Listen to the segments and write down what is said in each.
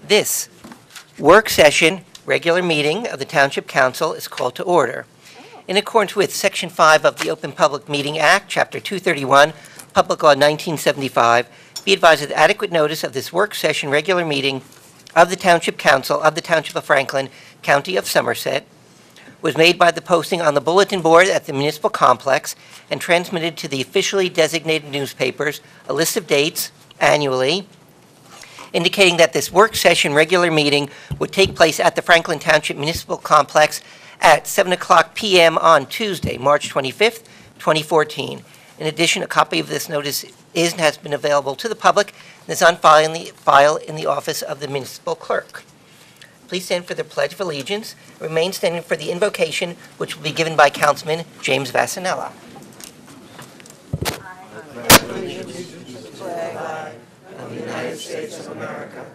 This work session, regular meeting of the Township Council is called to order. In accordance with Section 5 of the Open Public Meeting Act, Chapter 231, Public Law 1975, be advised that adequate notice of this work session, regular meeting of the Township Council of the Township of Franklin, County of Somerset, was made by the posting on the bulletin board at the municipal complex and transmitted to the officially designated newspapers, a list of dates annually, indicating that this work session regular meeting would take place at the Franklin Township Municipal Complex at 7:00 p.m. on Tuesday, March 25th, 2014. In addition, a copy of this notice is and has been available to the public and is on file in the office of the municipal clerk. Please stand for the Pledge of Allegiance. Remain standing for the invocation, which will be given by Councilman James Vassanella. Of the United States of America,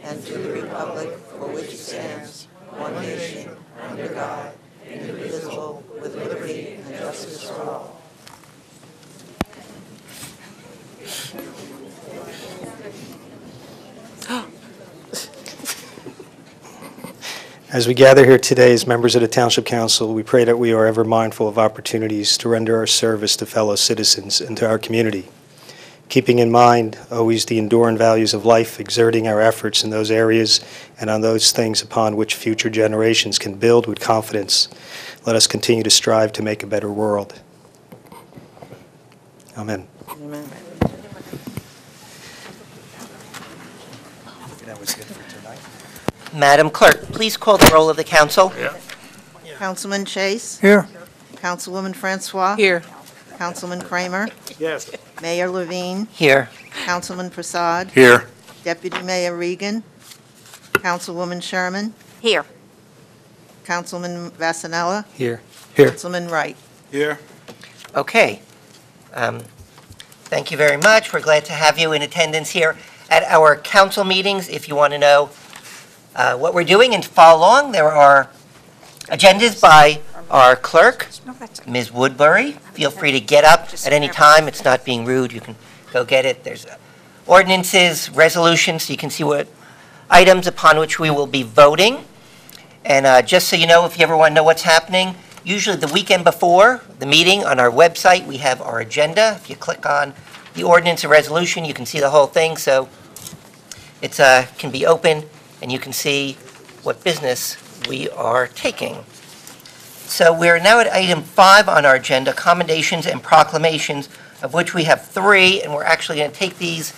and to the republic for which it stands, one nation, under God, indivisible, with liberty and justice for all. As we gather here today as members of the Township Council, we pray that we are ever mindful of opportunities to render our service to fellow citizens and to our community, keeping in mind always the enduring values of life, exerting our efforts in those areas and on those things upon which future generations can build with confidence. Let us continue to strive to make a better world. Amen. Amen. That was good for tonight. Madam Clerk, please call the roll of the council. Councilman Chase? Here. Councilwoman Francois? Here. Councilman Kramer? Yes. Mayor Levine? Here. Councilman Prasad? Here. Deputy Mayor Regan? Councilwoman Sherman? Here. Councilman Vassanella? Here. Here. Councilman Wright? Here. Okay. Thank you very much. We're glad to have you in attendance here at our council meetings. If you want to know what we're doing and follow along, there are agendas by our clerk, Ms. Woodbury. Feel free to get up at any time. It's not being rude. You can go get it. There's ordinances, resolutions, so you can see what items upon which we will be voting. And just so you know, if you ever want to know what's happening, usually the weekend before the meeting on our website, we have our agenda. If you click on the ordinance or resolution, you can see the whole thing. So it can be open, and you can see what business we are taking. So we're now at item 5 on our agenda, commendations and proclamations, of which we have 3, and we're actually going to take these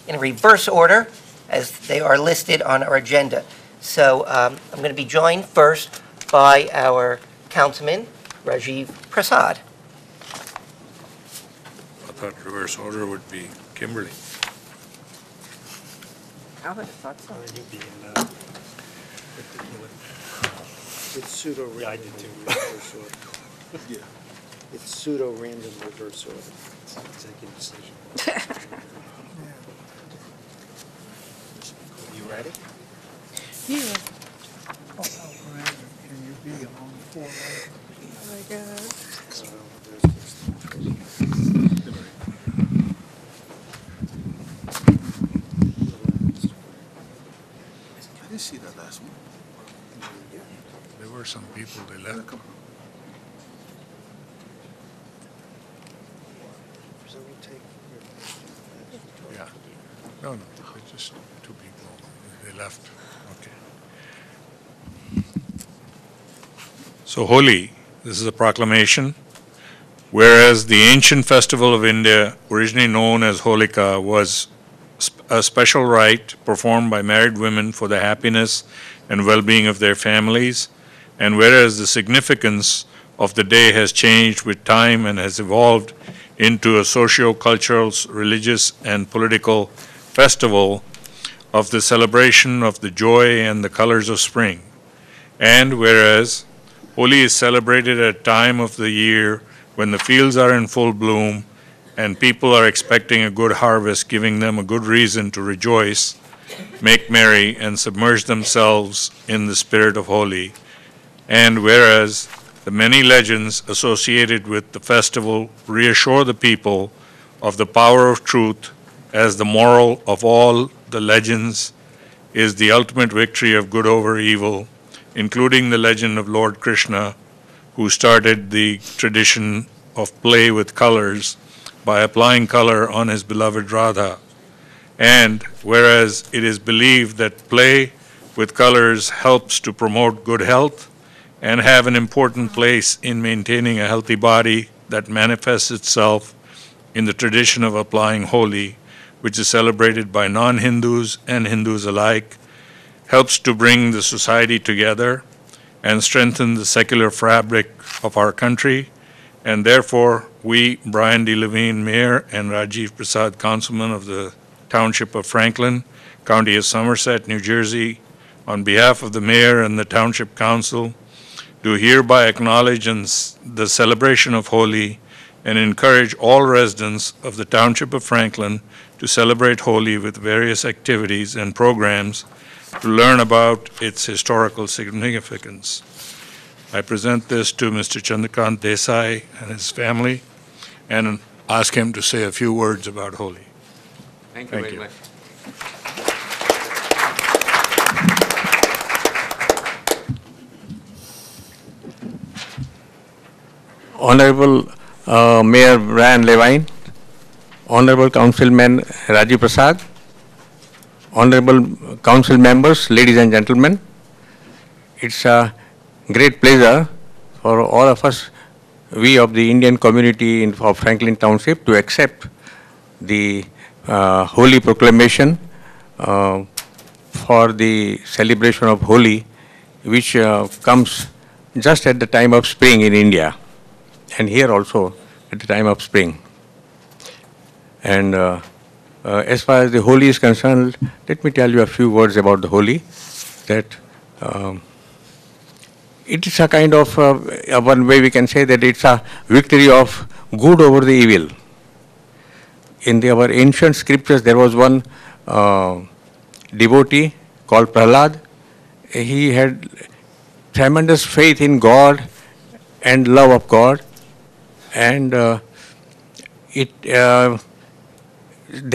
in reverse order as they are listed on our agenda. So I'm going to be joined first by our Councilman Rajiv Prasad. I thought reverse order would be Kimberly. I would have thought so. It's pseudo-random reverse order. Yeah. It's pseudo-random reverse order. It's an executive decision. You ready? Yeah. Can you be on 4? Oh my God. So I didn't see that last one. There were some people, they left. So we'll take. Yeah. No, it's just 2 people. They left. Okay. So holy, this is a proclamation. Whereas the ancient festival of India, originally known as Holika, was a special rite performed by married women for the happiness and well-being of their families, and whereas the significance of the day has changed with time and has evolved into a socio-cultural, religious, and political festival of the celebration of the joy and the colors of spring, and whereas Holi is celebrated at a time of the year when the fields are in full bloom and people are expecting a good harvest, giving them a good reason to rejoice, make merry, and submerge themselves in the spirit of Holi. And whereas the many legends associated with the festival reassure the people of the power of truth as the moral of all the legends is the ultimate victory of good over evil, including the legend of Lord Krishna, who started the tradition of play with colors by applying color on his beloved Radha. And whereas it is believed that play with colors helps to promote good health and have an important place in maintaining a healthy body that manifests itself in the tradition of applying Holi, which is celebrated by non-Hindus and Hindus alike, helps to bring the society together and strengthen the secular fabric of our country. And therefore, we, Brian D. Levine, Mayor, and Rajiv Prasad, Councilman of the Township of Franklin, County of Somerset, New Jersey, on behalf of the Mayor and the Township Council, do hereby acknowledge the celebration of Holi and encourage all residents of the Township of Franklin to celebrate Holi with various activities and programs to learn about its historical significance. I present this to Mr. Chandrakant Desai and his family and ask him to say a few words about Holi. Thank you very much. Honorable Mayor Brian Levine, Honorable Councilman Rajiv Prasad, Honorable Council members, ladies and gentlemen, it's a great pleasure for all of us, we of the Indian community of Franklin Township, to accept the Holi proclamation for the celebration of Holi, which comes just at the time of spring in India, and here also at the time of spring. And as far as the Holi is concerned, let me tell you a few words about the Holi. That it is a kind of, one way we can say that it's a victory of good over the evil. In our ancient scriptures, there was one devotee called Prahlad. He had tremendous faith in God and love of God, and there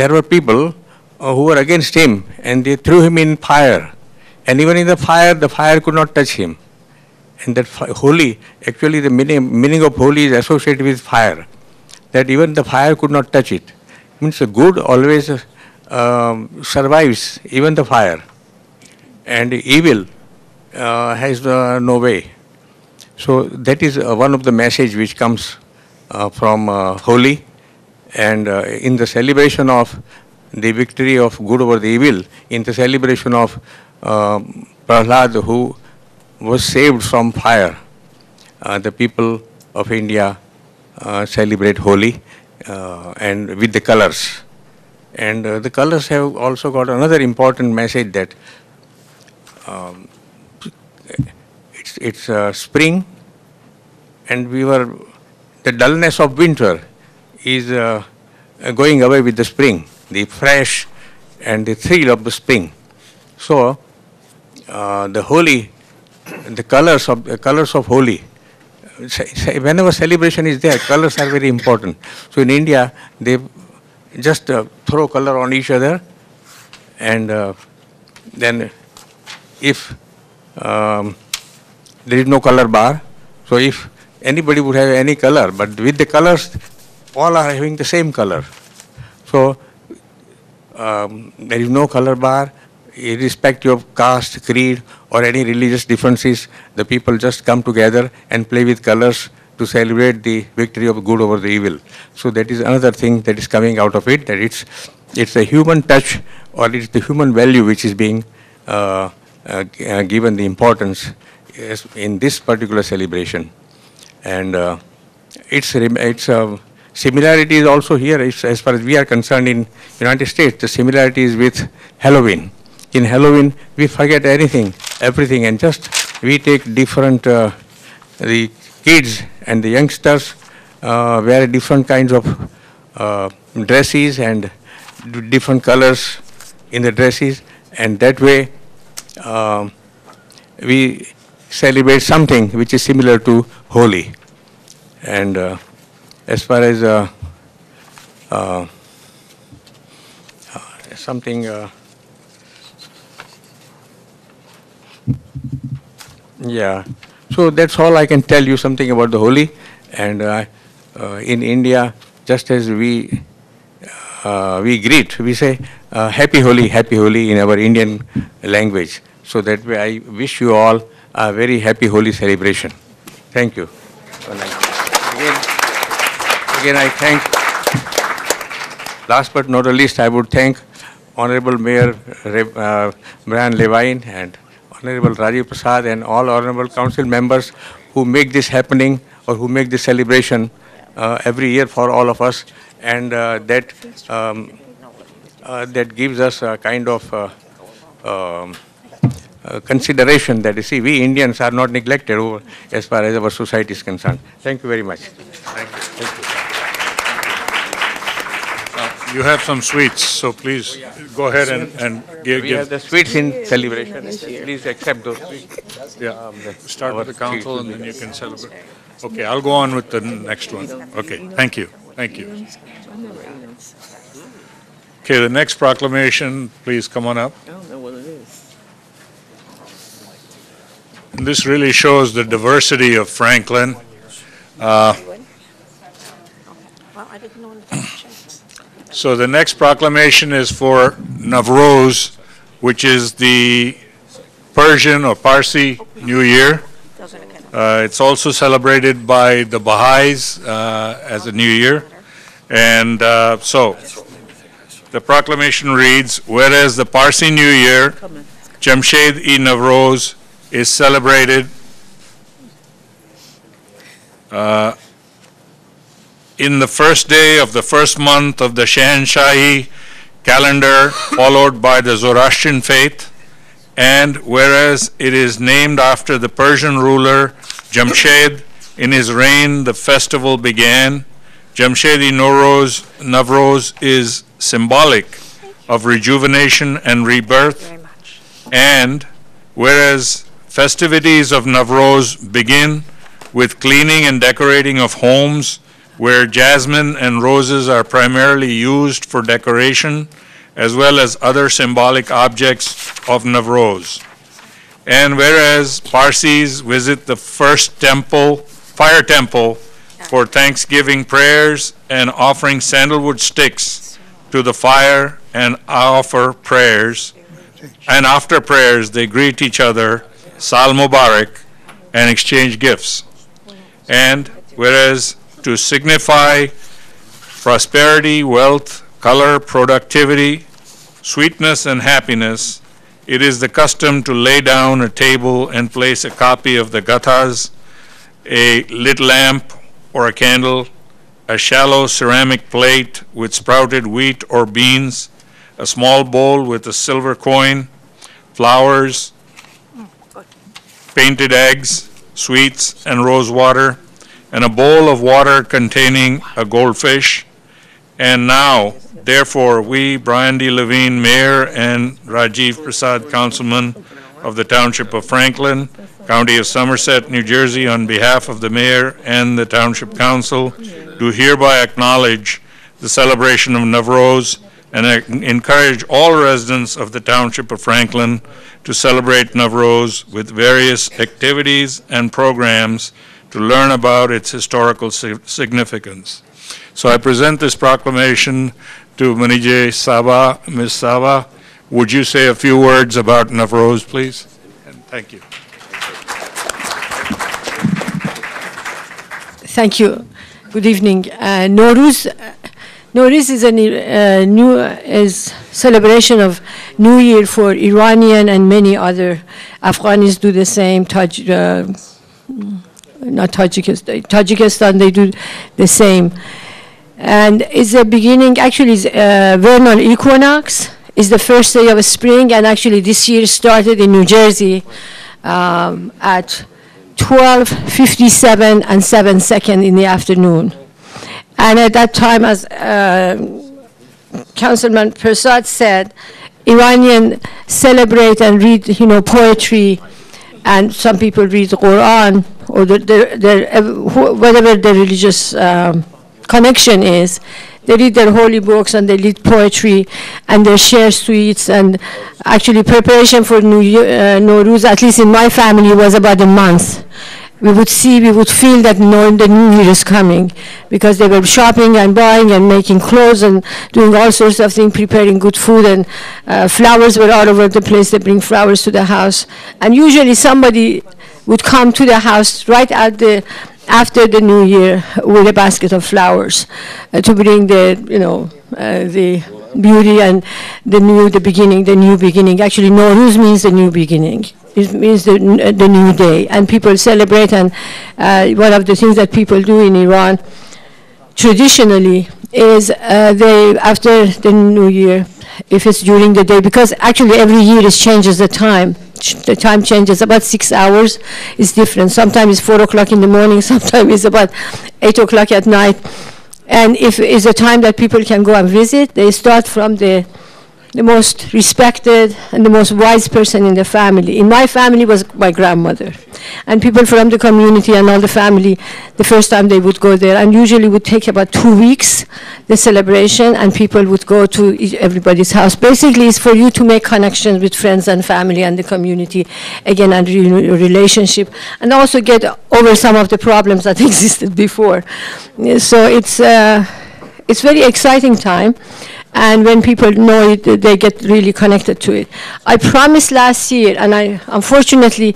were people who were against him, and they threw him in fire. And even in the fire could not touch him. And that Holi, actually the meaning of Holi is associated with fire, that even the fire could not touch it. Means the good always survives even the fire, and evil has no way. So that is one of the message which comes from Holi. And in the celebration of the victory of good over the evil, in the celebration of Prahlad, who was saved from fire, the people of India celebrate Holi and with the colors. And the colors have also got another important message, that it's spring, and the dullness of winter is going away with the spring, the fresh and the thrill of the spring. So the Holi, the colors of Holi, whenever celebration is there, colors are very important. So in India, they just throw color on each other, and then if there is no color bar, so if anybody would have any color, but with the colors, all are having the same color. So there is no color bar, irrespective of caste, creed, or any religious differences. The people just come together and play with colors to celebrate the victory of good over the evil. So that is another thing that is coming out of it, that it's a human touch, or it's the human value which is being given the importance in this particular celebration. And its similarity is also here, as far as we are concerned in United States, the similarity is with Halloween. In Halloween, we forget everything, and just we take different, the kids and the youngsters wear different kinds of dresses and different colors in the dresses, and that way we celebrate something which is similar to Holi. And as far as something. Yeah. So that's all I can tell you something about the Holi. And in India, just as we greet, we say Happy Holi in our Indian language. So that way I wish you all a very happy Holi celebration. Thank you. Again I thank, last but not the least, I would thank Honorable Mayor Brian Levine and Honorable Rajiv Prasad and all honorable council members who make this happening or who make this celebration every year for all of us, and that gives us a kind of consideration that, you see, we Indians are not neglected as far as our society is concerned. Thank you very much. Thank you. You have some sweets, so please go ahead and give. We have the sweets in celebration. Please accept those sweets. Yeah, start with the council and then you can celebrate. Okay, I'll go on with the next one. Okay, thank you, thank you. Okay, the next proclamation, please come on up. I don't know what it is. And this really shows the diversity of Franklin. Well, I didn't know anything. So the next proclamation is for Navroz, which is the Persian or Parsi New Year. It's also celebrated by the Baha'is as a New Year. And so the proclamation reads, whereas the Parsi New Year, Jamshed-e-Navroz, is celebrated in the first day of the first month of the Shahanshahi calendar, followed by the Zoroastrian faith, and whereas it is named after the Persian ruler Jamshed, in his reign the festival began. Jamshed-e-Navroz is symbolic of rejuvenation and rebirth, and whereas festivities of Navroz begin with cleaning and decorating of homes, where jasmine and roses are primarily used for decoration, as well as other symbolic objects of Navroz. And whereas Parsis visit the first temple, fire temple, for Thanksgiving prayers and offering sandalwood sticks to the fire and offer prayers, and after prayers they greet each other, Sal Mubarak, and exchange gifts. And whereas to signify prosperity, wealth, color, productivity, sweetness, and happiness, it is the custom to lay down a table and place a copy of the Gathas, a lit lamp or a candle, a shallow ceramic plate with sprouted wheat or beans, a small bowl with a silver coin, flowers, painted eggs, sweets, and rose water, and a bowl of water containing a goldfish. And now, therefore, we, Brian D. Levine, Mayor, and Rajiv Prasad, Councilman of the Township of Franklin, County of Somerset, New Jersey, on behalf of the Mayor and the Township Council, do hereby acknowledge the celebration of Navroz and encourage all residents of the Township of Franklin to celebrate Navroz with various activities and programs to learn about its historical significance. So I present this proclamation to Manije Saba. Ms. Saba, would you say a few words about Navroz, please? And thank you. Thank you. Good evening. Nowruz is a celebration of New Year for Iranian and many other. Afghanis do the same. Not Tajikistan, they do the same. And it's the beginning, actually, it's vernal equinox. It's the first day of spring, and actually this year started in New Jersey at 12:57 and 7 seconds in the afternoon. And at that time, as Councilman Prasad said, Iranians celebrate and read, poetry, and some people read the Quran or whatever the religious connection is. They read their holy books and they read poetry and they share sweets, and actually preparation for Nowruz, at least in my family, was about a month. We would feel that the new year is coming, because they were shopping and buying and making clothes and doing all sorts of things, preparing good food, and flowers were all over the place. They bring flowers to the house. And usually somebody would come to the house right after the new year with a basket of flowers to bring the beauty and the new beginning. Actually, Nowruz means the new beginning. It means the new day, and people celebrate. And one of the things that people do in Iran traditionally is after the new year, if it's during the day, because actually every year it changes the time. The time changes about 6 hours. It's different. Sometimes it's 4 o'clock in the morning. Sometimes it's about 8 o'clock at night. And if it's a time that people can go and visit, they start from the most respected and the most wise person in the family. In my family was my grandmother. And people from the community and all the family, the first time they would go there, and usually would take about 2 weeks, the celebration, and people would go to everybody's house. Basically, it's for you to make connections with friends and family and the community, again, and relationship, and also get over some of the problems that existed before. So it's very exciting time. And when people know it, they get really connected to it. I promised last year, and unfortunately,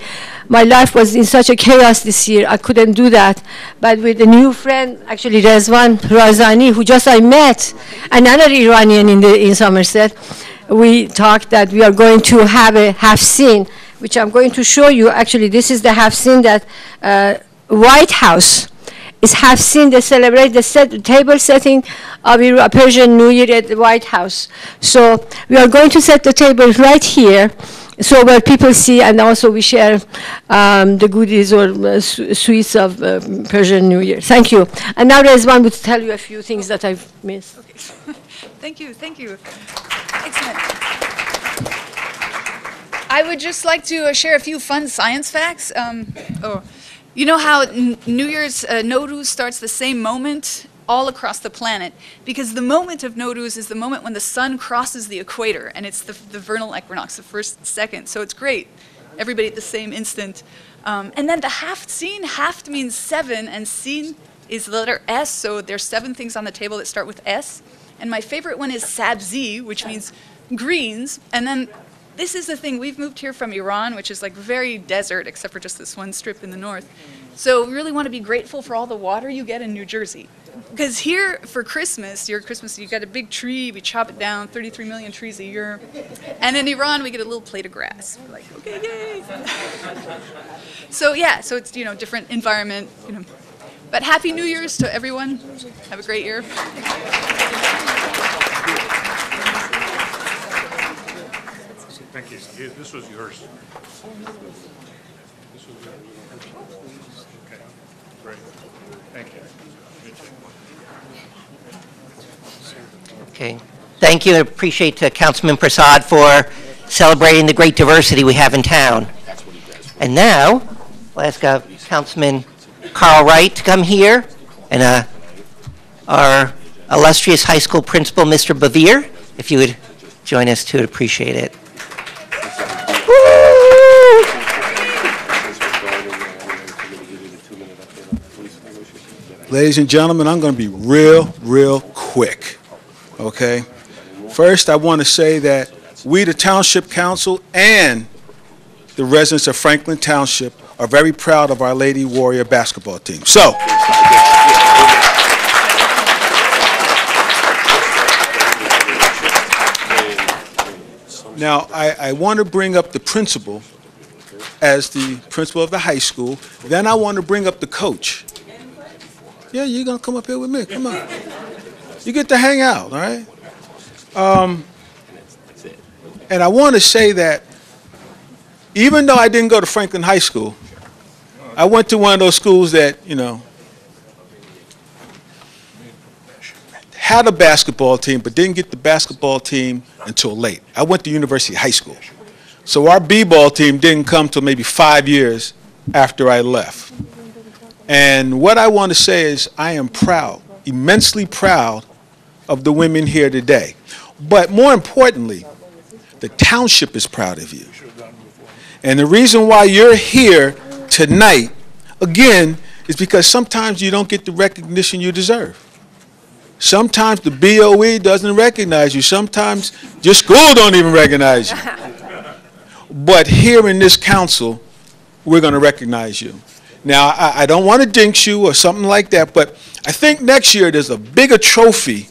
my life was in such a chaos this year, I couldn't do that. But with a new friend, actually Rezvan Razani, who just I met, another Iranian in Somerset, we talked that we are going to have a half-scene, which I'm going to show you. Actually, this is the half-scene that White House is half-scene. They celebrate the table setting of a Persian New Year at the White House. So we are going to set the table right here, so where people see, and also we share the goodies or sweets of Persian New Year. Thank you. And now Rezvan would tell you a few things that I've missed. Okay. Thank you. Excellent. I would just like to share a few fun science facts. You know how New Year's Nowruz starts the same moment all across the planet, because the moment of Nowruz is the moment when the sun crosses the equator, and it's the vernal equinox, the first second. So it's great, everybody at the same instant. And then the haft-scene, haft means 7, and scene is the letter S, so there's 7 things on the table that start with S. And my favorite one is sabzi, which means greens. And then this is the thing, we've moved here from Iran, which is like very desert, except for just this one strip in the north. So we really want to be grateful for all the water you get in New Jersey. Because here for Christmas, you got a big tree, we chop it down, 33 million trees a year. And in Iran, we get a little plate of grass. We're like, okay, yay. So yeah, so it's, different environment, But Happy New Year's to everyone. Have a great year. Thank you. This was yours. Okay, great. Thank you. Okay. Thank you. I appreciate Councilman Prasad for celebrating the great diversity we have in town. And now, we'll ask Councilman Carl Wright to come here, and our illustrious high school principal, Mr. Bavir, if you would join us too, I'd appreciate it. Ladies and gentlemen, I'm going to be real quick, okay? First, I want to say that we, the Township Council, and the residents of Franklin Township are very proud of our Lady Warrior basketball team. So, now, I want to bring up the principal as the principal of the high school. Then I want to bring up the coach. Yeah, you're going to come up here with me. Come on. You get to hang out, all right? And I want to say that even though I didn't go to Franklin High School, I went to one of those schools that, had a basketball team, but didn't get the basketball team until late. I went to University High School. So our b-ball team didn't come till maybe 5 years after I left. And what I want to say is I am proud, immensely proud of the women here today. But more importantly, the township is proud of you. And the reason why you're here tonight, again, is because sometimes you don't get the recognition you deserve. Sometimes the BOE doesn't recognize you. Sometimes your school don't even recognize you. But here in this council, we're going to recognize you. Now, I don't want to jinx you or something like that, but I think next year there's a bigger trophy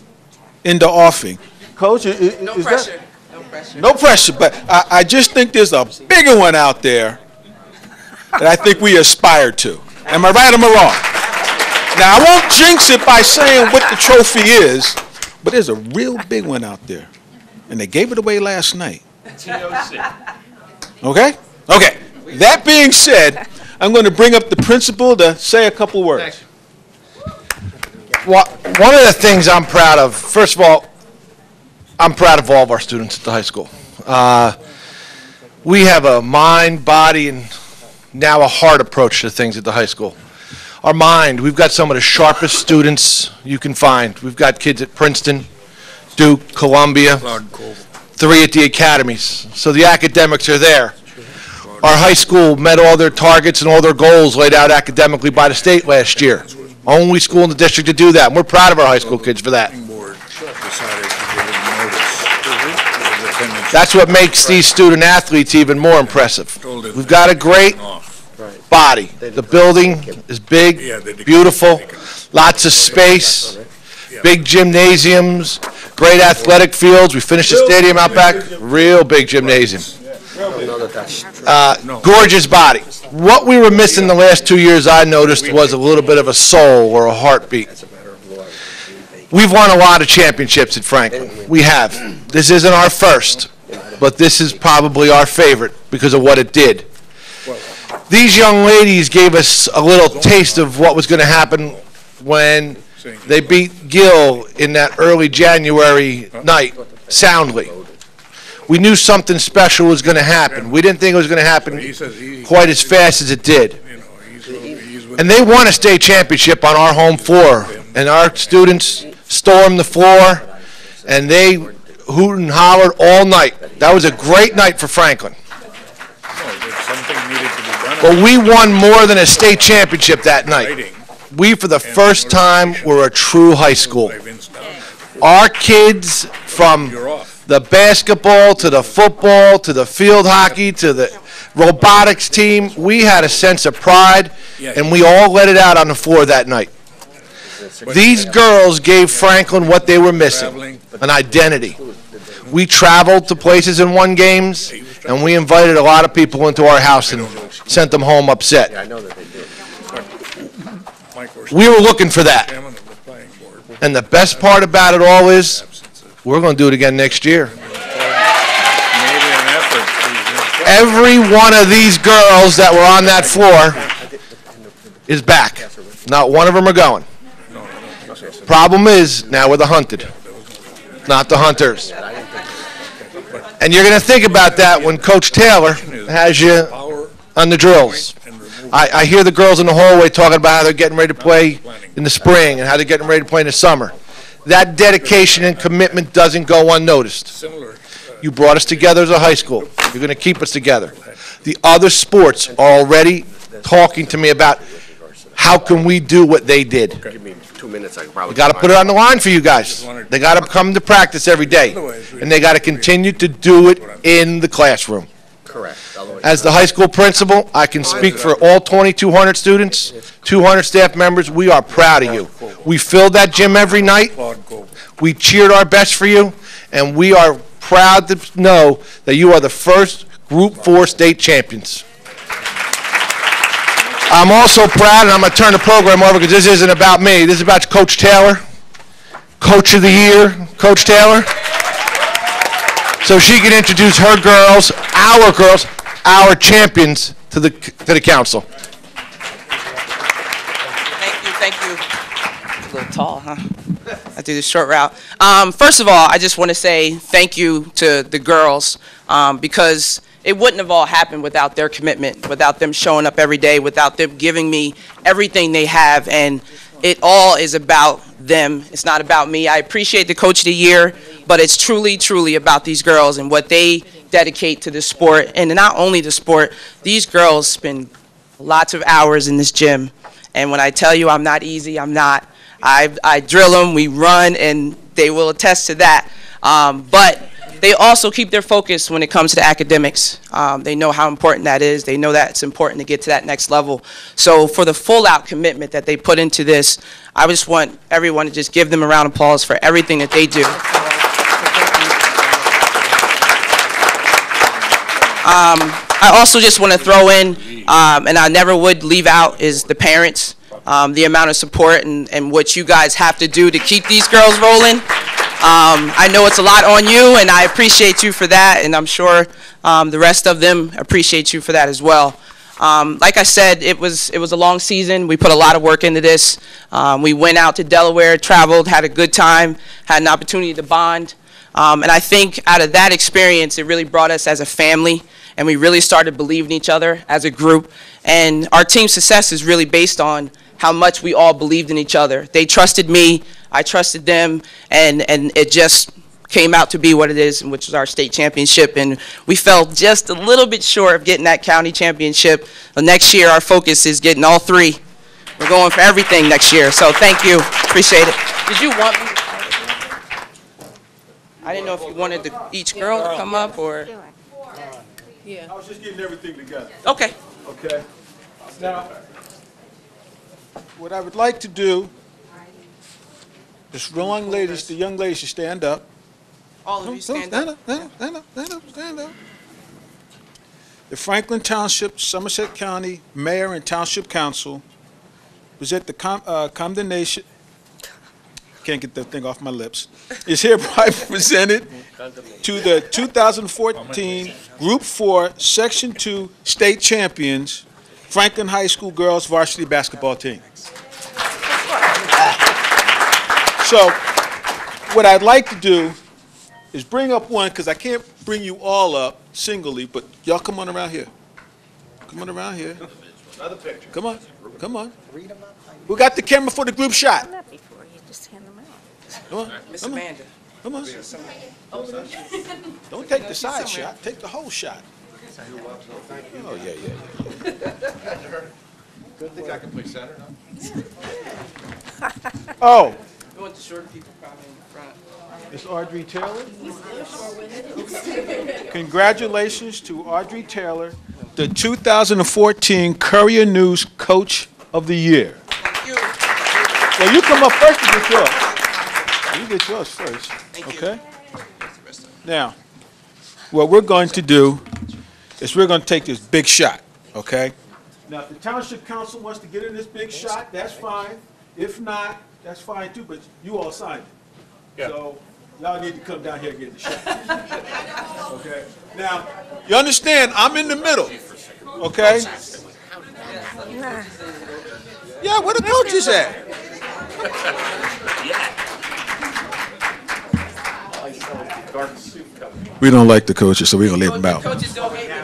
in the offing. Coach, No pressure. No pressure. no pressure, but I just think there's a bigger one out there that I think we aspire to. Am I right or am I wrong? Now, I won't jinx it by saying what the trophy is, but there's a real big one out there. And they gave it away last night. Okay? Okay. That being said, I'm going to bring up the principal to say a couple words. Well, one of the things I'm proud of, first of all, I'm proud of all of our students at the high school. We have a mind, body, and now a heart approach to things at the high school. Our mind, we've got some of the sharpest students you can find. We've got kids at Princeton, Duke, Columbia, 3 at the academies. So the academics are there. Our high school met all their targets and all their goals laid out academically by the state last year. Only school in the district to do that. And we're proud of our high school kids for that. That's what makes these student athletes even more impressive. We've got a great body. The building is big, beautiful, lots of space, big gymnasiums, great athletic fields. We finished the stadium out back, real big gymnasium. Gorgeous body. What we were missing the last 2 years, I noticed, was a little bit of a soul or a heartbeat. We've won a lot of championships at Franklin. We have. This isn't our first, but this is probably our favorite because of what it did. These young ladies gave us a little taste of what was going to happen when they beat Gill in that early January night soundly. We knew something special was going to happen. We didn't think it was going to happen quite as fast as it did. And they won a state championship on our home floor. And our students stormed the floor, and they hooted and hollered all night. That was a great night for Franklin. But we won more than a state championship that night. We, for the first time, were a true high school. Our kids, from the basketball to the football to the field hockey to the robotics team, we had a sense of pride, and we all let it out on the floor that night. These girls gave Franklin what they were missing, an identity. We traveled to places and won games, and we invited a lot of people into our house and sent them home upset. We were looking for that. And the best part about it all is, we're going to do it again next year. Every one of these girls that were on that floor is back. Not one of them are going. Problem is, now we're the hunted, not the hunters. And you're going to think about that when Coach Taylor has you on the drills. I hear the girls in the hallway talking about how they're getting ready to play in the spring and how they're getting ready to play in the summer. That dedication and commitment doesn't go unnoticed. You brought us together as a high school. You're going to keep us together. The other sports are already talking to me about how can we do what they did. Give me 2 minutes. I can probably. We got to put it on the line for you guys. They got to come to practice every day, and they got to continue to do it in the classroom. Correct. As the high school principal, I can speak for all 2,200 students, 200 staff members. We are proud of you. We filled that gym every night. We cheered our best for you, and we are proud to know that you are the first Group 4 state champions. I'm also proud, and I'm going to turn the program over because this isn't about me. This is about Coach Taylor, Coach of the Year, Coach Taylor. So she can introduce her girls, our champions, to the council. Thank you. It's a little tall, huh? I do the short route. First of all, I just want to say thank you to the girls because it wouldn't have all happened without their commitment, without them showing up every day, without them giving me everything they have. And it all is about them. It's not about me. I appreciate the Coach of the Year, but it's truly, truly about these girls and what they dedicate to the sport. And not only the sport, these girls spend lots of hours in this gym. And when I tell you I'm not easy, I'm not. I drill them, we run, and they will attest to that. But they also keep their focus when it comes to the academics. They know how important that is. They know that it's important to get to that next level. So for the full-out commitment that they put into this, I just want everyone to just give them a round of applause for everything that they do. I also just want to throw in, and I never would leave out, is the parents, the amount of support and what you guys have to do to keep these girls rolling. I know it's a lot on you, and I appreciate you for that, and I'm sure the rest of them appreciate you for that as well. Like I said, it was a long season. We put a lot of work into this. We went out to Delaware, traveled, had a good time, had an opportunity to bond. And I think out of that experience, it really brought us as a family, and we really started believing each other as a group. And our team's success is really based on how much we all believed in each other. They trusted me, I trusted them, and it just came out to be what it is, which was our state championship. And we fell just a little bit short of getting that county championship. But next year, our focus is getting all three. We're going for everything next year. So thank you, appreciate it. Did you want me? I didn't know if you wanted each girl to come up or. I was just getting everything together. Okay. Okay. Now, what I would like to do is the young ladies should stand up. All of you stand up. Stand up. The Franklin Township, Somerset County Mayor and Township Council present the condemnation, can't get that thing off my lips, is hereby presented to the 2014 Group 4, Section 2 State Champions, Franklin High School Girls Varsity Basketball Team. So, what I'd like to do is bring up one, because I can't bring you all up singly, but y'all come on around here. Come on around here. Another picture. Come on, come on. We got the camera for the group shot. Not before, you just hand them out. Come on, Miss come on, Amanda. come on. Don't take the side shot, take the whole shot. Oh, yeah. Good thing I can play center now. Oh, We want the short people probably in front. it's Audrey Taylor. Congratulations to Audrey Taylor, the 2014 Courier News Coach of the Year. Thank you. Well, you come up first to get yours. You get yours first, okay? Now, what we're going to do is we're going to take this big shot, okay? Now, if the Township Council wants to get in this big shot, that's fine. If not, that's fine too, but you all signed it. Yeah. So y'all need to come down here and get the shot. Okay? Now, you understand, I'm in the middle, okay? Yeah, where the coaches at? We don't like the coaches, so we're going to leave them out. Coaches don't hate me.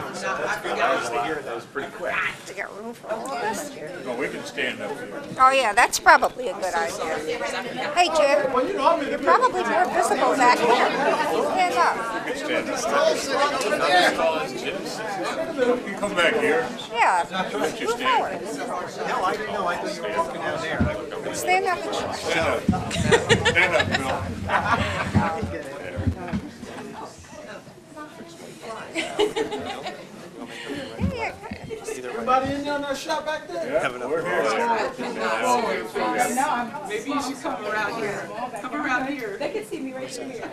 They got room for all of us. No, we can stand up here. Oh, yeah, that's probably a good idea. Hey, Jim, you're probably more visible back here. Stand up. You can come back here. Yeah, Let you move stand. forward. No, I didn't know. I thought you were walking down there. Stand up and Stand up. Stand up, Bill. Everybody in there on that shot back there? Yeah, we're here. Maybe you should come around here. Come around here. They can see me right here.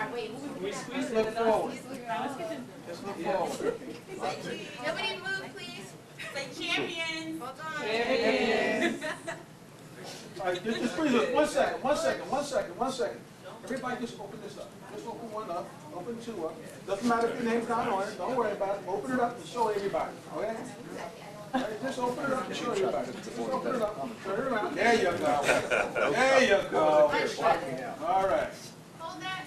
Nobody move, please. Say champions. Hold on. All right, just please, one second. Everybody just open this up. Just open one up, open two up. Doesn't matter if your name's not on it, don't worry about it. Open it up and show everybody, okay? All right, just open it up and show everybody. Just open it up, turn it around. There you go. There you go. All right. Hold that.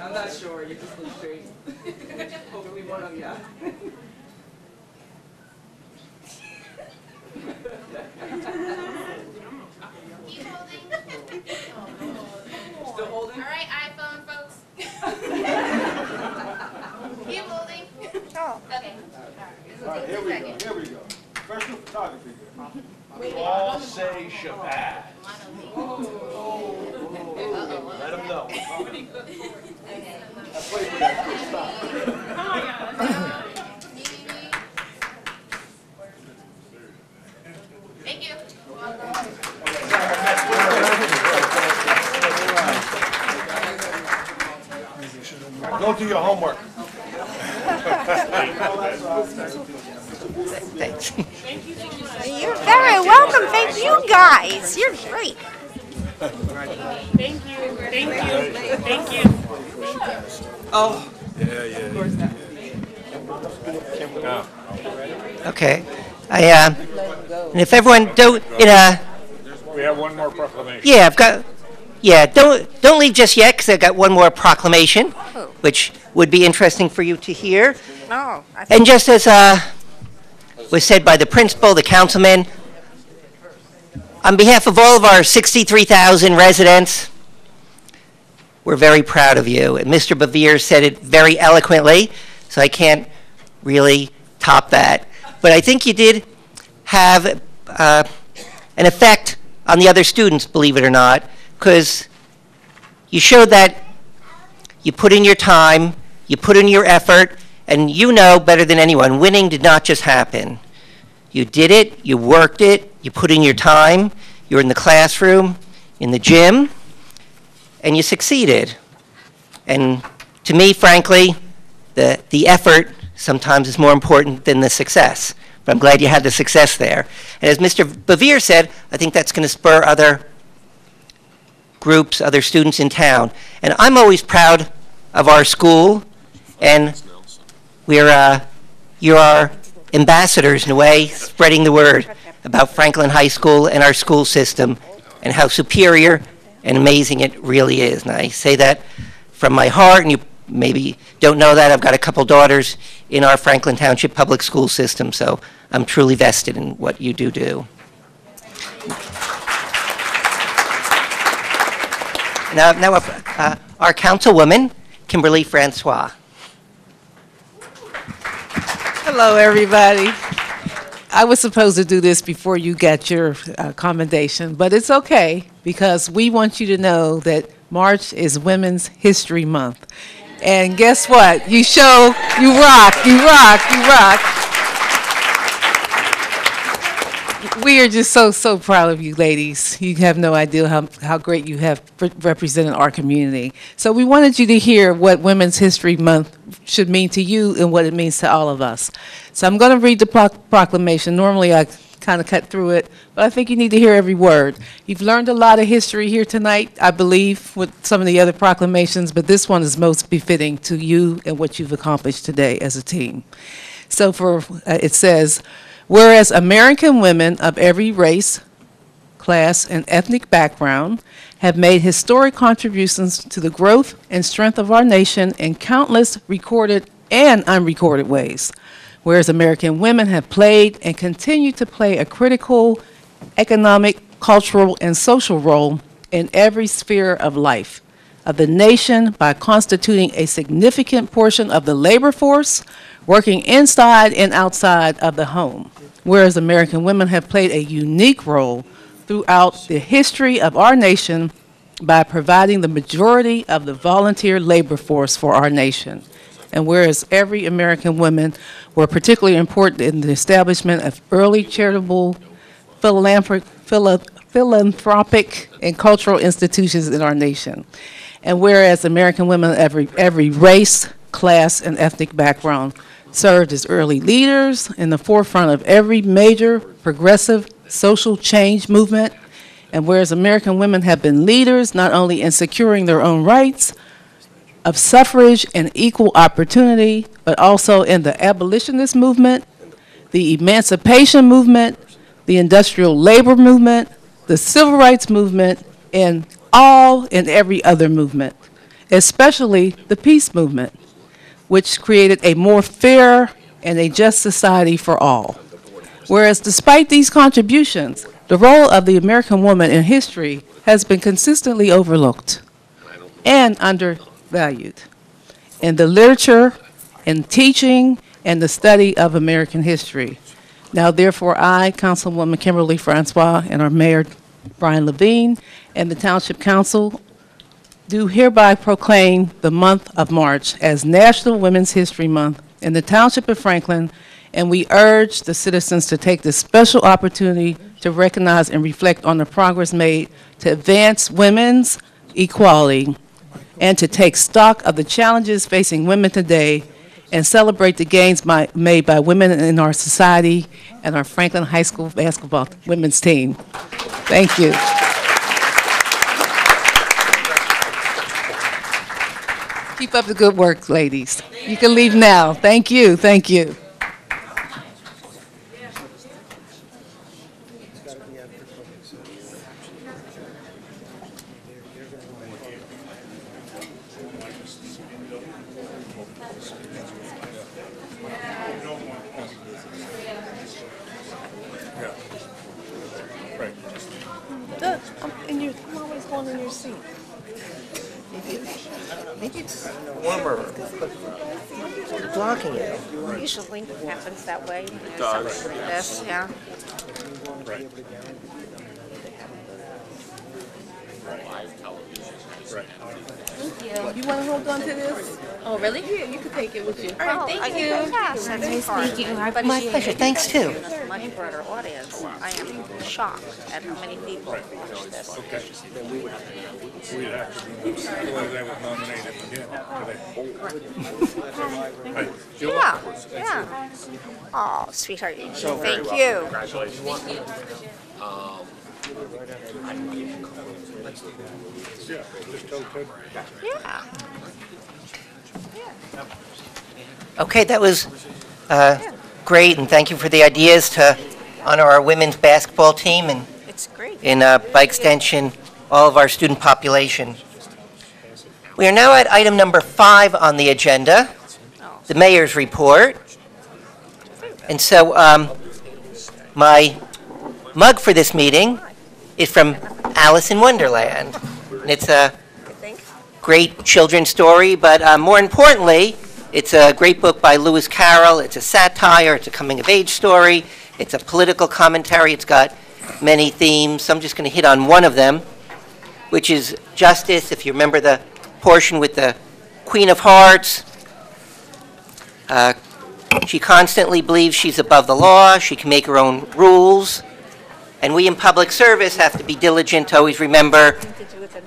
I'm not sure. You just look straight. Hopefully one of you. Still holding? All right, iPhone folks. Keep holding. Oh. Okay. All right, here we go, here we go. Professional photography here. All say Shabbat. Let them know. Thank you. Go do your homework. Thanks. You're very welcome. Thank you guys. You're great. Thank you. Thank you. Thank you. Oh. Okay. And if everyone don't, We have one more proclamation. yeah, I've got, yeah, don't leave just yet, because I've got one more proclamation, which would be interesting for you to hear. Oh, And just as was said by the principal, the councilman, on behalf of all of our 63,000 residents, we're very proud of you. And Mr. Bevere said it very eloquently, so I can't really top that. But I think you did have an effect on the other students, believe it or not, because you showed that you put in your time, you put in your effort, and you know better than anyone, winning did not just happen. You did it, you worked it, you put in your time, you were in the classroom, in the gym, and you succeeded. And to me, frankly, the effort sometimes is more important than the success. But I'm glad you had the success there. And as Mr. Bevere said, I think that's going to spur other groups, other students in town. And I'm always proud of our school, and you're our ambassadors in a way, spreading the word about Franklin High School and our school system and how superior and amazing it really is. And I say that from my heart, and you maybe don't know that. I've got a couple daughters in our Franklin Township public school system, so I'm truly vested in what you do. Now our councilwoman, Kimberly Francois. Hello, everybody. I was supposed to do this before you got your commendation, but it's okay because we want you to know that March is Women's History Month. And guess what? You show, you rock, you rock, you rock. We are just so proud of you ladies. You have no idea how great you have represented our community. So we wanted you to hear what Women's History Month should mean to you and what it means to all of us. So I'm going to read the proclamation. Normally I kind of cut through it, but I think you need to hear every word. You've learned a lot of history here tonight, I believe, with some of the other proclamations, but this one is most befitting to you and what you've accomplished today as a team. So it says, whereas American women of every race, class, and ethnic background have made historic contributions to the growth and strength of our nation in countless recorded and unrecorded ways. Whereas American women have played and continue to play a critical economic, cultural, and social role in every sphere of life of the nation by constituting a significant portion of the labor force, working inside and outside of the home. Whereas American women have played a unique role throughout the history of our nation by providing the majority of the volunteer labor force for our nation. And whereas every American woman were particularly important in the establishment of early charitable, philanthropic, and cultural institutions in our nation. And whereas American women of every race, class, and ethnic background served as early leaders in the forefront of every major progressive social change movement. And whereas American women have been leaders not only in securing their own rights of suffrage and equal opportunity, but also in the abolitionist movement, the emancipation movement, the industrial labor movement, the civil rights movement, and all and every other movement, especially the peace movement, which created a more fair and a just society for all. Whereas despite these contributions, the role of the American woman in history has been consistently overlooked and undervalued in the literature, in teaching, and the study of American history. Now, therefore, I, Councilwoman Kimberly Francois, and our Mayor Brian Levine, and the Township Council do hereby proclaim the month of March as National Women's History Month in the Township of Franklin, and we urge the citizens to take this special opportunity to recognize and reflect on the progress made to advance women's equality and to take stock of the challenges facing women today and celebrate the gains made by women in our society and our Franklin High School basketball women's team. Thank you. Keep up the good work, ladies. You can leave now. Thank you. Thank you. I'm always going in your seat. Maybe it's warmer. Blocking it. Usually happens that way. It does. Like this, yeah. You want to hold on to this? Oh, really? Yeah, you can take it with you. All right, thank you. Yes, that's nice. Thank you. My pleasure. Thanks, too. A much broader audience. I am shocked at how many people watch this. We'd have to be, otherwise I would nominate him again today. Yeah, yeah. Oh, sweetheart, thank you. Yeah. Okay, that was great, and thank you for the ideas to honor our women's basketball team and, It's great. by extension, all of our student population. We are now at item number 5 on the agenda, the mayor's report. And so my mug for this meeting is from Alice in Wonderland. And it's a great children's story, but more importantly, it's a great book by Lewis Carroll. It's a satire, it's a coming-of-age story, it's a political commentary, it's got many themes. So I'm just going to hit on one of them, which is justice. If you remember the portion with the Queen of Hearts, she constantly believes she's above the law, she can make her own rules, and we in public service have to be diligent to always remember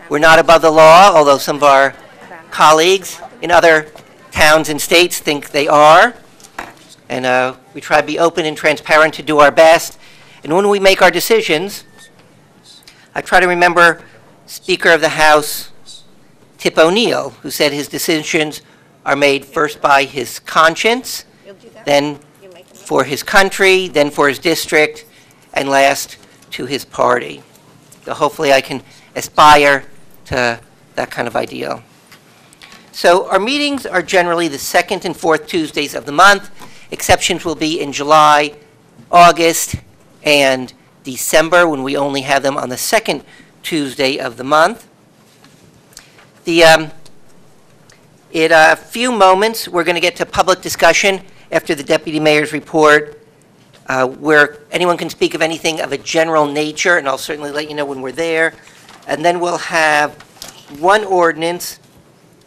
we're not above the law, although some of our colleagues in other towns and states think they are. And we try to be open and transparent to do our best. And when we make our decisions, I try to remember Speaker of the House Tip O'Neill, who said his decisions are made first by his conscience, then for his country, then for his district, and last to his party. So hopefully I can aspire to that kind of ideal. So our meetings are generally the second and fourth Tuesdays of the month. Exceptions will be in July, August, and December, when we only have them on the second Tuesday of the month. In a few moments, we're going to get to public discussion after the Deputy Mayor's report, where anyone can speak of anything of a general nature, and I'll certainly let you know when we're there. And then we'll have one ordinance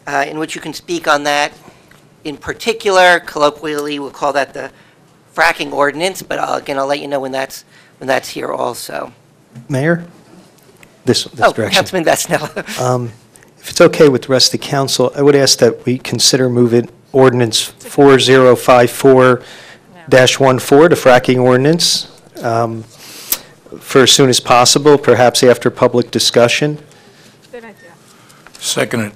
in which you can speak on that in particular. Colloquially, we'll call that the fracking ordinance, but again, I'll let you know when that's here also. Mayor? This direction. Councilman Vasanella. If it's okay with the rest of the council, I would ask that we consider moving ordinance 4054-14, the fracking ordinance, for as soon as possible, perhaps after public discussion. Second it.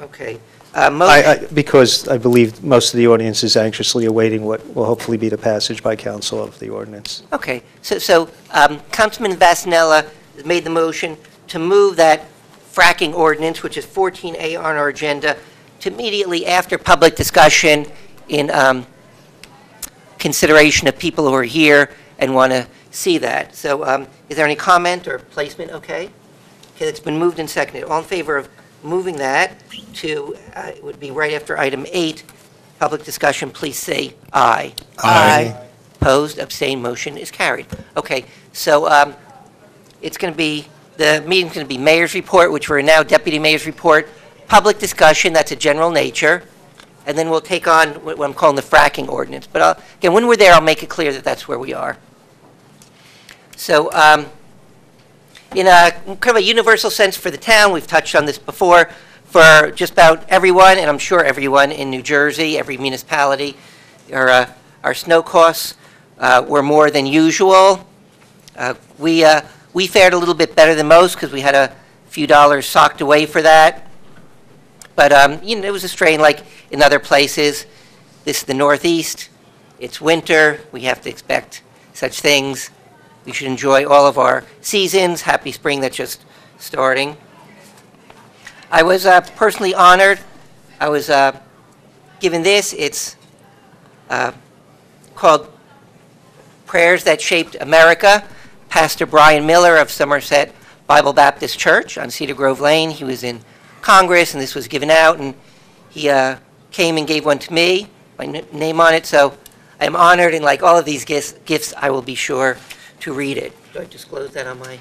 Okay. Because I believe most of the audience is anxiously awaiting what will hopefully be the passage by council of the ordinance. Okay, so Councilman Vasanella made the motion to move that fracking ordinance, which is 14A on our agenda, to immediately after public discussion in consideration of people who are here and want to see that. So is there any comment or placement? Okay, it's been moved and seconded. All in favor of moving that to, it would be right after item 8, public discussion, please say aye. Aye. Opposed, abstained, motion is carried. Okay, so it's going to be, the meeting's going to be mayor's report, which we're now deputy mayor's report, public discussion, that's a general nature, and then we'll take on what I'm calling the fracking ordinance. But again, when we're there, I'll make it clear that that's where we are. So in a kind of a universal sense for the town, we've touched on this before, for just about everyone, and I'm sure everyone in New Jersey, every municipality, our snow costs were more than usual. We fared a little bit better than most because we had a few dollars socked away for that. But it was a strain like in other places. This is the Northeast. It's winter. We have to expect such things. We should enjoy all of our seasons. Happy spring that's just starting. I was personally honored. I was given this. It's called Prayers That Shaped America. Pastor Brian Miller of Somerset Bible Baptist Church on Cedar Grove Lane. He was in Congress, and this was given out, and he came and gave one to me, my name on it, so I'm honored, and like all of these gifts, I will be sure to read it. Do I disclose that on my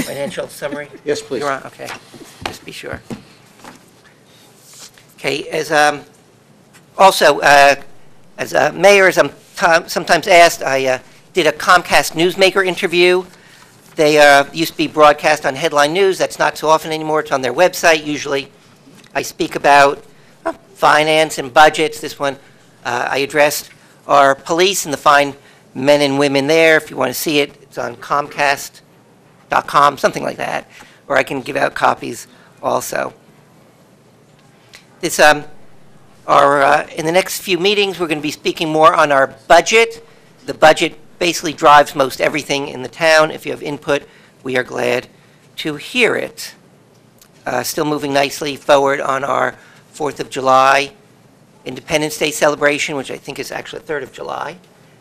financial summary? Yes, please. You're on, okay, just be sure. Okay, as also, as mayor, as I'm sometimes asked, I did a Comcast Newsmaker interview. They used to be broadcast on headline news. That's not so often anymore. It's on their website. Usually I speak about finance and budgets. This one I addressed our police and the fine men and women there. If you want to see it, it's on Comcast.com, something like that. Or I can give out copies also. This, in the next few meetings, we're going to be speaking more on our budget. The budget basically drives most everything in the town. If you have input, we are glad to hear it. Still moving nicely forward on our 4th of July Independence Day celebration, which I think is actually 3rd of July,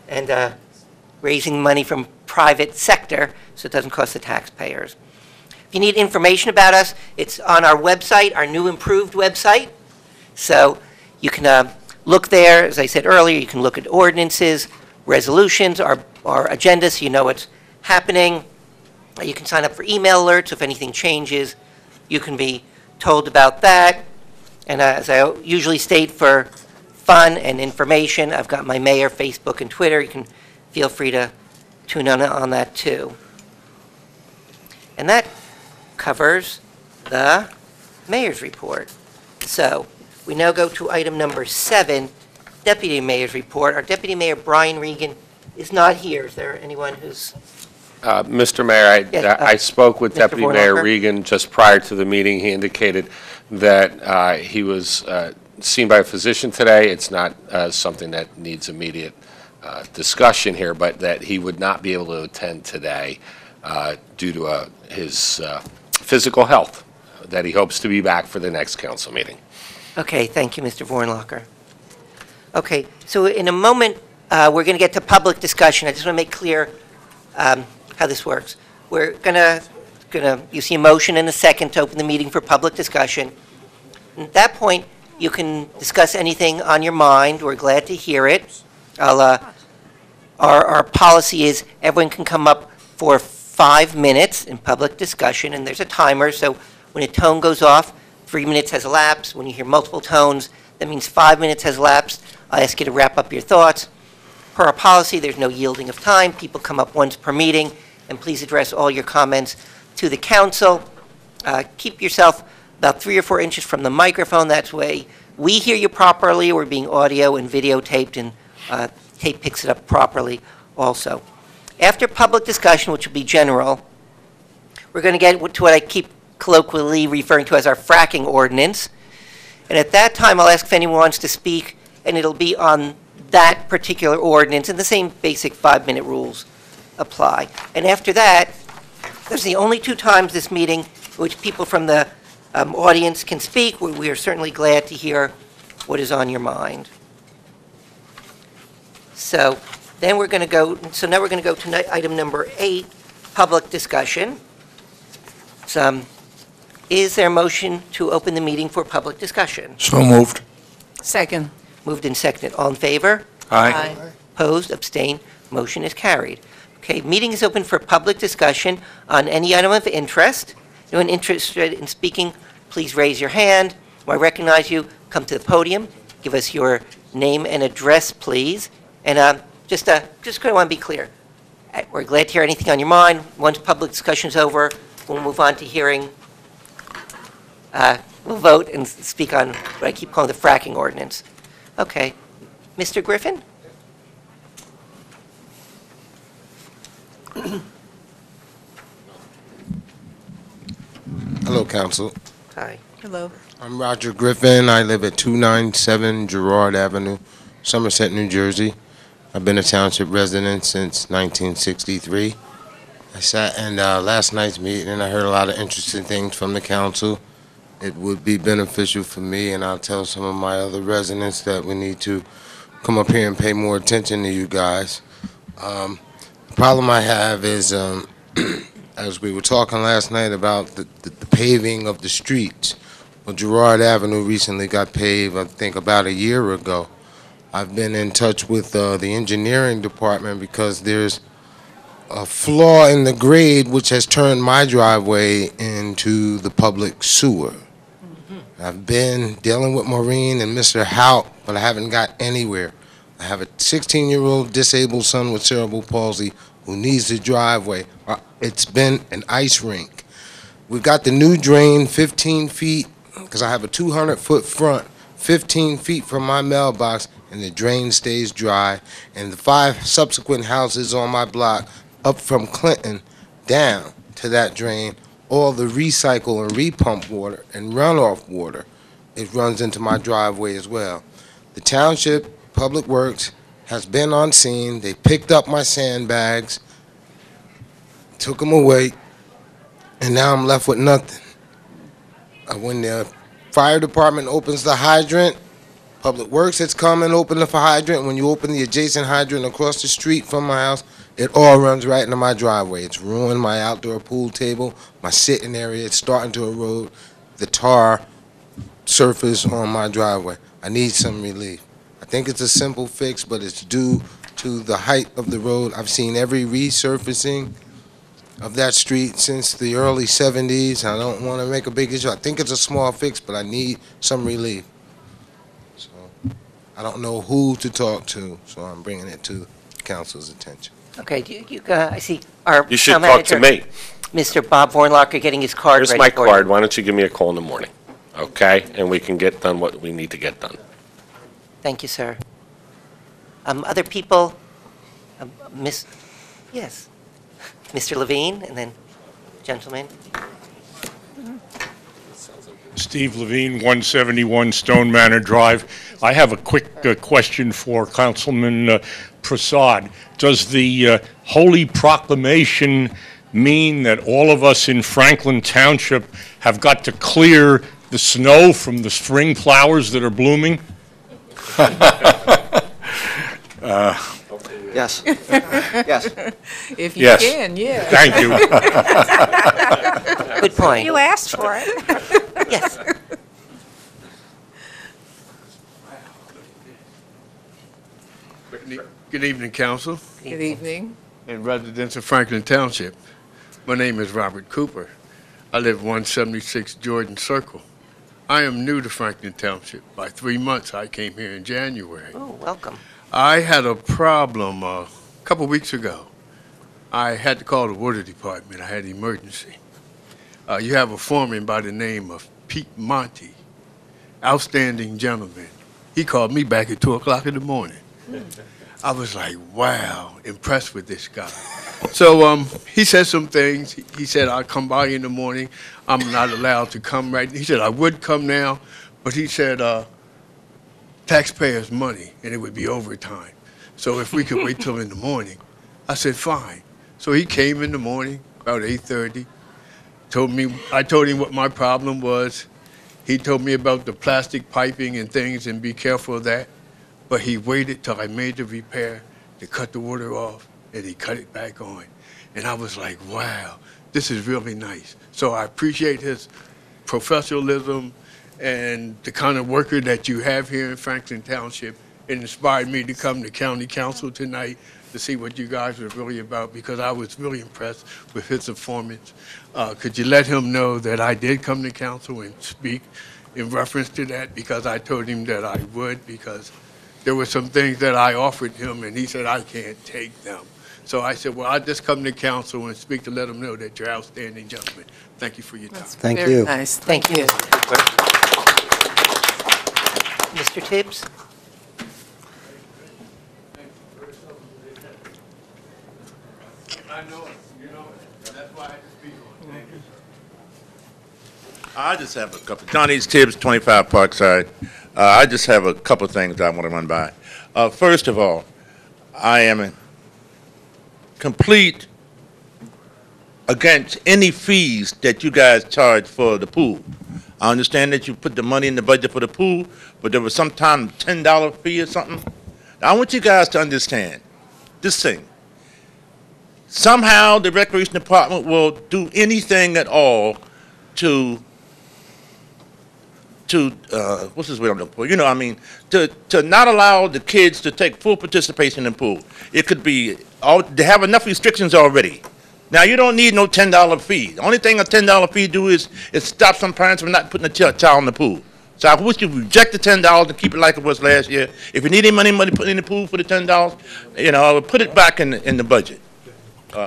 and raising money from private sector so it doesn't cost the taxpayers. If you need information about us, it's on our website, our new improved website. So you can look there. As I said earlier, you can look at ordinances, resolutions, our agenda, so you know what's happening. You can sign up for email alerts. If anything changes, you can be told about that. And as I usually state, for fun and information, I've got my mayor Facebook and Twitter. You can feel free to tune in on that too. And that covers the mayor's report. So we now go to item number 7, Deputy Mayor's report. Our Deputy Mayor, Brian Regan, is not here. Is there anyone who's... Mr. Mayor, I spoke with Mr. Deputy Mayor Vornhofer. Regan just prior to the meeting. He indicated that he was seen by a physician today. It's not something that needs immediate discussion here, but that he would not be able to attend today due to his physical health, that he hopes to be back for the next council meeting. Okay, thank you, Mr. Vornhofer. Okay, so in a moment, we're going to get to public discussion. I just want to make clear how this works. We're you see a motion and a second to open the meeting for public discussion. At that point, you can discuss anything on your mind. We're glad to hear it. Our policy is everyone can come up for 5 minutes in public discussion, and there's a timer, so when a tone goes off, 3 minutes has elapsed. When you hear multiple tones, that means 5 minutes has elapsed. I ask you to wrap up your thoughts. Per our policy, there's no yielding of time. People come up once per meeting, and please address all your comments to the council. Keep yourself about 3 or 4 inches from the microphone. That way we hear you properly. We're being audio and videotaped, and tape picks it up properly also. After public discussion, which will be general, we're going to get to what I keep colloquially referring to as our fracking ordinance. And at that time, I'll ask if anyone wants to speak, and it'll be on that particular ordinance, and the same basic 5-minute rules apply. And after that, those are the only 2 times this meeting in which people from the audience can speak. We are certainly glad to hear what is on your mind. So then we're going to go, so now we're going to go to item number 8, public discussion. Is there a motion to open the meeting for public discussion? So moved. Second. Moved and seconded. All in favor? Aye. Opposed, abstained, motion is carried. Okay, meeting is open for public discussion on any item of interest. Anyone interested in speaking, please raise your hand. When I recognize you, come to the podium, give us your name and address, please. And just kind of want to be clear. We're glad to hear anything on your mind. Once public discussion is over, we'll move on to hearing. We'll vote and speak on what I keep calling the fracking ordinance. Okay. Mr. Griffin? Hello, Council. Hi. Hello. I'm Roger Griffin. I live at 297 Girard Avenue, Somerset, New Jersey. I've been a township resident since 1963. I sat in last night's meeting and I heard a lot of interesting things from the council. It would be beneficial for me, and I'll tell some of my other residents that we need to come up here and pay more attention to you guys. The problem I have is, as we were talking last night about the paving of the streets. Well, Girard Avenue recently got paved, I think, about a year ago. I've been in touch with the engineering department because there's a flaw in the grade which has turned my driveway into the public sewer. I've been dealing with Maureen and Mr. Hout, but I haven't got anywhere. I have a 16-year-old disabled son with cerebral palsy who needs the driveway. It's been an ice rink. We've got the new drain 15 feet, because I have a 200-foot front, 15 feet from my mailbox, and the drain stays dry. And the 5 subsequent houses on my block, up from Clinton down to that drain, all the recycle and repump water and runoff water, it runs into my driveway as well. The Township Public Works has been on scene. They picked up my sandbags, took them away, and now I'm left with nothing. When the fire department opens the hydrant, Public Works has come and opened the hydrant. When you open the adjacent hydrant across the street from my house, it all runs right into my driveway. It's ruined my outdoor pool table, my sitting area. It's starting to erode the tar surface on my driveway. I need some relief. I think it's a simple fix, but it's due to the height of the road. I've seen every resurfacing of that street since the early 70s. I don't want to make a big issue. I think it's a small fix, but I need some relief. So I don't know who to talk to, so I'm bringing it to council's attention. Okay, I see our You should town talk to manager, me. Mr. Bob Vornlocker, getting his card Here's ready my for you. card. Why don't you give me a call in the morning, okay? And we can get done what we need to get done. Thank you, sir. Other people? Yes. Mr. Levine, and then gentleman. Steve Levine, 171 Stone Manor Drive. I have a quick question for Councilman Prasad. Does the Holy Proclamation mean that all of us in Franklin Township have got to clear the snow from the spring flowers that are blooming? Yes. Yes. If you Yes. can, yeah. Thank you. Good point. You asked for it. Yes. Good evening, Council Good evening. and residents of Franklin Township. My name is Robert Cooper. I live 176 Jordan Circle. I am new to Franklin Township. By 3 months, I came here in January. Oh, welcome. I had a problem a couple weeks ago. I had to call the water department. I had an emergency. You have a foreman by the name of Pete Monty, outstanding gentleman. He called me back at 2 o'clock in the morning. I was like, wow, impressed with this guy. So he said some things. He said, I'll come by in the morning. I'm not allowed to come right. He said, I would come now, but he said taxpayers' money, and it would be overtime. So if we could wait till in the morning, I said, fine. So he came in the morning, about 8:30, I told him what my problem was. He told me about the plastic piping and things and be careful of that. But he waited till I made the repair to cut the water off, and he cut it back on. And I was like, wow, this is really nice. So I appreciate his professionalism and the kind of worker that you have here in Franklin Township. It inspired me to come to County Council tonight to see what you guys are really about, because I was really impressed with his performance. Could you let him know that I did come to council and speak in reference to that, because I told him that I would, because there were some things that I offered him and he said I can't take them. So I said, well, I'll just come to council and speak to let him know that you're outstanding gentlemen. Thank you for your time. Thank Very you. nice. Thank you. Mr. Tibbs? I know it, you know it. That's why I had to speak on it. Thank you, sir. I just have a couple. Johnny Tibbs, 25 Parkside. I just have a couple of things I want to run by. First of all, I am complete against any fees that you guys charge for the pool. I understand that you put the money in the budget for the pool, but there was some time $10 fee or something. I want you guys to understand this thing. Somehow the Recreation Department will do anything at all to what's this word I'm looking for? You know, I mean, to not allow the kids to take full participation in the pool. It could be, they have enough restrictions already. Now, you don't need no $10 fee. The only thing a $10 fee do is stop some parents from not putting a child in the pool. So I wish you reject the $10 and keep it like it was last year. If you need any money put in the pool for the $10, you know, put it back in the budget.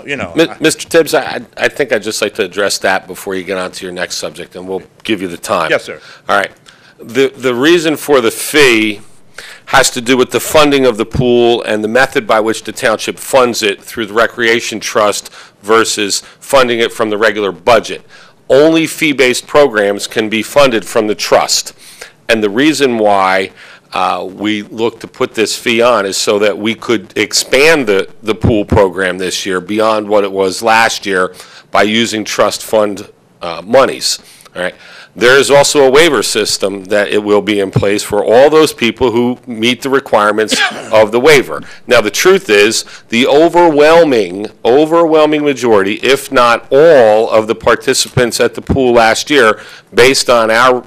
You know. Mr. Tibbs, I think I'd just like to address that before you get on to your next subject, and we'll give you the time. Yes, sir. All right. The reason for the fee has to do with the funding of the pool and the method by which the township funds it through the Recreation Trust versus funding it from the regular budget. Only fee-based programs can be funded from the trust. And the reason why we look to put this fee on is so that we could expand the pool program this year beyond what it was last year by using trust fund monies. All right. There is also a waiver system that it will be in place for all those people who meet the requirements of the waiver. Now, the truth is, the overwhelming majority, if not all, of the participants at the pool last year, based on our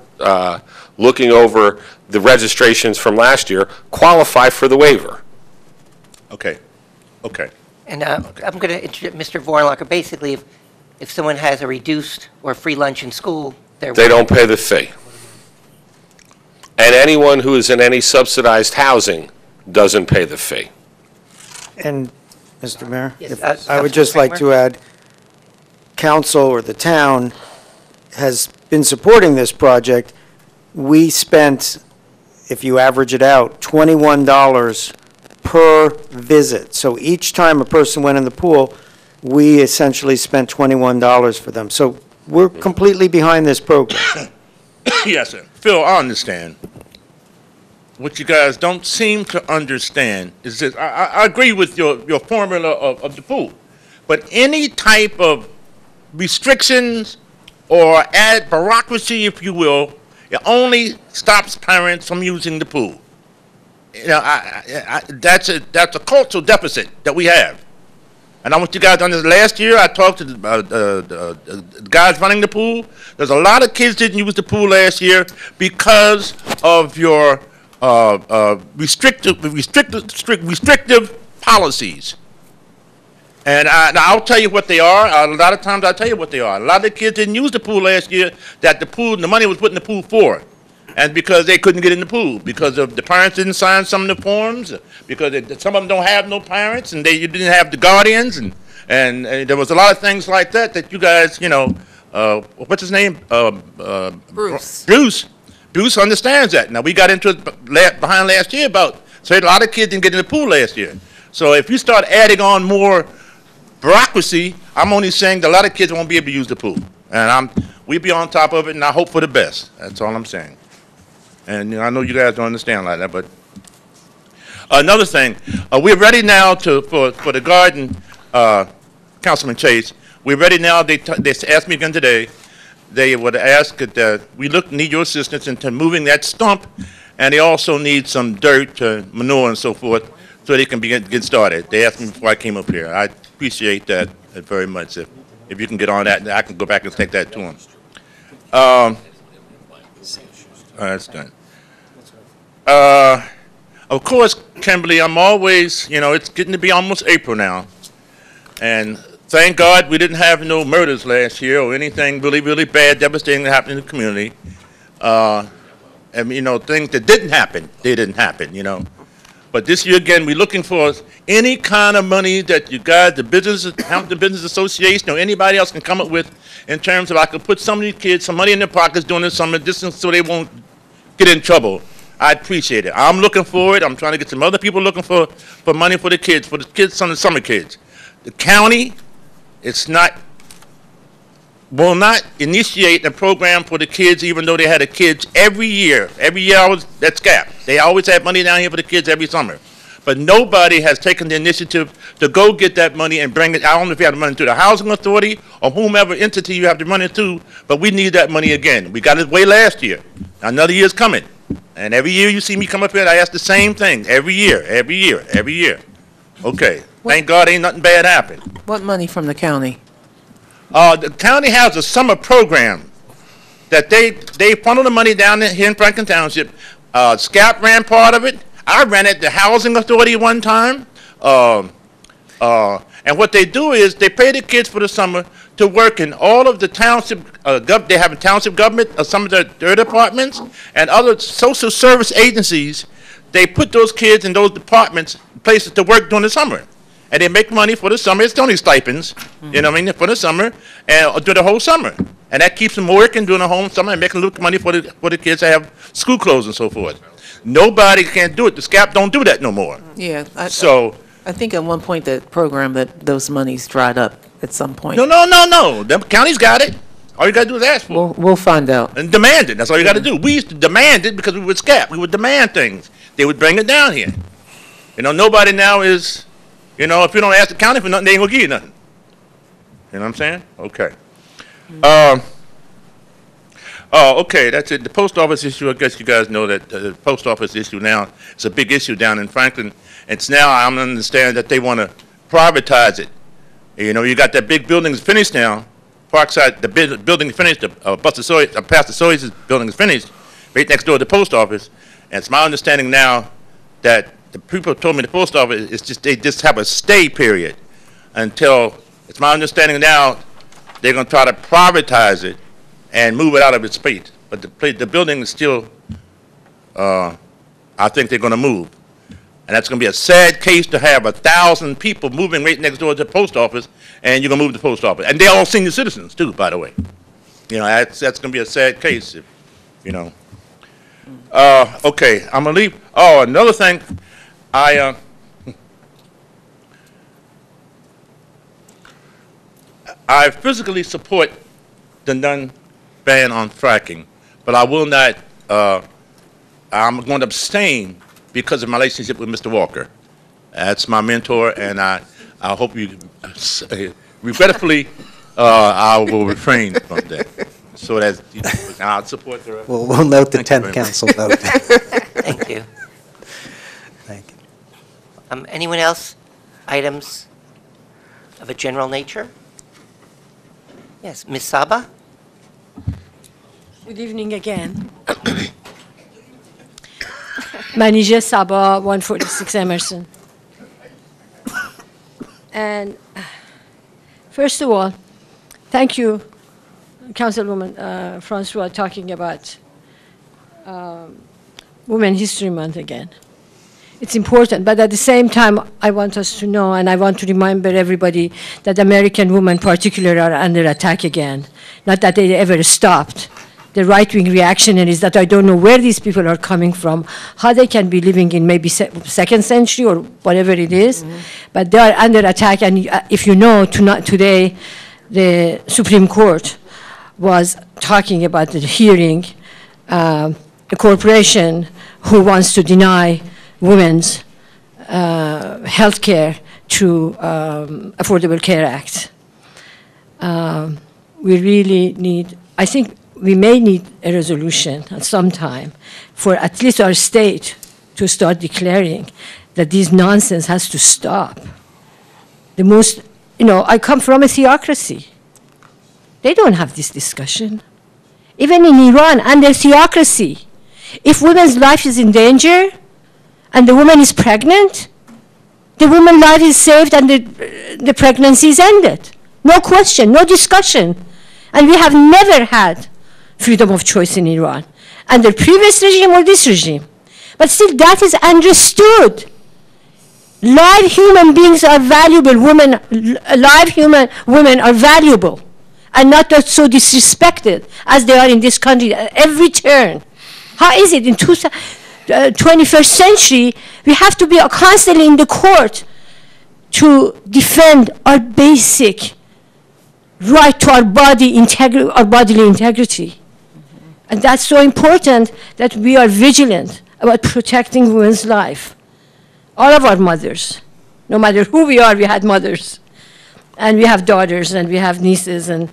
looking over the registrations from last year, qualify for the waiver. Okay. Okay. And I'm going to introduce Mr. Vornlocker. Basically, if someone has a reduced or free lunch in school, they don't pay the fee. And anyone who is in any subsidized housing doesn't pay the fee. And, Mr. Mayor, Yes, I would just like to add, council or the town has been supporting this project. We spent, if you average it out, $21 per visit. So each time a person went in the pool, we essentially spent $21 for them. So we're completely behind this program. Yes, sir. Phil, I understand. What you guys don't seem to understand is this. I agree with your formula of the pool. But any type of restrictions or add bureaucracy, if you will, it only stops parents from using the pool. You know, that's a cultural deficit that we have. And I want you guys to understand, last year I talked to the guys running the pool. There's a lot of kids didn't use the pool last year because of your restrictive policies. And I'll tell you what they are. A lot of times I'll tell you what they are. A lot of the kids didn't use the pool last year that the money was put in the pool for. And because they couldn't get in the pool, because of the parents didn't sign some of the forms, because some of them don't have no parents, and you didn't have the guardians, and there was a lot of things like that you guys, you know, what's his name? Bruce. Bruce understands that. Now, we got into it behind last year so a lot of kids didn't get in the pool last year. So if you start adding on more bureaucracy, I'm only saying that a lot of kids won't be able to use the pool. And we'll be on top of it, and I hope for the best. That's all I'm saying. And I know you guys don't understand like that, but another thing, we're ready now for the garden, Councilman Chase. We're ready now. They asked me again today. They would ask that we need your assistance into moving that stump, and they also need some dirt, manure, and so forth, so they can get started. They asked me before I came up here. I appreciate that very much. If you can get on that, I can go back and take that to them. That's done. Of course, Kimberly, I'm always, it's getting to be almost April now. And thank God we didn't have no murders last year or anything really, really bad, devastating that happened in the community. And, things that didn't happen, they didn't happen, But this year, again, we're looking for any kind of money that you guys, the Business Association, or anybody else can come up with in terms of I could put some of these kids some money in their pockets during the summer just so they won't get in trouble. I appreciate it. I'm looking for it. I'm trying to get some other people looking for money for the kids, some of the summer kids. The county, will not initiate a program for the kids, even though they had the kids every year. Every year I was at SCAP. They always had money down here for the kids every summer. But nobody has taken the initiative to go get that money and bring it. I don't know if you have the money to the housing authority or whomever entity you have the money to, but we need that money again. We got it way last year. Another year's coming. And every year you see me come up here, I ask the same thing. Every year, every year, every year. Okay. Thank God ain't nothing bad happened. What money from the county? The county has a summer program that they funnel the money down here in Franklin Township. SCAP ran part of it. I ran it the housing authority one time. And what they do is they pay the kids for the summer to work in all of the township, they have a township government, some of their departments, and other social service agencies. They put those kids in those departments, places to work during the summer. And they make money for the summer. It's only stipends, you know what I mean, for the summer, and do the whole summer. And that keeps them working during the whole summer and making a little money for the kids that have school clothes and so forth. Nobody can do it. The SCAP don't do that no more. Yeah. I think at one point the program that those monies dried up at some point. No. The county's got it. All you got to do is ask for it. We'll find out. And demand it. That's all you got to do. We used to demand it because we would SCAP. We would demand things. They would bring it down here. Nobody now is, if you don't ask the county for nothing, they ain't going to give you nothing. You know what I'm saying? Okay. Okay, that's it. The post office issue, I guess you guys know that the post office issue now is a big issue down in Franklin. It's now, I'm understanding that they want to privatize it. You got that big building is finished now. Parkside, the building is finished. Pastor Sawyer's building is finished, right next door to the post office. And it's my understanding now that the people told me the post office is they just have a stay period until, it's my understanding now, they're going to try to privatize it and move it out of its space. But the building is still, I think they're going to move. And that's going to be a sad case to have 1,000 people moving right next door to the post office, and you're going to move the post office. And they're all senior citizens, too, by the way. That's going to be a sad case, Okay, I'm going to leave. Oh, another thing, I physically support the non-ban on fracking, but I will not, I'm going to abstain because of my relationship with Mr. Walker. That's my mentor, and I hope you, regretfully, I will refrain from that. So that I'll support the rest. We'll note the 10th council vote. Thank you. Thank you. Anyone else? Items of a general nature? Yes, Ms. Saba? Good evening again. Manija Saba, 146 Emerson. And first of all, thank you, Councilwoman Francois, talking about Women History Month again. It's important, but at the same time, I want us to know, and I want to remember everybody, that American women particularly are under attack again. Not that they ever stopped. The right-wing reactionaries that I don't know where these people are coming from, how they can be living in maybe second century or whatever it is, but they are under attack. And if you know, today the Supreme Court was talking about the hearing a corporation who wants to deny women's health care through Affordable Care Act. We really need, I think we may need a resolution at some time for at least our state to start declaring that this nonsense has to stop. The most, I come from a theocracy. They don't have this discussion. Even in Iran, under theocracy, if women's life is in danger and the woman is pregnant, the woman's life is saved and the pregnancy is ended. No question, no discussion. And we have never had freedom of choice in Iran, under previous regime or this regime. But still, that is understood. Live human beings are valuable. Live women are valuable and not so disrespected as they are in this country at every turn. How is it in 21st century, we have to be constantly in the court to defend our basic right to our bodily integrity. And that's so important that we are vigilant about protecting women's life. All of our mothers, no matter who we are, we had mothers. And we have daughters, and we have nieces, and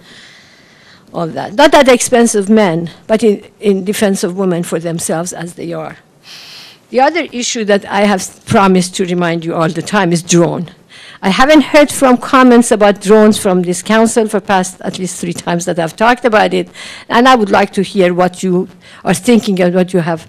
all that. Not at the expense of men, but in defense of women for themselves as they are. The other issue that I have promised to remind you all the time is drone. I haven't heard from comments about drones from this council for past at least 3 times that I've talked about it, and I would like to hear what you are thinking and what you have,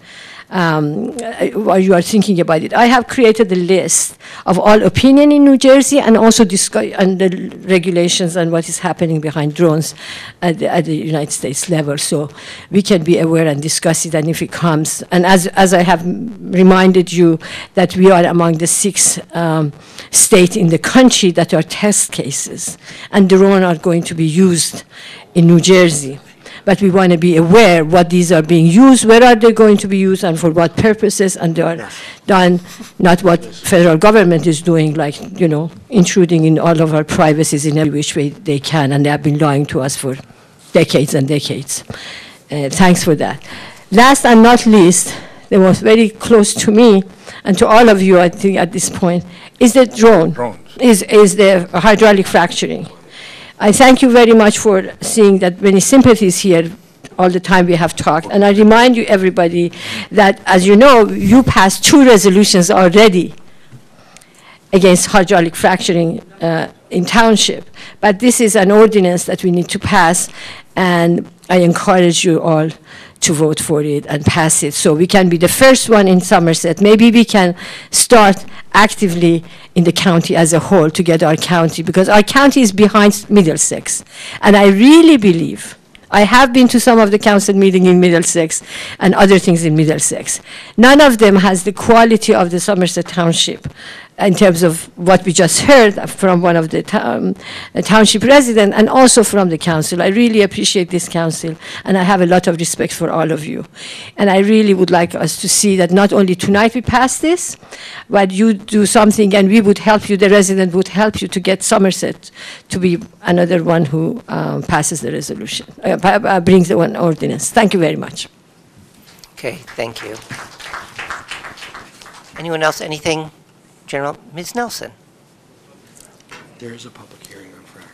what you are thinking about it. I have created a list of all opinion in New Jersey and also and the regulations and what is happening behind drones at the United States level, so we can be aware and discuss it, and if it comes. And as I have reminded you that we are among the 6 states in the country that are test cases, and drones are going to be used in New Jersey. But we want to be aware what these are being used, where are they going to be used, and for what purposes, and they are done, not what federal government is doing, like, intruding in all of our privacies in every which way they can, and they have been lying to us for decades and decades. Thanks for that. Last and not least, the most very close to me, and to all of you, I think, at this point, is the drone, is the hydraulic fracturing. I thank you very much for seeing that many sympathies here all the time we have talked. And I remind you, everybody, that, as you know, you passed 2 resolutions already against hydraulic fracturing in Township. But this is an ordinance that we need to pass, and I encourage you all to vote for it and pass it, so we can be the first one in Somerset. Maybe we can start actively in the county as a whole to get our county, because our county is behind Middlesex. And I really believe, I have been to some of the council meetings in Middlesex and other things in Middlesex. None of them has the quality of the Somerset Township in terms of what we just heard from one of the township residents and also from the council. I really appreciate this council, and I have a lot of respect for all of you. And I really would like us to see that not only tonight we pass this, but you do something, and we would help you, the resident would help you to get Somerset to be another one who passes the resolution, brings the one ordinance. Thank you very much. Okay, thank you. Anyone else, anything? General, Ms. Nelson. There is a public hearing on frack.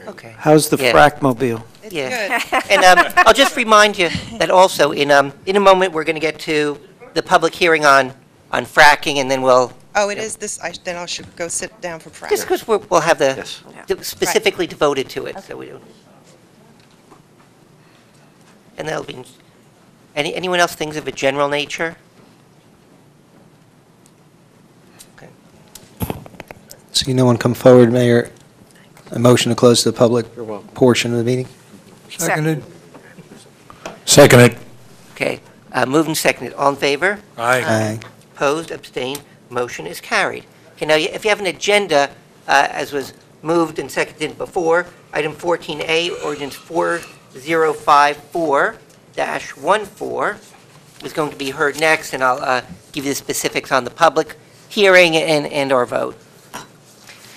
Okay. How's the frack mobile? Yeah. And I'll just remind you that also in a moment we're going to get to the public hearing on fracking, and then we'll. Oh, it is this. Then I should go sit down for frack. Just because we'll have the specifically devoted to it, so we don't. And that'll be. Anyone else things of a general nature? See no one come forward, Mayor. A motion to close the public portion of the meeting? Seconded. Seconded. Okay, moved and seconded. All in favor? Aye. Aye. Opposed, abstained, motion is carried. Okay, now if you have an agenda, as was moved and seconded before, item 14A, ordinance 4054-14 is going to be heard next, and I'll give you the specifics on the public hearing and our vote.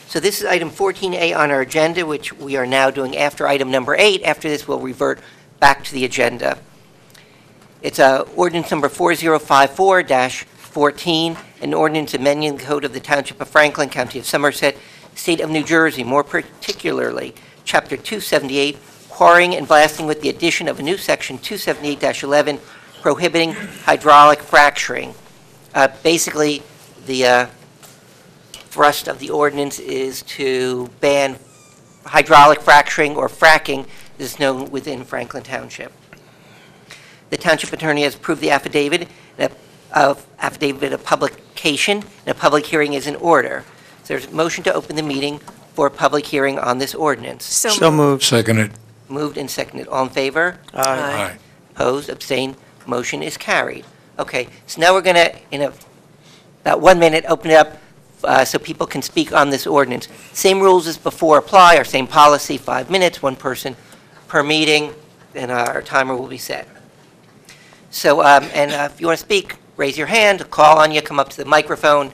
So this is item 14A on our agenda, which we are now doing after item number 8. After this, we'll revert back to the agenda. It's ordinance number 4054-14, an ordinance amending the code of the Township of Franklin, County of Somerset, State of New Jersey, more particularly Chapter 278, quarrying and blasting, with the addition of a new section 278-11 prohibiting hydraulic fracturing. Basically, the thrust of the ordinance is to ban hydraulic fracturing, or fracking, as known within Franklin Township. The Township Attorney has approved the affidavit of publication, and a public hearing is in order. So there's a motion to open the meeting for a public hearing on this ordinance. So moved. Seconded. Moved and seconded. All in favor? Aye. Opposed? Abstained? Motion is carried. Okay, so now we're going to, in about 1 minute, open it up so people can speak on this ordinance. Same rules as before apply, our same policy, 5 minutes, one person per meeting, and our timer will be set. So, if you want to speak, raise your hand, call on you, come up to the microphone,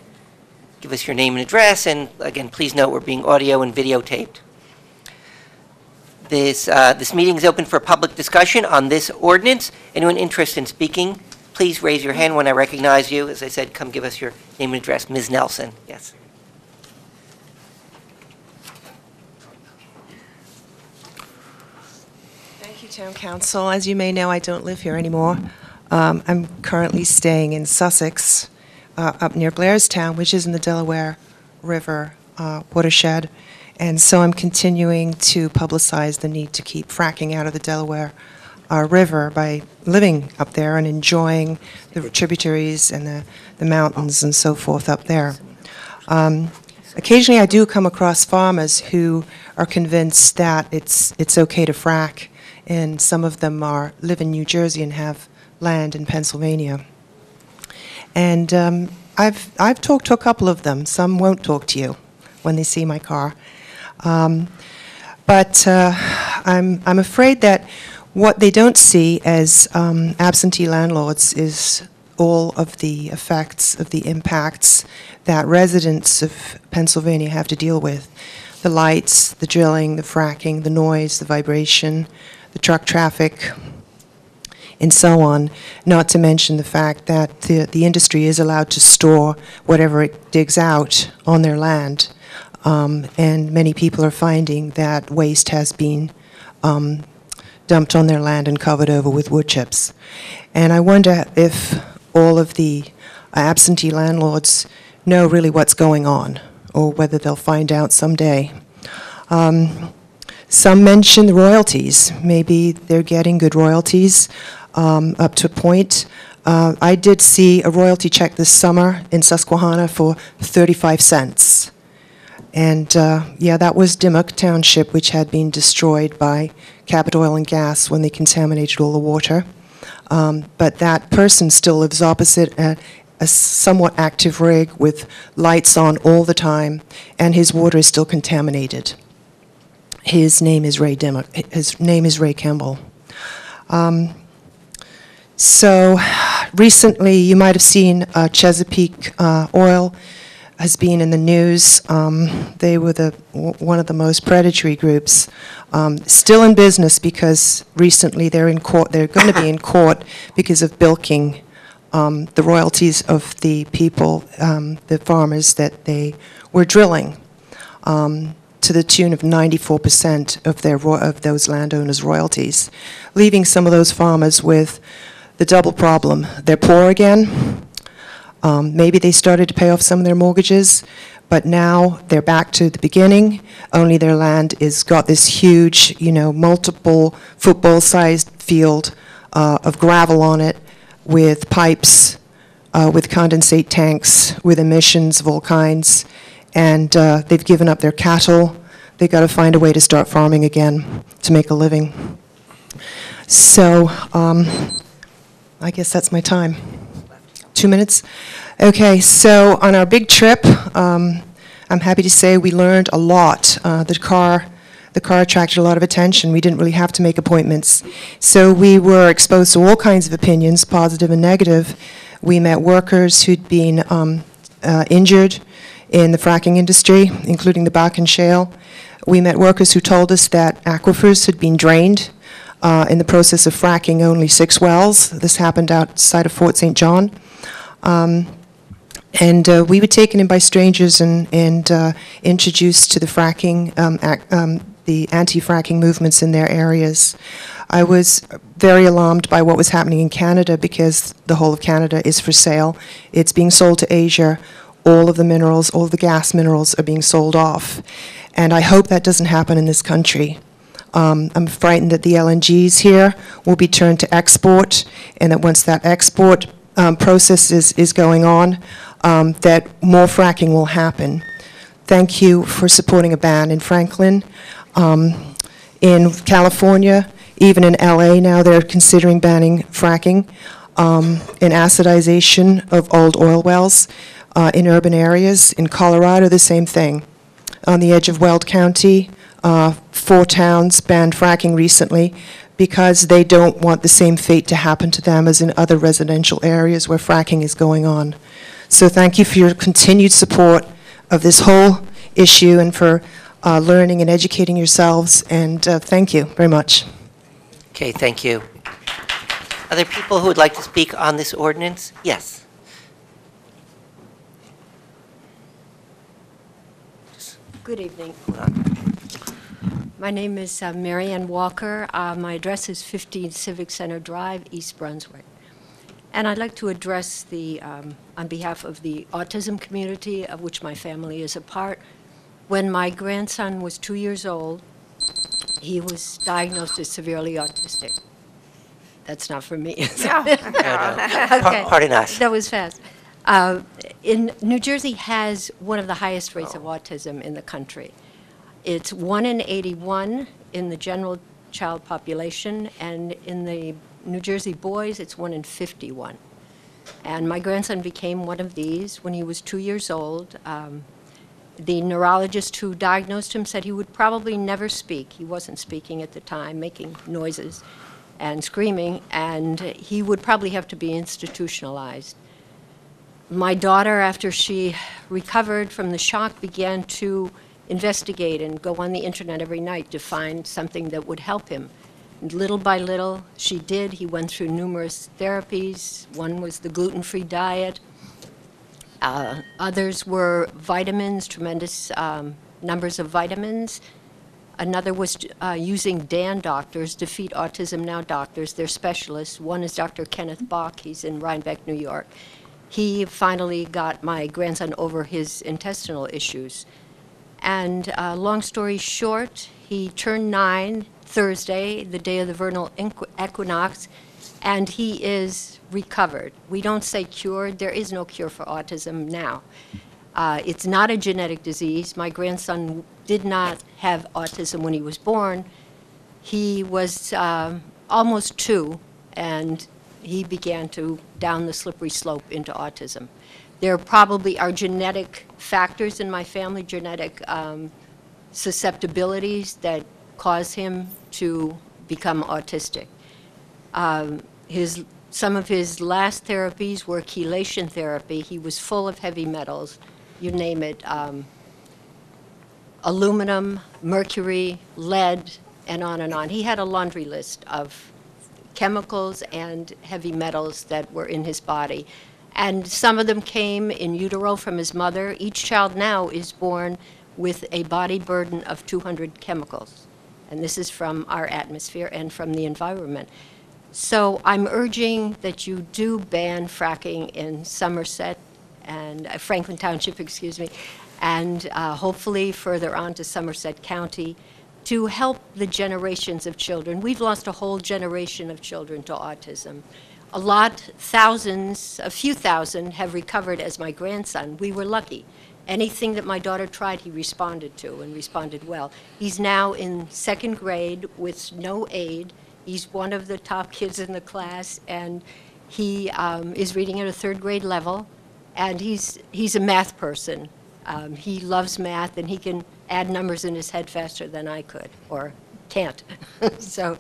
give us your name and address, and again, please note we're being audio and videotaped. This meeting is open for public discussion on this ordinance. Anyone interested in speaking, please raise your hand when I recognize you. As I said, come give us your name and address. Ms. Nelson, yes. Thank you, Town Council. As you may know, I don't live here anymore. I'm currently staying in Sussex, up near Blairstown, which is in the Delaware River watershed. And so I'm continuing to publicize the need to keep fracking out of the Delaware River by living up there and enjoying the tributaries and the mountains and so forth up there. Occasionally I do come across farmers who are convinced that it's okay to frack, and some of them live in New Jersey and have land in Pennsylvania. And I've talked to a couple of them. Some won't talk to you when they see my car. But I'm afraid that what they don't see as absentee landlords is all of the effects of the impacts that residents of Pennsylvania have to deal with. The lights, the drilling, the fracking, the noise, the vibration, the truck traffic, and so on, not to mention the fact that the industry is allowed to store whatever it digs out on their land. And many people are finding that waste has been dumped on their land and covered over with wood chips. And I wonder if all of the absentee landlords know really what's going on, or whether they'll find out someday. Some mention the royalties. Maybe they're getting good royalties up to a point. I did see a royalty check this summer in Susquehanna for 35 cents. And yeah, that was Dimmock Township, which had been destroyed by Cabot Oil and Gas when they contaminated all the water. But that person still lives opposite a somewhat active rig with lights on all the time, and his water is still contaminated. His name is Ray Dimmock. His name is Ray Campbell. So recently, you might have seen Chesapeake Oil has been in the news. They were one of the most predatory groups, still in business because recently they're in court. They're going to be in court because of bilking the royalties of the people, the farmers that they were drilling, to the tune of 94% of those landowners' royalties, leaving some of those farmers with the double problem. They're poor again. Maybe they started to pay off some of their mortgages, but now they're back to the beginning. Only their land is got this huge, multiple football-sized field of gravel on it, with pipes, with condensate tanks, with emissions of all kinds, and they've given up their cattle. They've got to find a way to start farming again to make a living. So I guess that's my time. 2 minutes? Okay, so on our big trip, I'm happy to say we learned a lot. The car attracted a lot of attention. We didn't really have to make appointments. So we were exposed to all kinds of opinions, positive and negative. We met workers who'd been injured in the fracking industry, including the Bakken Shale. We met workers who told us that aquifers had been drained in the process of fracking only 6 wells. This happened outside of Fort St. John. And we were taken in by strangers and introduced to the fracking, the anti-fracking movements in their areas. I was very alarmed by what was happening in Canada because the whole of Canada is for sale. It's being sold to Asia. All of the minerals, all of the gas minerals are being sold off. And I hope that doesn't happen in this country. I'm frightened that the LNGs here will be turned to export, and that once that export process is going on, that more fracking will happen. Thank you for supporting a ban in Franklin. In California, even in LA now, they're considering banning fracking and acidization of old oil wells in urban areas. In Colorado, the same thing. On the edge of Weld County, 4 towns banned fracking recently because they don't want the same fate to happen to them as in other residential areas where fracking is going on. So thank you for your continued support of this whole issue and for learning and educating yourselves, and thank you very much. Okay, thank you. Other people who would like to speak on this ordinance? Yes. Good evening. My name is Mary Ann Walker. My address is 15 Civic Center Drive, East Brunswick. And I'd like to address the, on behalf of the autism community, of which my family is a part. When my grandson was 2 years old, he was diagnosed as severely autistic. That's not for me. No. Okay. Pardon us. That was fast. In New Jersey has one of the highest rates of autism in the country. It's 1 in 81 in the general child population, and in the New Jersey boys, it's 1 in 51. And my grandson became one of these when he was 2 years old. The neurologist who diagnosed him said he would probably never speak. He wasn't speaking at the time, making noises and screaming, and he would probably have to be institutionalized. My daughter, after she recovered from the shock, began to investigate and go on the internet every night to find something that would help him. And little by little, she did. He went through numerous therapies. One was the gluten-free diet. Others were vitamins, tremendous numbers of vitamins. Another was using DAN doctors, Defeat Autism Now doctors. They're specialists. One is Dr. Kenneth Bach. He's in Rhinebeck, New York. He finally got my grandson over his intestinal issues. And long story short, he turned 9 Thursday, the day of the vernal equinox, and he is recovered. We don't say cured. There is no cure for autism now. It's not a genetic disease. My grandson did not have autism when he was born. He was almost 2, and he began to down the slippery slope into autism. There probably are genetic factors in my family, genetic susceptibilities that cause him to become autistic. Some of his last therapies were chelation therapy. He was full of heavy metals, you name it, aluminum, mercury, lead, and on and on. He had a laundry list of chemicals and heavy metals that were in his body. And some of them came in utero from his mother. Each child now is born with a body burden of 200 chemicals. And this is from our atmosphere and from the environment. So I'm urging that you do ban fracking in Somerset and Franklin Township, excuse me, and hopefully further on to Somerset County to help the generations of children. We've lost a whole generation of children to autism. A few thousand have recovered as my grandson. We were lucky. Anything that my daughter tried, he responded to and responded well. He's now in 2nd grade with no aid. He's one of the top kids in the class, and he is reading at a 3rd grade level, and he's a math person. He loves math, and he can add numbers in his head faster than I could, or can't. So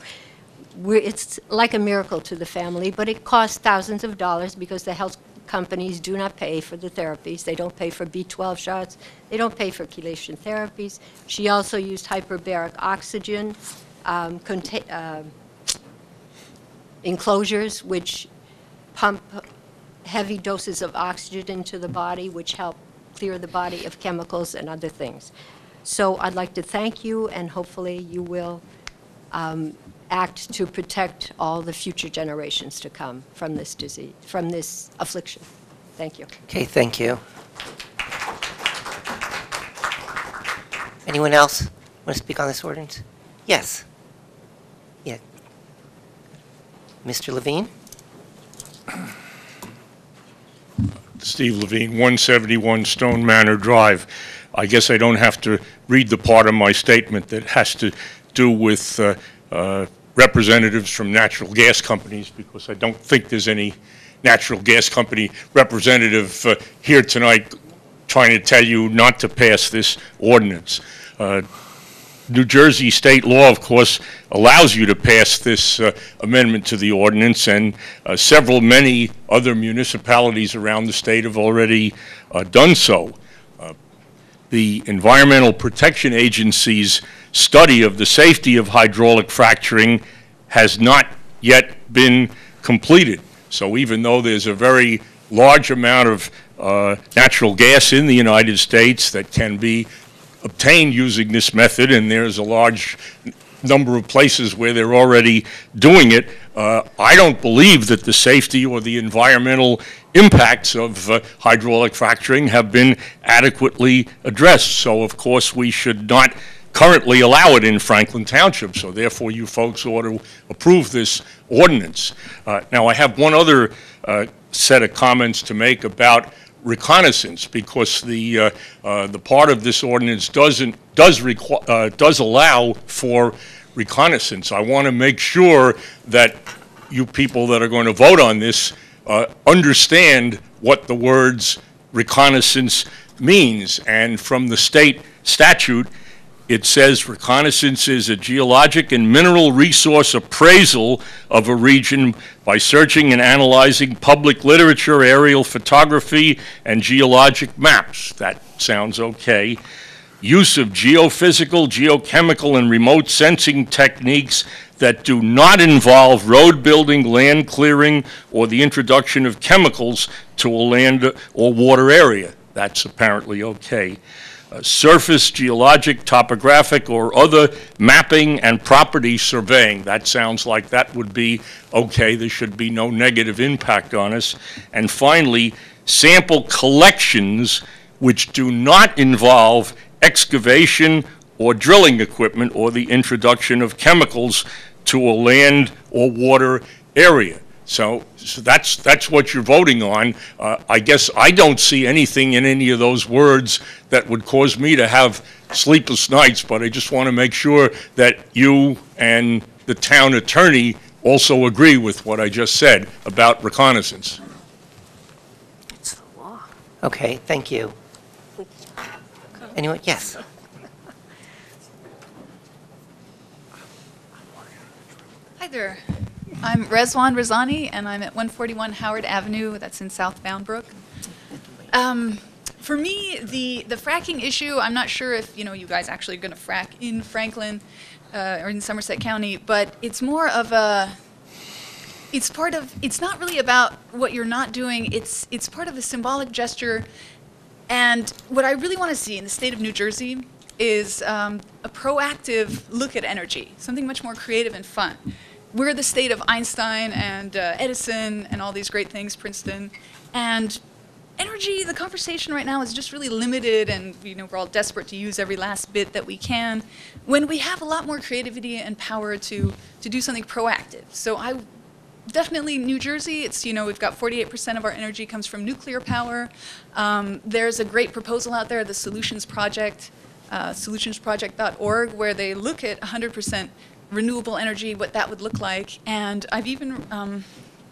it's like a miracle to the family, but it costs thousands of dollars because the health companies do not pay for the therapies. They don't pay for B12 shots. They don't pay for chelation therapies. She also used hyperbaric oxygen, enclosures which pump heavy doses of oxygen into the body, which help clear the body of chemicals and other things. So I'd like to thank you, and hopefully you will act to protect all the future generations to come from this disease, from this affliction. Thank you. Okay, thank you. Anyone else want to speak on this ordinance? Yes. Yeah. Mr. Levine? Steve Levine, 171 Stone Manor Drive. I guess I don't have to read the part of my statement that has to do with representatives from natural gas companies, because I don't think there's any natural gas company representative here tonight trying to tell you not to pass this ordinance. New Jersey state law, of course, allows you to pass this amendment to the ordinance, and many other municipalities around the state have already done so. The Environmental Protection Agency's study of the safety of hydraulic fracturing has not yet been completed. So even though there's a very large amount of natural gas in the United States that can be obtained using this method, and there's a large number of places where they're already doing it, I don't believe that the safety or the environmental impacts of hydraulic fracturing have been adequately addressed. So, of course, we should not currently allow it in Franklin Township. So, therefore, you folks ought to approve this ordinance. Now, I have one other set of comments to make about reconnaissance, because the part of this ordinance does allow for reconnaissance. I want to make sure that you people that are going to vote on this understand what the words reconnaissance means. And from the state statute, it says reconnaissance is a geologic and mineral resource appraisal of a region by searching and analyzing public literature, aerial photography, and geologic maps. That sounds okay. Use of geophysical, geochemical, and remote sensing techniques that do not involve road building, land clearing, or the introduction of chemicals to a land or water area. That's apparently okay. Surface, geologic, topographic, or other mapping and property surveying. That sounds like that would be okay. There should be no negative impact on us. And finally, sample collections which do not involve excavation or drilling equipment or the introduction of chemicals to a land or water area. So that's what you're voting on. I guess I don't see anything in any of those words that would cause me to have sleepless nights, but I just want to make sure that you and the town attorney also agree with what I just said about reconnaissance. It's the law. Okay, thank you. Anyone? Yes. Hi there. I'm Rezwan Razani, and I'm at 141 Howard Avenue. That's in South Bound Brook. For me, the fracking issue, I'm not sure if you guys actually are going to frack in Franklin or in Somerset County, but it's more of a. It's not really about what you're not doing. It's part of a symbolic gesture, and what I really want to see in the state of New Jersey is a proactive look at energy, something much more creative and fun. We're the state of Einstein and Edison and all these great things, Princeton. And energy, the conversation right now is just really limited, and we're all desperate to use every last bit that we can, when we have a lot more creativity and power to do something proactive. So I definitely, New Jersey, it's, we've got 48% of our energy comes from nuclear power. There's a great proposal out there, the Solutions Project, solutionsproject.org, where they look at 100% renewable energy, what that would look like. And I've even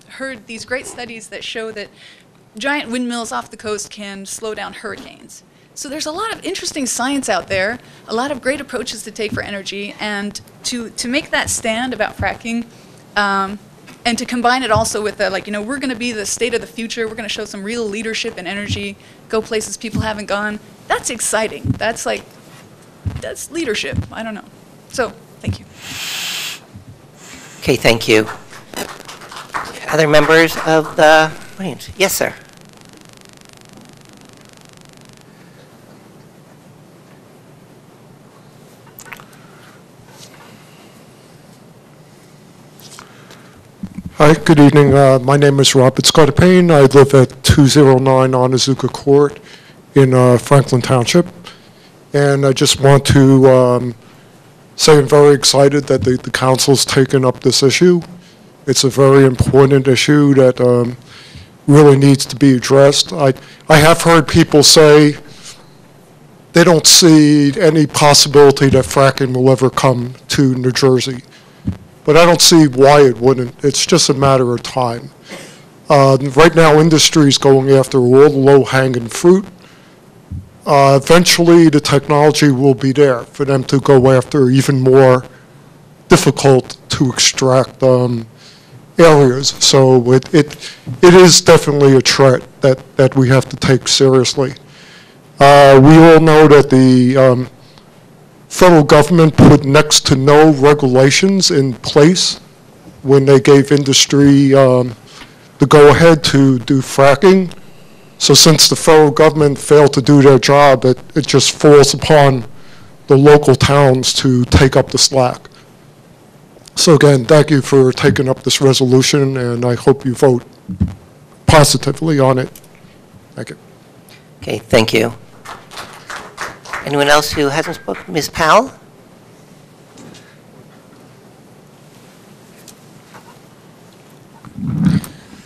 heard these great studies that show that giant windmills off the coast can slow down hurricanes. So there's a lot of interesting science out there, a lot of great approaches to take for energy, and to make that stand about fracking, and to combine it also with we're going to be the state of the future, we're going to show some real leadership in energy, go places people haven't gone. That's exciting. That's leadership. I don't know. So, thank you. Okay, thank you. Other members of the audience? Yes, sir. Hi, good evening. My name is Robert Scottapane. I live at 209 Onazuka Court in Franklin Township. And I just want to say I'm very excited that the council's taken up this issue. It's a very important issue that really needs to be addressed. I have heard people say they don't see any possibility that fracking will ever come to New Jersey. But I don't see why it wouldn't. It's just a matter of time. Right now, industry is going after all the low-hanging fruit. Eventually, the technology will be there for them to go after even more difficult to extract areas. So it is definitely a threat that we have to take seriously. We all know that the federal government put next to no regulations in place when they gave industry the go-ahead to do fracking. So since the federal government failed to do their job, it just falls upon the local towns to take up the slack. So again, thank you for taking up this resolution, and I hope you vote positively on it. Thank you. Okay, thank you. Anyone else who hasn't spoken? Ms. Powell?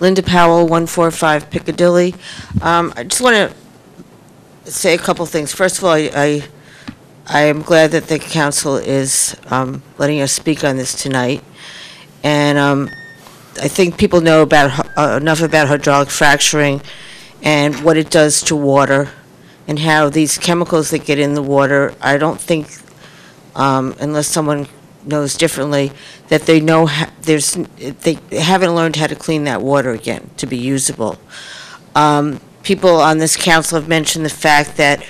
Linda Powell, 145 Piccadilly. I just want to say a couple things. First of all, I am glad that the council is letting us speak on this tonight. And I think people know about enough about hydraulic fracturing and what it does to water and how these chemicals that get in the water, I don't think, unless someone knows differently, that they know they haven't learned how to clean that water again to be usable. People on this council have mentioned the fact that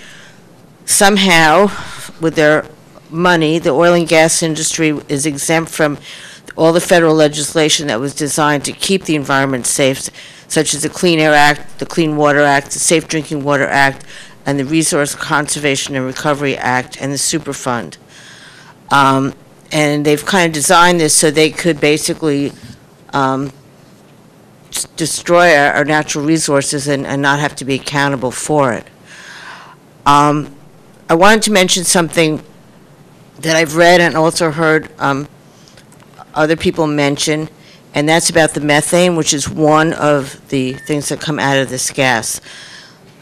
somehow, with their money, the oil and gas industry is exempt from all the federal legislation that was designed to keep the environment safe, such as the Clean Air Act, the Clean Water Act, the Safe Drinking Water Act, and the Resource Conservation and Recovery Act, and the Superfund. And they've kind of designed this so they could basically destroy our natural resources and not have to be accountable for it. I wanted to mention something that I've read and also heard other people mention, and that's about the methane, which is one of the things that come out of this gas.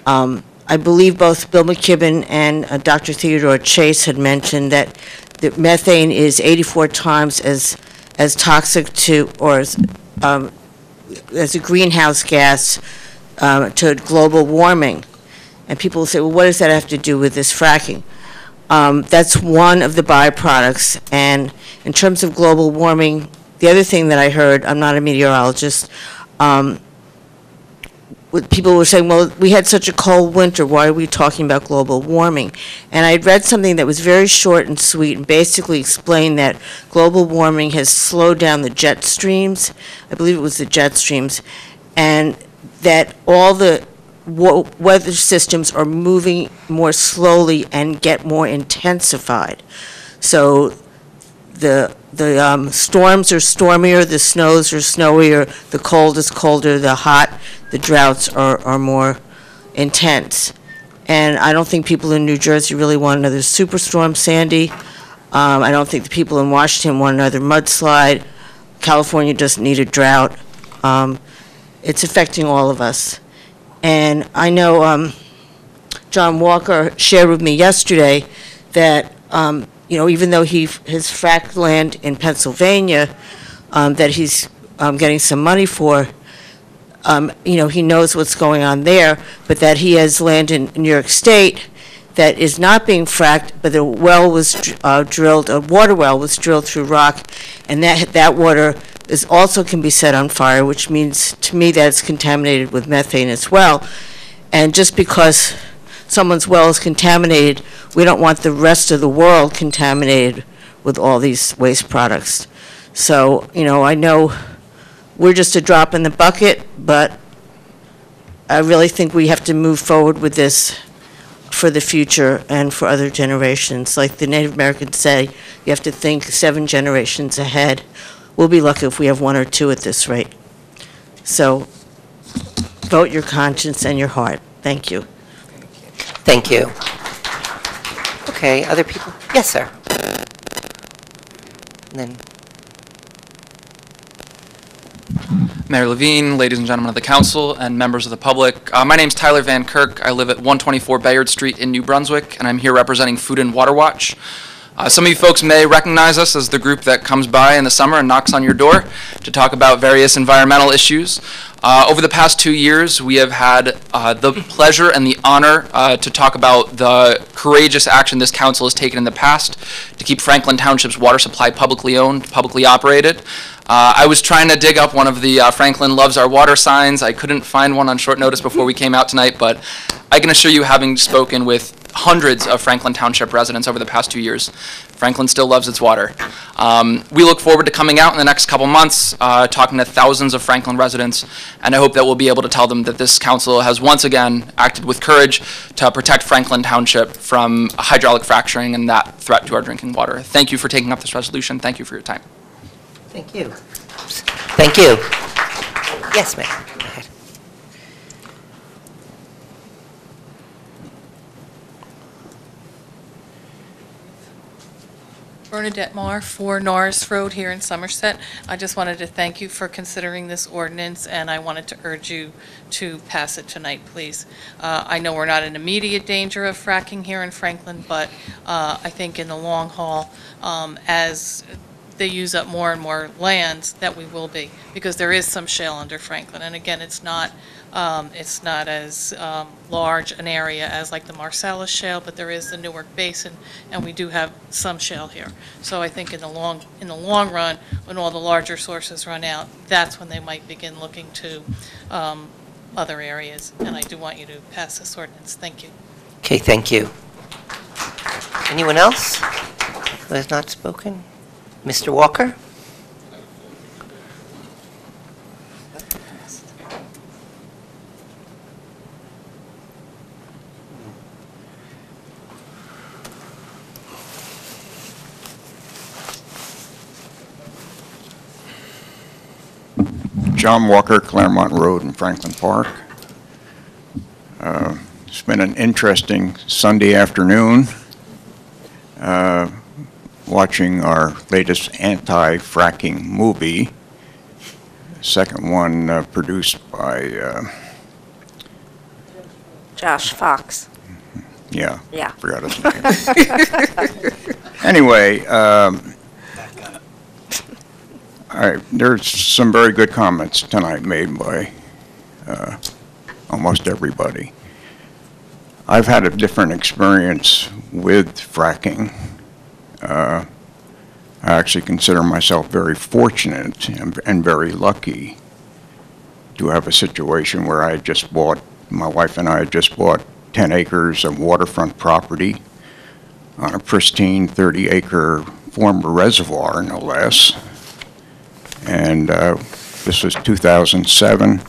I believe both Bill McKibben and Dr. Theodore Chase had mentioned that the methane is 84 times as toxic to, or as a greenhouse gas to global warming. And people will say, well, what does that have to do with this fracking? That's one of the byproducts. And in terms of global warming, the other thing that I heard, I'm not a meteorologist, people were saying, well, we had such a cold winter, why are we talking about global warming? And I read something that was very short and sweet and basically explained that global warming has slowed down the jet streams, I believe it was the jet streams, and that all the weather systems are moving more slowly and get more intensified. So the storms are stormier, the snows are snowier, the cold is colder, the droughts are more intense. And I don't think people in New Jersey really want another superstorm Sandy. I don't think the people in Washington want another mudslide. California doesn't need a drought. It's affecting all of us. And I know John Walker shared with me yesterday that even though his fracked land in Pennsylvania that he's getting some money for, he knows what's going on there, but that he has land in New York State that is not being fracked, but the well was drilled, a water well was drilled through rock, and that water also can be set on fire, which means to me that it's contaminated with methane as well. And just because someone's well is contaminated, we don't want the rest of the world contaminated with all these waste products. So, I know we're just a drop in the bucket, but I really think we have to move forward with this for the future and for other generations. Like the Native Americans say, you have to think 7 generations ahead. We'll be lucky if we have 1 or 2 at this rate. So vote your conscience and your heart. Thank you. Thank you. Okay, other people? Yes, sir. And then, Mayor Levine, ladies and gentlemen of the council, and members of the public. My name's Tyler Van Kirk. I live at 124 Bayard Street in New Brunswick, and I'm here representing Food and Water Watch. Some of you folks may recognize us as the group that comes by in the summer and knocks on your door to talk about various environmental issues. Over the past 2 years, we have had the pleasure and the honor to talk about the courageous action this council has taken in the past to keep Franklin Township's water supply publicly owned, publicly operated. I was trying to dig up one of the Franklin Loves Our Water signs. I couldn't find one on short notice before we came out tonight, but I can assure you, having spoken with hundreds of Franklin Township residents over the past 2 years, Franklin still loves its water. We look forward to coming out in the next couple months, talking to thousands of Franklin residents, and I hope that we'll be able to tell them that this council has once again acted with courage to protect Franklin Township from hydraulic fracturing and that threat to our drinking water. Thank you for taking up this resolution. Thank you for your time. thank you. Thank you. Yes, ma'am. Go ahead. Bernadette Marr, 4 Norris Road here in Somerset. I just wanted to thank you for considering this ordinance, and I wanted to urge you to pass it tonight, please. I know we're not in immediate danger of fracking here in Franklin, but I think in the long haul, as they use up more and more lands, that we will be, because there is some shale under Franklin. And again, it's not as large an area as like the Marcellus Shale, but there is the Newark Basin, and we do have some shale here. So I think in the long run, when all the larger sources run out, that's when they might begin looking to other areas. And I do want you to pass this ordinance. Thank you. Okay, thank you. Anyone else who has not spoken? Mr. Walker? John Walker, Claremont Road in Franklin Park. It's been an interesting Sunday afternoon watching our latest anti-fracking movie, second one produced by Josh Fox. Yeah. Yeah. Forgot his name. Anyway, all right, there's some very good comments tonight made by almost everybody. I've had a different experience with fracking. I actually consider myself very fortunate and very lucky to have a situation where my wife and I had just bought 10 acres of waterfront property on a pristine 30-acre former reservoir, no less. And this was 2007.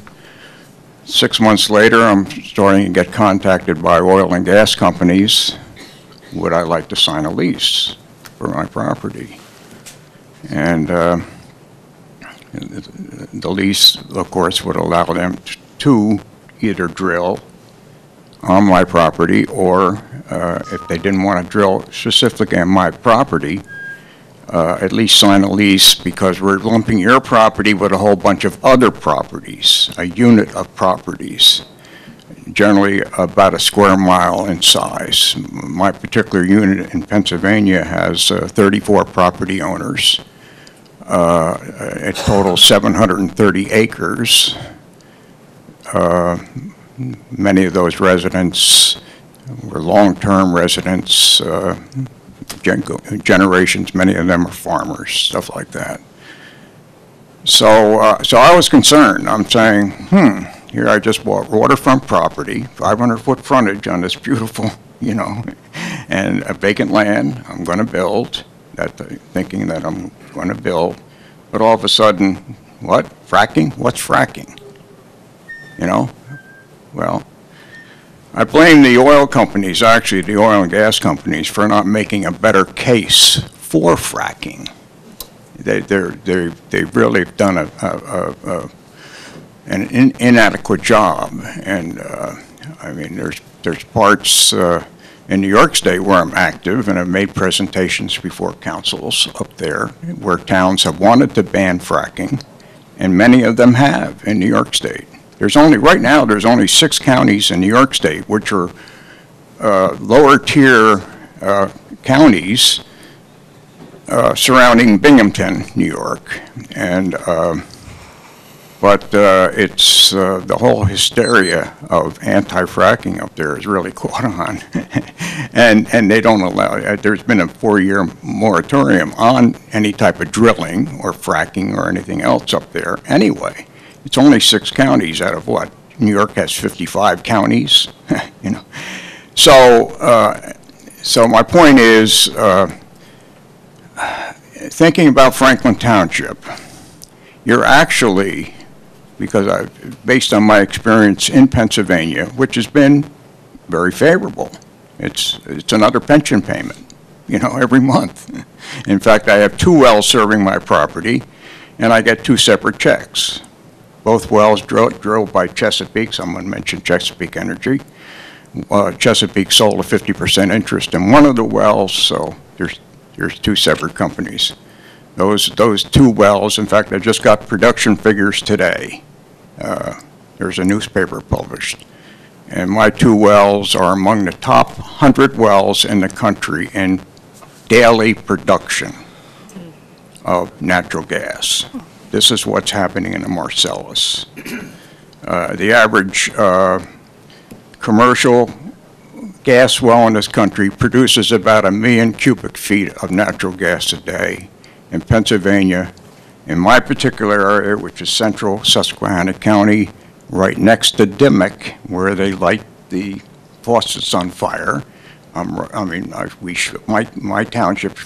6 months later, I'm starting to get contacted by oil and gas companies. Would I like to sign a lease for my property? And the lease, of course, would allow them to either drill on my property, or if they didn't want to drill specifically on my property, at least sign a lease, because we're lumping your property with a whole bunch of other properties, a unit of properties, generally about a square mile in size. My particular unit in Pennsylvania has 34 property owners. It totals 730 acres. Many of those residents were long-term residents, generations. Many of them are farmers, stuff like that. So I was concerned. I'm saying, here I just bought waterfront property, 500-foot frontage on this beautiful, and a vacant land. I'm going to build, thinking that I'm going to build. But all of a sudden, What? Fracking? What's fracking? You know? Well, I blame the oil companies, actually the oil and gas companies, for not making a better case for fracking. They've really done an inadequate job. And I mean, there's parts in New York State where I'm active and have made presentations before councils up there where towns have wanted to ban fracking, and many of them have in New York State. Right now, there's only 6 counties in New York State which are lower tier counties surrounding Binghamton, New York. And but it's the whole hysteria of anti-fracking up there is really caught on. and they don't allow, there's been a 4-year moratorium on any type of drilling or fracking or anything else up there anyway. It's only 6 counties out of what? New York has 55 counties, you know. So my point is, thinking about Franklin Township, you're actually, because based on my experience in Pennsylvania, which has been very favorable, it's another pension payment, you know, every month. In fact, I have 2 wells serving my property, and I get 2 separate checks. Both wells drilled by Chesapeake. Someone mentioned Chesapeake Energy. Chesapeake sold a 50% interest in one of the wells, so there's 2 separate companies. Those 2 wells, in fact, I just got production figures today. There's a newspaper published. And my 2 wells are among the top 100 wells in the country in daily production of natural gas. This is what's happening in the Marcellus. The average commercial gas well in this country produces about 1 million cubic feet of natural gas a day. In Pennsylvania, in my particular area, which is central Susquehanna County, right next to Dimmock, where they light the faucets on fire, my township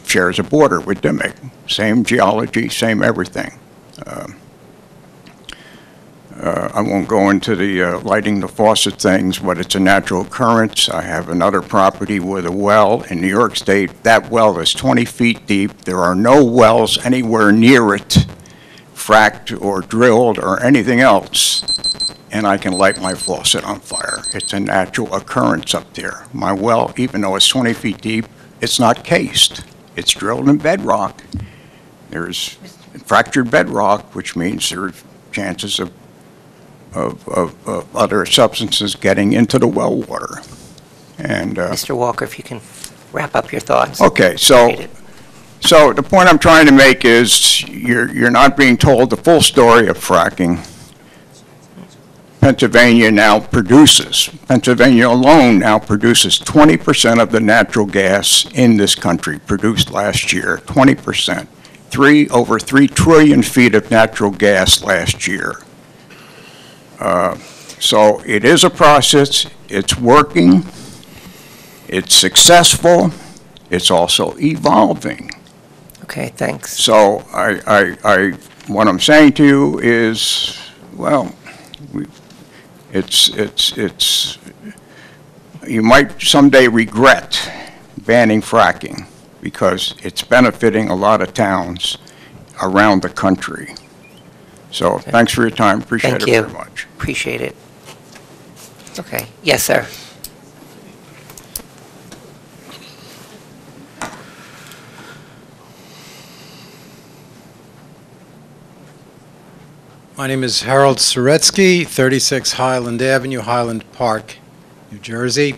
shares a border with Dimmock. Same geology, same everything. I won't go into the lighting the faucet things, but it's a natural occurrence. I have another property with a well in New York State. That well is 20 feet deep. There are no wells anywhere near it, fracked or drilled or anything else, and I can light my faucet on fire. It's a natural occurrence up there. My well, even though it's 20 feet deep, it's not cased. It's drilled in bedrock. There's fractured bedrock, which means there are chances of other substances getting into the well water. And Mr. Walker, if you can wrap up your thoughts. Okay, so the point I'm trying to make is you're not being told the full story of fracking. Pennsylvania alone now produces 20% of the natural gas in this country, produced last year, 20%. Over 3 trillion feet of natural gas last year. So it is a process, it's working, it's successful, it's also evolving. Okay, thanks. So what I'm saying to you is, well, you might someday regret banning fracking because it's benefiting a lot of towns around the country. So thanks for your time. Appreciate it very much. Appreciate it. Okay. Yes, sir. My name is Harold Soretsky, 36 Highland Avenue, Highland Park, New Jersey.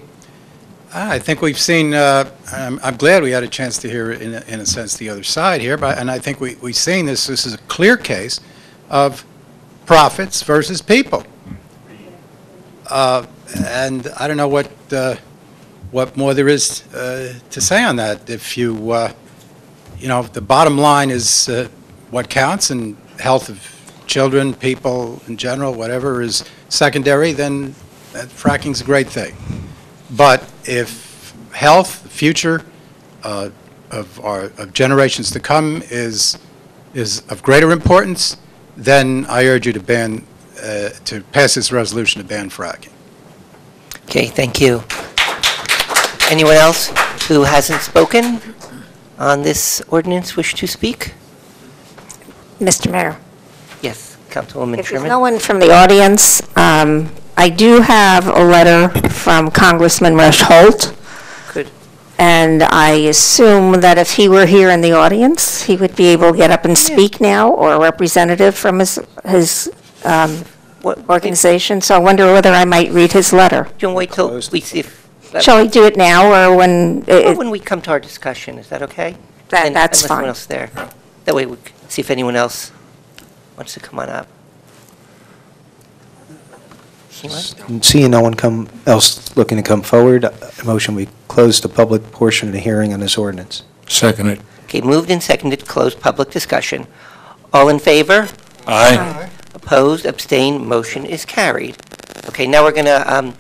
I think we've seen, I'm glad we had a chance to hear, in a sense, the other side here, and I think we've seen this. This is a clear case of profits versus people. And I don't know what more there is to say on that. If you know, the bottom line is what counts, and health of children, people in general, whatever is secondary, then fracking's a great thing. But if health, the future of generations to come is is of greater importance, then I urge you to to pass this resolution to ban fracking. Okay, thank you. Anyone else who hasn't spoken on this ordinance wish to speak? Mr. Mayor, Yes, Councilwoman if there's Sherman? no one from the audience, I do have a letter from Congressman Rush Holt. Good. And I assume that if he were here in the audience, he would be able to get up and speak now, or a representative from his organization. So I wonder whether I might read his letter. Do you want to wait till we see if... Shall we do it now, or when? When we come to our discussion, is that okay? That's Unless fine. someone else there. That way we can see if anyone else wants to come on up. Seeing no one else looking to come forward, a motion we close the public portion of the hearing on this ordinance. Second it. Okay, moved and seconded to close public discussion. All in favor? Aye. Opposed, abstained, motion is carried. Okay, now we're going to,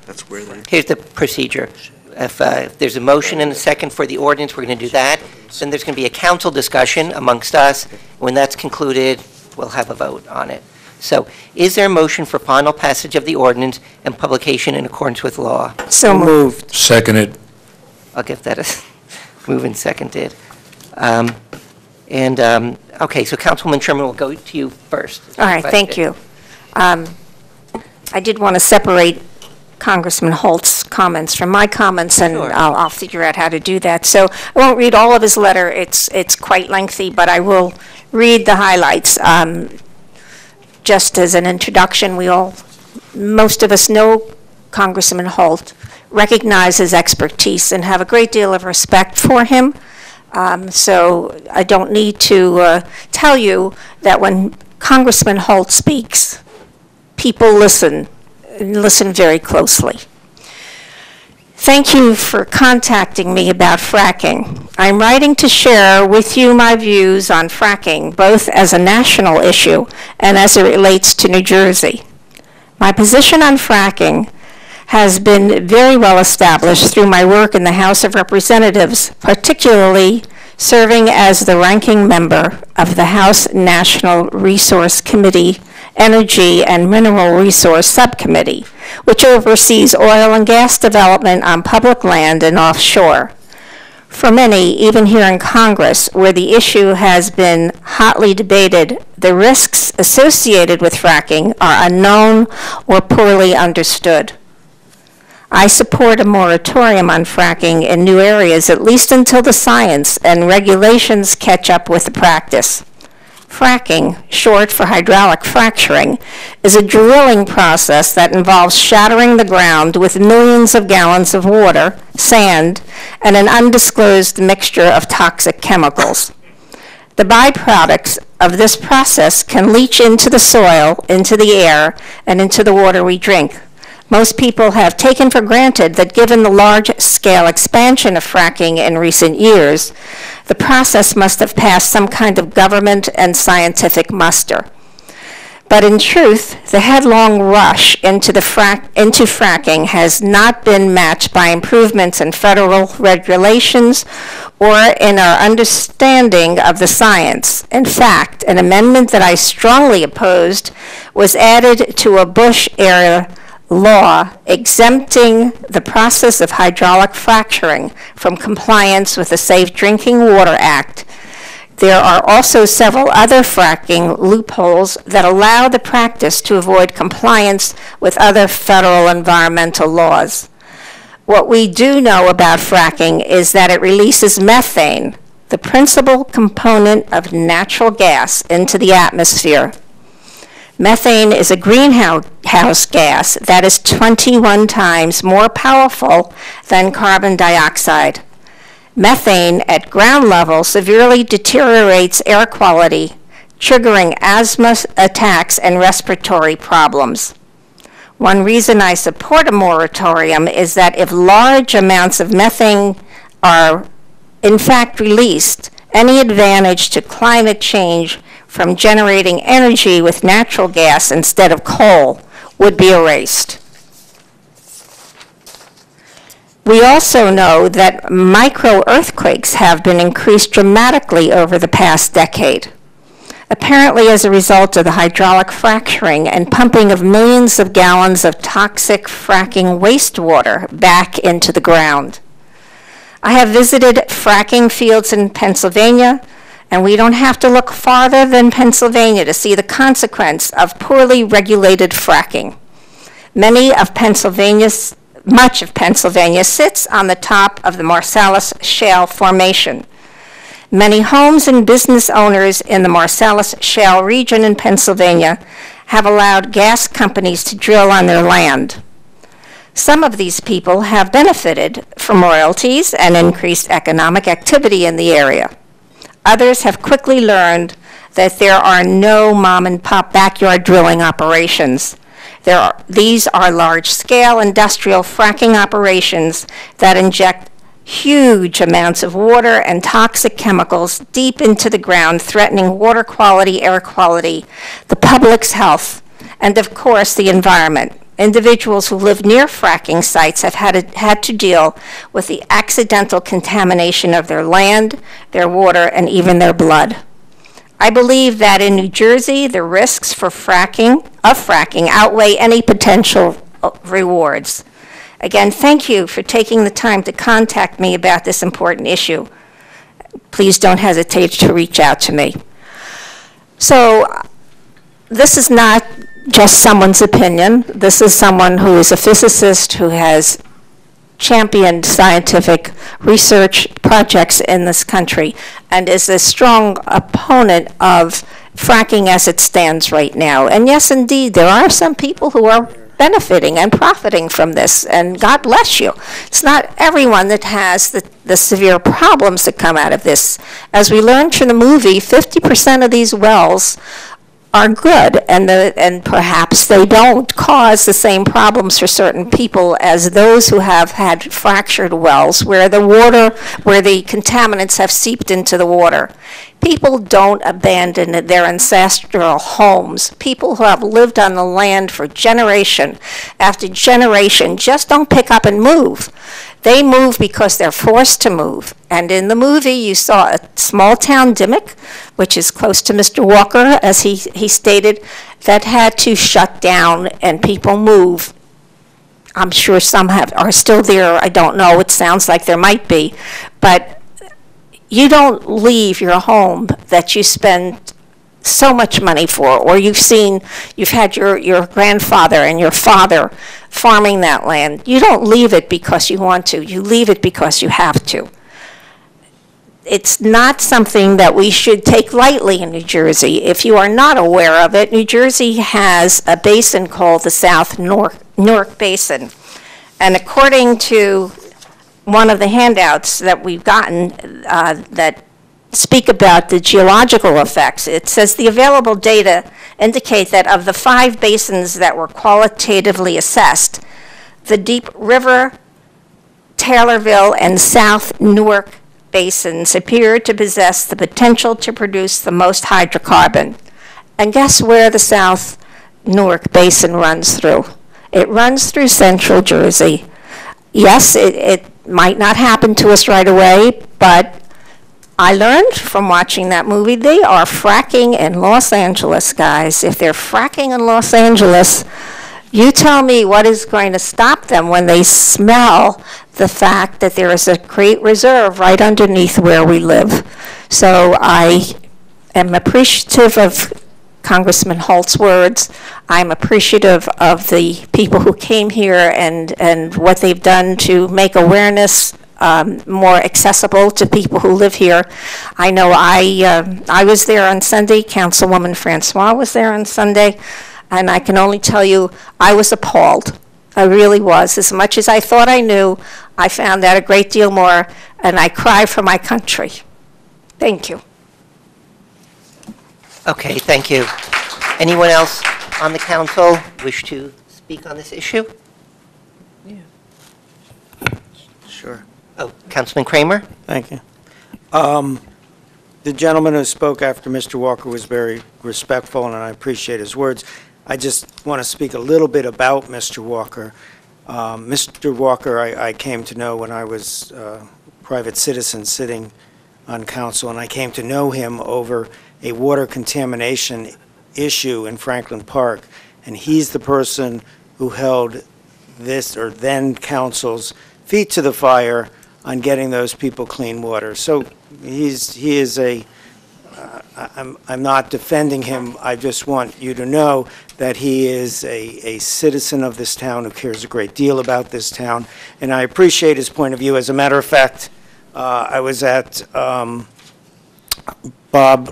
here's the procedure. If there's a motion and a second for the ordinance, we're going to do that. Then there's going to be a council discussion amongst us. When that's concluded, we'll have a vote on it. So, is there a motion for final passage of the ordinance and publication in accordance with law? So moved. Second it. I'll give that a move and seconded. Okay, so Councilwoman Sherman, we'll go to you first. All right, thank you. I did want to separate Congressman Holt's comments from my comments, and I'll figure out how to do that. So I won't read all of his letter. It's quite lengthy, but I will read the highlights. Just as an introduction, most of us know Congressman Holt, recognize his expertise, and have a great deal of respect for him. So I don't need to tell you that when Congressman Holt speaks, people listen, and listen very closely. Thank you for contacting me about fracking. I'm writing to share with you my views on fracking, both as a national issue and as it relates to New Jersey. My position on fracking has been very well established through my work in the House of Representatives, particularly serving as the ranking member of the House National Resource Committee Energy and Mineral Resource Subcommittee, which oversees oil and gas development on public land and offshore. For many, even here in Congress, where the issue has been hotly debated, the risks associated with fracking are unknown or poorly understood. I support a moratorium on fracking in new areas, at least until the science and regulations catch up with the practice. Fracking, short for hydraulic fracturing, is a drilling process that involves shattering the ground with millions of gallons of water, sand, and an undisclosed mixture of toxic chemicals. The byproducts of this process can leach into the soil, into the air, and into the water we drink. Most people have taken for granted that given the large-scale expansion of fracking in recent years, the process must have passed some kind of government and scientific muster. But in truth, the headlong rush into fracking has not been matched by improvements in federal regulations or in our understanding of the science. In fact, an amendment that I strongly opposed was added to a Bush-era law exempting the process of hydraulic fracturing from compliance with the Safe Drinking Water Act. There are also several other fracking loopholes that allow the practice to avoid compliance with other federal environmental laws. What we do know about fracking is that it releases methane, the principal component of natural gas, into the atmosphere. Methane is a greenhouse gas that is 21 times more powerful than carbon dioxide. Methane at ground level severely deteriorates air quality, triggering asthma attacks and respiratory problems. One reason I support a moratorium is that if large amounts of methane are in fact released, any advantage to climate change from generating energy with natural gas instead of coal would be erased. We also know that micro-earthquakes have been increased dramatically over the past decade. apparently as a result of the hydraulic fracturing and pumping of millions of gallons of toxic fracking wastewater back into the ground. I have visited fracking fields in Pennsylvania, and we don't have to look farther than Pennsylvania to see the consequence of poorly regulated fracking. Much of Pennsylvania sits on the top of the Marcellus Shale Formation. Many homes and business owners in the Marcellus Shale region in Pennsylvania have allowed gas companies to drill on their land. Some of these people have benefited from royalties and increased economic activity in the area. Others have quickly learned that there are no mom-and-pop backyard drilling operations. These are large-scale industrial fracking operations that inject huge amounts of water and toxic chemicals deep into the ground, threatening water quality, air quality, the public's health, and of course the environment. Individuals who live near fracking sites have had to deal with the accidental contamination of their land, their water, and even their blood. I believe that in New Jersey, the risks for fracking outweigh any potential rewards. Again, thank you for taking the time to contact me about this important issue. Please don't hesitate to reach out to me. So, this is not just someone's opinion. This is someone who is a physicist who has championed scientific research projects in this country and is a strong opponent of fracking as it stands right now. And yes, indeed, there are some people who are benefiting and profiting from this, and God bless you. It's not everyone that has the severe problems that come out of this. As we learned from the movie, 50% of these wells are good, and perhaps they don't cause the same problems for certain people as those who have had fractured wells where the contaminants have seeped into the water. People don't abandon their ancestral homes. People who have lived on the land for generation after generation just don't pick up and move. They move because they're forced to move. And in the movie, you saw a small town, Dimmock, which is close to Mr. Walker, as he stated, that had to shut down and people move. I'm sure some are still there. I don't know. It sounds like there might be. But you don't leave your home that you spend so much money for, or you've had your grandfather and your father farming that land. You don't leave it because you want to. You leave it because you have to. It's not something that we should take lightly in New Jersey. If you are not aware of it, New Jersey has a basin called the South Newark Basin. And according to one of the handouts that we've gotten that speak about the geological effects, it says the available data indicate that of the 5 basins that were qualitatively assessed, the Deep River, Taylorville, and South Newark basins appear to possess the potential to produce the most hydrocarbon. And guess where the South Newark Basin runs through? It runs through central Jersey. Yes, it might not happen to us right away, but I learned from watching that movie, they are fracking in Los Angeles, guys. If they're fracking in Los Angeles, you tell me what is going to stop them when they smell the fact that there is a great reserve right underneath where we live. So I am appreciative of Congressman Holt's words. I'm appreciative of the people who came here and what they've done to make awareness more accessible to people who live here. I know I was there on Sunday. Councilwoman Francois was there on Sunday. And I can only tell you, I was appalled. I really was. As much as I thought I knew, I found out a great deal more, and I cry for my country. Thank you. Okay, thank you. Anyone else on the council wish to speak on this issue? Yeah. Sure. Oh, Councilman Kramer? Thank you. The gentleman who spoke after Mr. Walker was very respectful, and I appreciate his words. I just want to speak a little bit about Mr. Walker. Mr. Walker, I came to know when I was a private citizen sitting on council, and I came to know him over a water contamination issue in Franklin Park, and he's the person who held this, or then council's, feet to the fire on getting those people clean water. So he is a, I'm not defending him, I just want you to know that he is a citizen of this town who cares a great deal about this town, and I appreciate his point of view. As a matter of fact, I was at Bob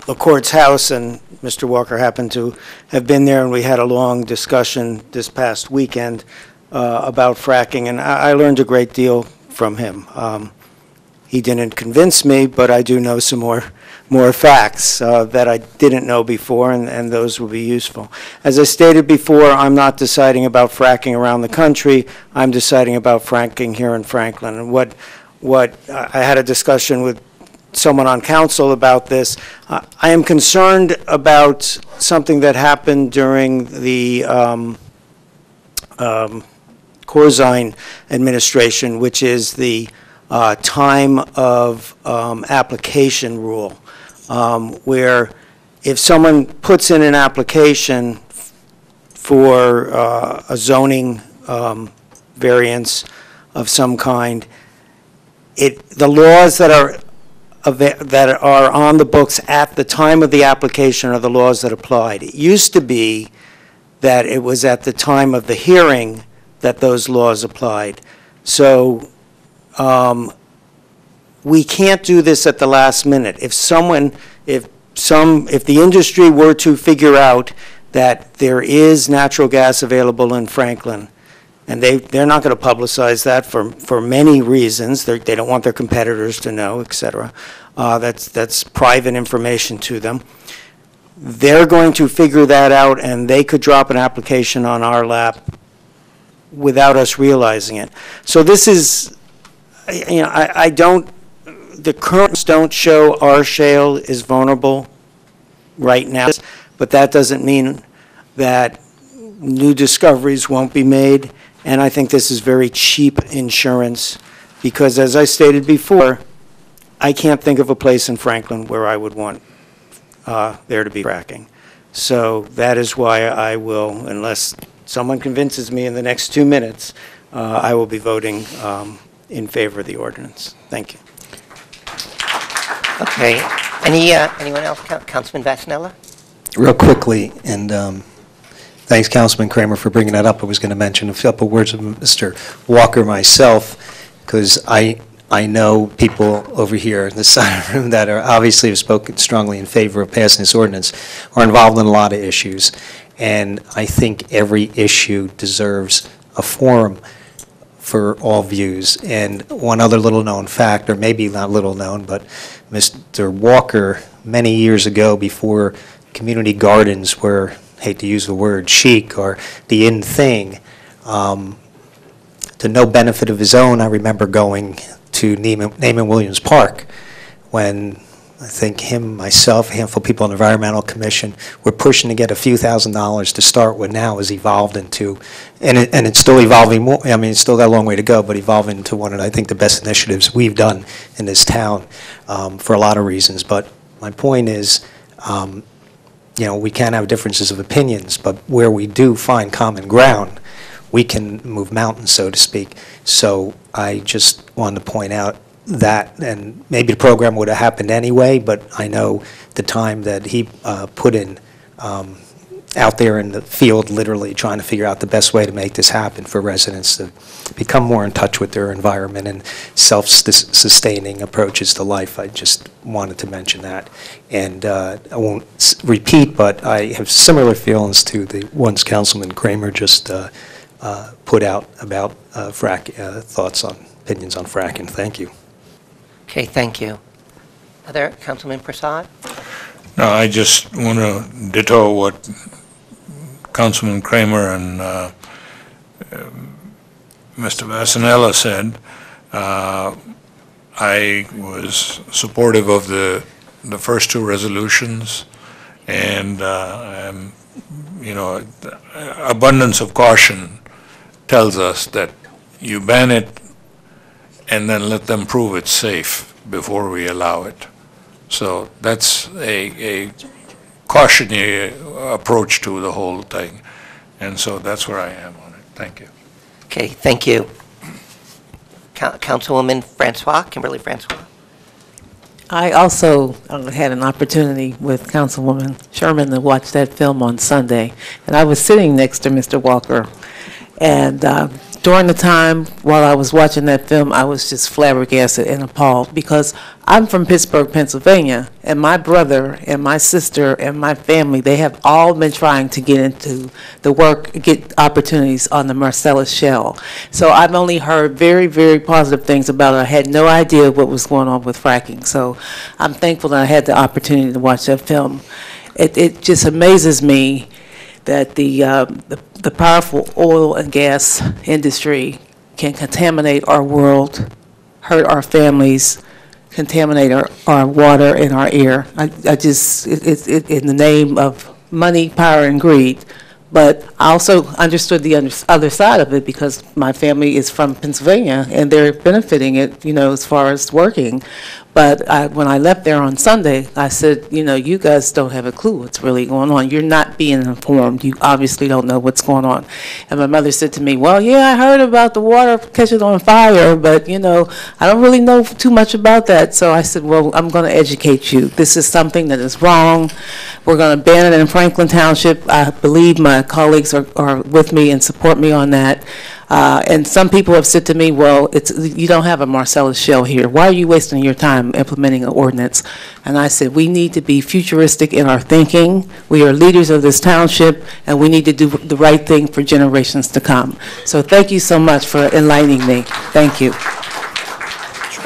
LaCourte's house, and Mr. Walker happened to have been there, and we had a long discussion this past weekend about fracking, and I learned a great deal from him. He didn't convince me, but I do know some more facts that I didn't know before, and those will be useful. As I stated before, I'm not deciding about fracking around the country. I'm deciding about fracking here in Franklin. And what I had a discussion with someone on council about this. I am concerned about something that happened during the Corzine administration, which is the time of application rule, where if someone puts in an application for a zoning variance of some kind, the laws that are on the books at the time of the application are the laws that applied. It used to be that it was at the time of the hearing that those laws applied. So we can't do this at the last minute. If the industry were to figure out that there is natural gas available in Franklin, and they're not going to publicize that for many reasons. They don't want their competitors to know, et cetera. That's private information to them. They're going to figure that out, and they could drop an application on our lap without us realizing it. So this is, the currents don't show our shale is vulnerable right now, but that doesn't mean that new discoveries won't be made. And I think this is very cheap insurance because, as I stated before, I can't think of a place in Franklin where I would want there to be fracking. So that is why I will, unless someone convinces me in the next 2 minutes, I will be voting in favor of the ordinance. Thank you. Okay. Anyone else? Councilman Vasanella? Real quickly, and thanks, Councilman Kramer, for bringing that up. I was going to mention a couple words of Mr. Walker myself, because I know people over here on this side of the room that are obviously have spoken strongly in favor of passing this ordinance, are involved in a lot of issues. And I think every issue deserves a forum for all views. And one other little known fact, or maybe not little known, but Mr. Walker, many years ago, before community gardens were, hate to use the word chic or the in thing, to no benefit of his own, I remember going to Neiman Williams Park when I think him, myself, a handful of people on the Environmental Commission were pushing to get a few $1,000s to start what now has evolved into, and it's still evolving more. I mean, it's still got a long way to go, but evolving into one of, I think, the best initiatives we've done in this town for a lot of reasons. But my point is, we can have differences of opinions, but where we do find common ground, we can move mountains, so to speak. So I just wanted to point out that, and maybe the program would have happened anyway, but I know the time that he put in out there in the field, literally trying to figure out the best way to make this happen for residents to become more in touch with their environment and self-sustaining approaches to life. I just wanted to mention that. And I won't repeat, but I have similar feelings to the ones Councilman Kramer just put out about thoughts on, opinions on fracking. Thank you. Okay, thank you. Other, Councilman Prasad? No, I just want to ditto what Councilman Kramer and Mr. Vasanella said. I was supportive of the first two resolutions, and abundance of caution tells us that you ban it and then let them prove it's safe before we allow it. So that's a cautionary approach to the whole thing. And so that's where I am on it. Thank you. Okay, thank you. Councilwoman Francois, Kimberly Francois. I also had an opportunity with Councilwoman Sherman to watch that film on Sunday, and I was sitting next to Mr. Walker. And during the time while I was watching that film, I was just flabbergasted and appalled because I'm from Pittsburgh, Pennsylvania, and my brother and my sister and my family, they have all been trying to get into the work, get opportunities on the Marcellus Shale. So I've only heard very, very positive things about it. I had no idea what was going on with fracking. So I'm thankful that I had the opportunity to watch that film. It just amazes me that the powerful oil and gas industry can contaminate our world, hurt our families, contaminate our water and our air. I just, in the name of money, power, and greed. But I also understood the other side of it because my family is from Pennsylvania and they're benefiting it, you know, as far as working. But when I left there on Sunday, I said, you know, you guys don't have a clue what's really going on. You're not being informed. You obviously don't know what's going on. And my mother said to me, well, yeah, I heard about the water catching on fire, but, you know, I don't really know too much about that. So I said, well, I'm going to educate you. This is something that is wrong. We're going to ban it in Franklin Township. I believe my colleagues are with me and support me on that. And some people have said to me, well, you don't have a Marcellus Shale here. Why are you wasting your time implementing an ordinance? And I said, we need to be futuristic in our thinking. We are leaders of this township, and we need to do the right thing for generations to come. So thank you so much for enlightening me. Thank you.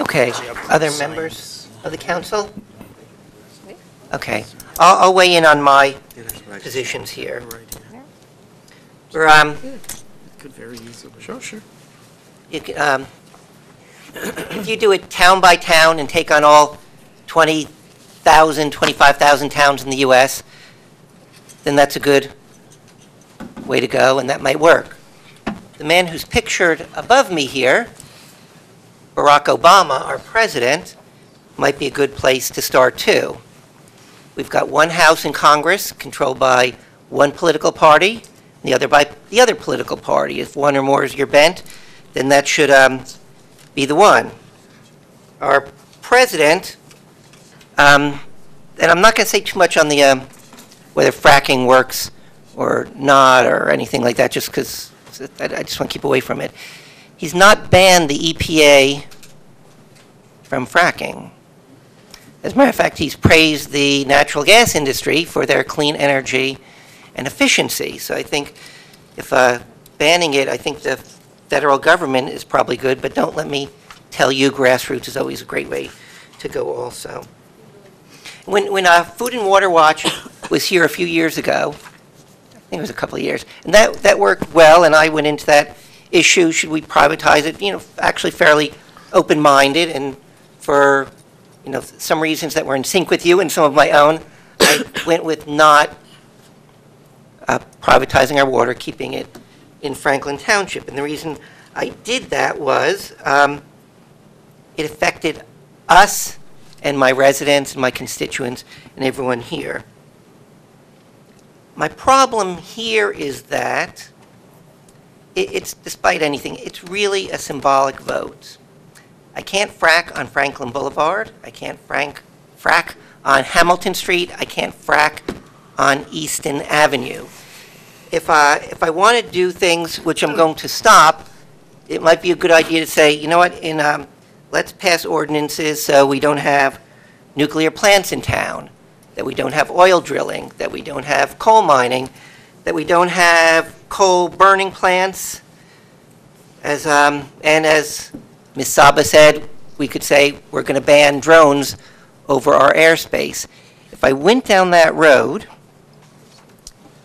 Okay, other members of the council? Okay, I'll weigh in on my positions here. We're, Very easily. Sure. if you do it town by town and take on all 20,000, 25,000 towns in the U.S., then that's a good way to go, and that might work. The man who's pictured above me here, Barack Obama, our president, might be a good place to start, too. We've got one house in Congress controlled by one political party, the other by the other political party. If one or more is your bent, then that should be the one. Our president, and I'm not going to say too much on the whether fracking works or not or anything like that, just because I just want to keep away from it. He's not banned the EPA from fracking. As a matter of fact, he's praised the natural gas industry for their clean energy and efficiency. So I think if banning it, I think the federal government is probably good, but don't let me tell you grassroots is always a great way to go also. When Food and Water Watch was here a few years ago, I think it was a couple of years, and that worked well, and I went into that issue, should we privatize it, you know, actually fairly open-minded, and for, you know, some reasons that were in sync with you and some of my own, I went with not privatizing our water, keeping it in Franklin Township. And the reason I did that was it affected us and my residents and my constituents and everyone here. My problem here is that it's, despite anything, it's really a symbolic vote. I can't frack on Franklin Boulevard. I can't frack on Hamilton Street. I can't frack on Easton Avenue. If I want to do things which I'm going to stop, it might be a good idea to say, you know what, let's pass ordinances so we don't have nuclear plants in town, that we don't have oil drilling, that we don't have coal mining, that we don't have coal burning plants. And as Ms. Saba said, we could say we're going to ban drones over our airspace. If I went down that road,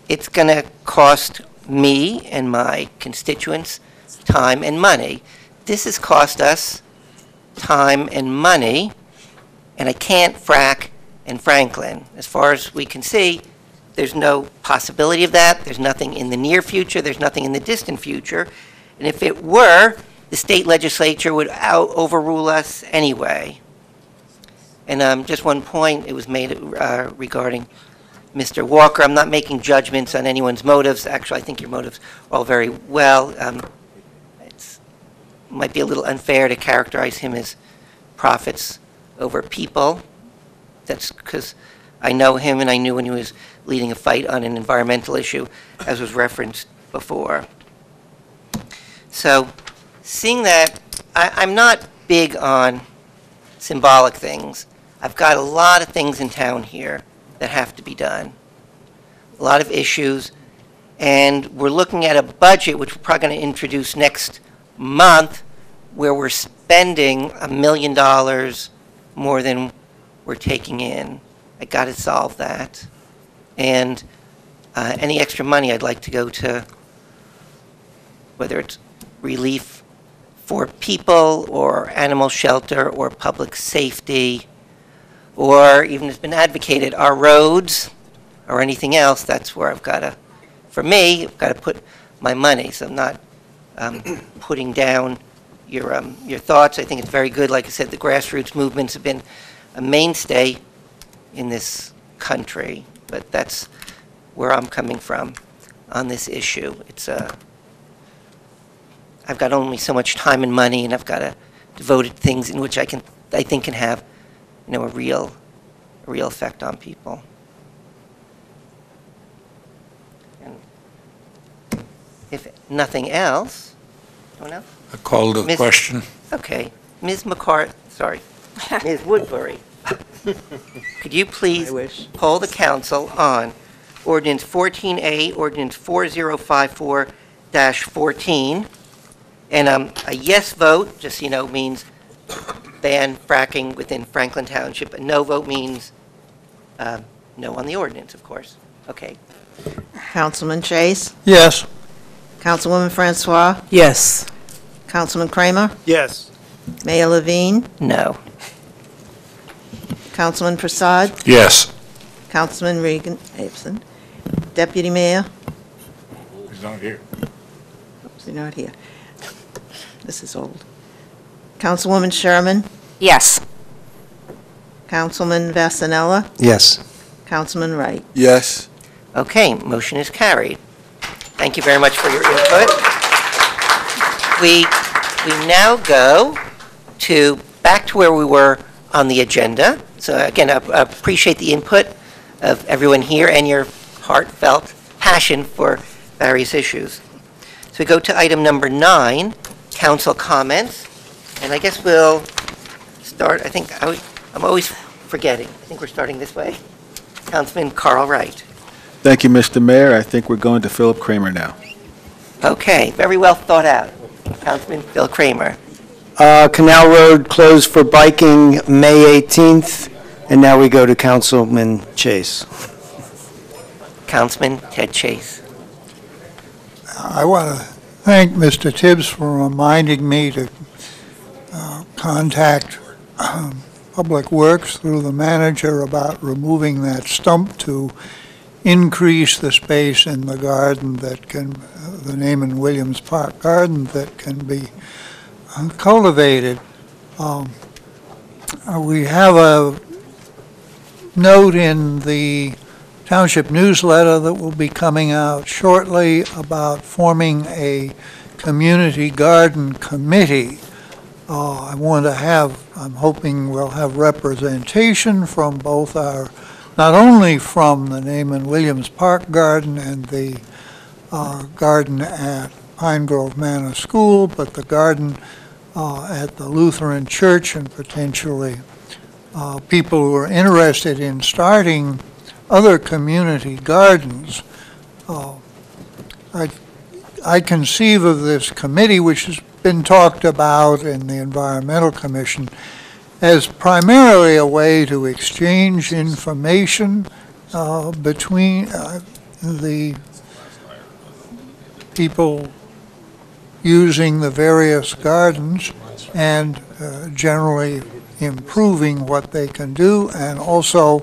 it's going to cost me and my constituents time and money. This has cost us time and money, and I can't frack in Franklin. As far as we can see, there's no possibility of that. There's nothing in the near future. There's nothing in the distant future. And if it were, the state legislature would overrule us anyway. And just one point, it was made regarding Mr. Walker. I'm not making judgments on anyone's motives. Actually, I think your motives are all very well. It might be a little unfair to characterize him as profits over people. That's because I know him and I knew when he was leading a fight on an environmental issue, as was referenced before. So, seeing that, I'm not big on symbolic things. I've got a lot of things in town here that have to be done. A lot of issues, and we're looking at a budget, which we're probably going to introduce next month, where we're spending $1 million more than we're taking in. I got to solve that. And any extra money I'd like to go to, whether it's relief for people or animal shelter or public safety, or even it's been advocated, our roads or anything else, that's where I've got to, for me, I've got to put my money. So I'm not putting down your thoughts. I think it's very good. Like I said, the grassroots movements have been a mainstay in this country, but that's where I'm coming from on this issue. It's I've got only so much time and money, and I've got to devote it to things in which I think can have, a real effect on people. And if nothing else, anyone else? I call the question. Okay, Ms. McCarthy, sorry, Ms. Woodbury, could you please poll the council on Ordinance 14A, Ordinance 4054-14, and a yes vote, just so you know, means ban fracking within Franklin Township. A no vote means no on the ordinance, of course. Okay. Councilman Chase? Yes. Councilwoman Francois? Yes. Councilman Kramer? Yes. Mayor Levine? No. Councilman Prasad? Yes. Councilman Regan, absent. Deputy Mayor? He's not here. Oops, you're not here. This is old. Councilwoman Sherman? Yes. Councilman Vasanella? Yes. Councilman Wright? Yes. Okay, motion is carried. Thank you very much for your input. We now go back to where we were on the agenda. So again, I appreciate the input of everyone here and your heartfelt passion for various issues. So we go to item number 9, council comments. And I guess we'll start, I'm always forgetting. I think we're starting this way. Councilman Carl Wright. Thank you, Mr. Mayor. I think we're going to Philip Kramer now. Okay, very well thought out. Councilman Phil Kramer. Canal Road closed for biking May 18th, and now we go to Councilman Chase. Councilman Ted Chase. I want to thank Mr. Tibbs for reminding me to contact Public Works through the manager about removing that stump to increase the space in the garden that can, the Naaman Williams Park Garden that can be cultivated. We have a note in the Township newsletter that will be coming out shortly about forming a community garden committee. I'm hoping we'll have representation from both not only from the Naaman Williams Park Garden and the garden at Pine Grove Manor School, but the garden at the Lutheran Church, and potentially people who are interested in starting other community gardens. I conceive of this committee, which has been talked about in the Environmental Commission, as primarily a way to exchange information between the people using the various gardens and generally improving what they can do, and also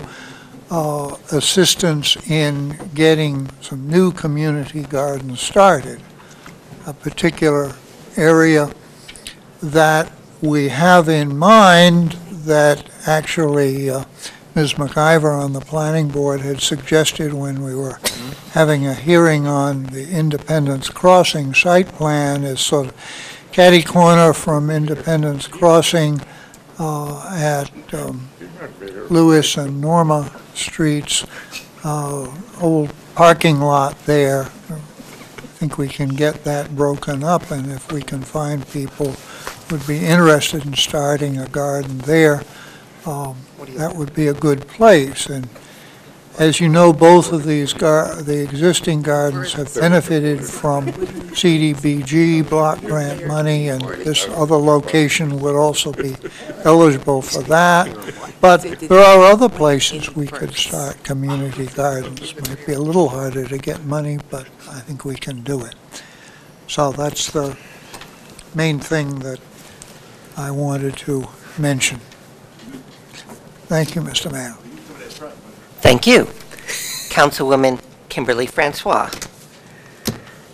assistance in getting some new community gardens started. A particular area that we have in mind that actually Ms. McIver on the planning board had suggested when we were having a hearing on the Independence Crossing site plan is sort of catty corner from Independence Crossing at Lewis and Norma Streets, old parking lot there. I think we can get that broken up, and if we can find people who would be interested in starting a garden there, that would be a good place. And as you know, both of these, the existing gardens have benefited from CDBG block grant money, and this other location would also be eligible for that. But there are other places we could start community gardens. It might be a little harder to get money, but I think we can do it. So that's the main thing that I wanted to mention. Thank you, Mr. Mayor. Thank you. Councilwoman Kimberly Francois.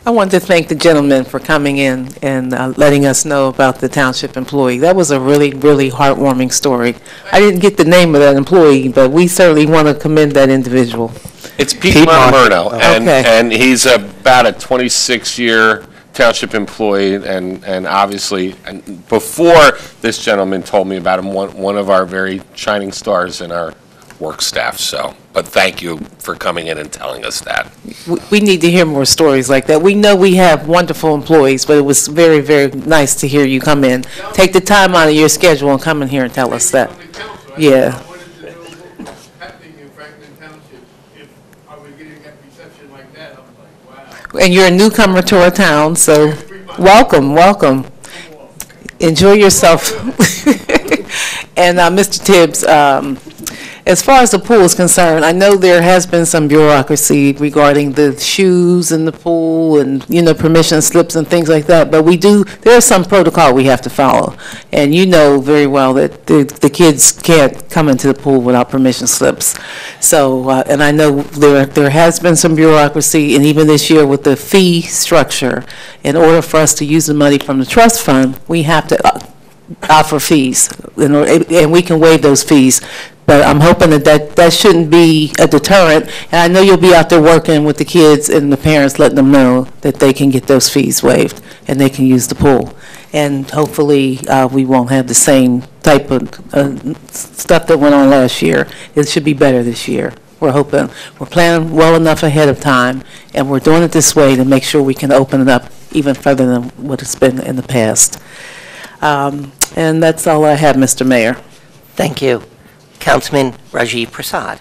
I want to thank the gentleman for coming in and letting us know about the township employee. That was a really, really heartwarming story. I didn't get the name of that employee, but we certainly want to commend that individual. It's Pete Montemurno, Okay. and he's about a 26-year township employee, and obviously, and before this gentleman told me about him, one of our very shining stars in our work staff. So, but thank you for coming in and telling us that. We need to hear more stories like that. We know we have wonderful employees, but it was very, very nice to hear you come in. Take the time out of your schedule and come in here and tell us that. Yeah. And you're a newcomer to our town, so welcome, welcome. Enjoy yourself. And Mr. Tibbs, as far as the pool is concerned, I know there has been some bureaucracy regarding the shoes in the pool and, you know, permission slips and things like that, but there's some protocol we have to follow. And you know very well that the kids can't come into the pool without permission slips. So, and I know there has been some bureaucracy, and even this year with the fee structure, in order for us to use the money from the trust fund, we have to offer fees, and we can waive those fees. But I'm hoping that shouldn't be a deterrent, and I know you'll be out there working with the kids and the parents, letting them know that they can get those fees waived and they can use the pool. And hopefully, we won't have the same type of stuff that went on last year. It should be better this year. We're hoping, we're planning well enough ahead of time, and we're doing it this way to make sure we can open it up even further than what it's been in the past. And that's all I have, Mr. Mayor. Thank you. Councilman Rajiv Prasad.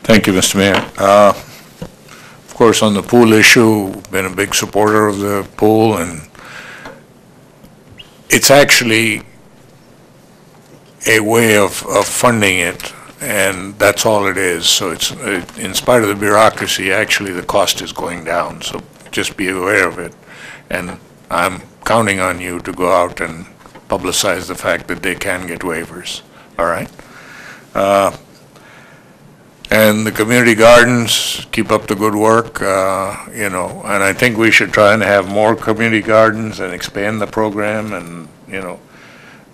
Thank you, Mr. Mayor. Of course, on the pool issue, been a big supporter of the pool, and it's actually a way of funding it, and that's all it is. So it's, in spite of the bureaucracy, actually the cost is going down, so just be aware of it. And I'm counting on you to go out and publicize the fact that they can get waivers, all right? And the community gardens, keep up the good work, you know, and I think we should try and have more community gardens and expand the program, and, you know,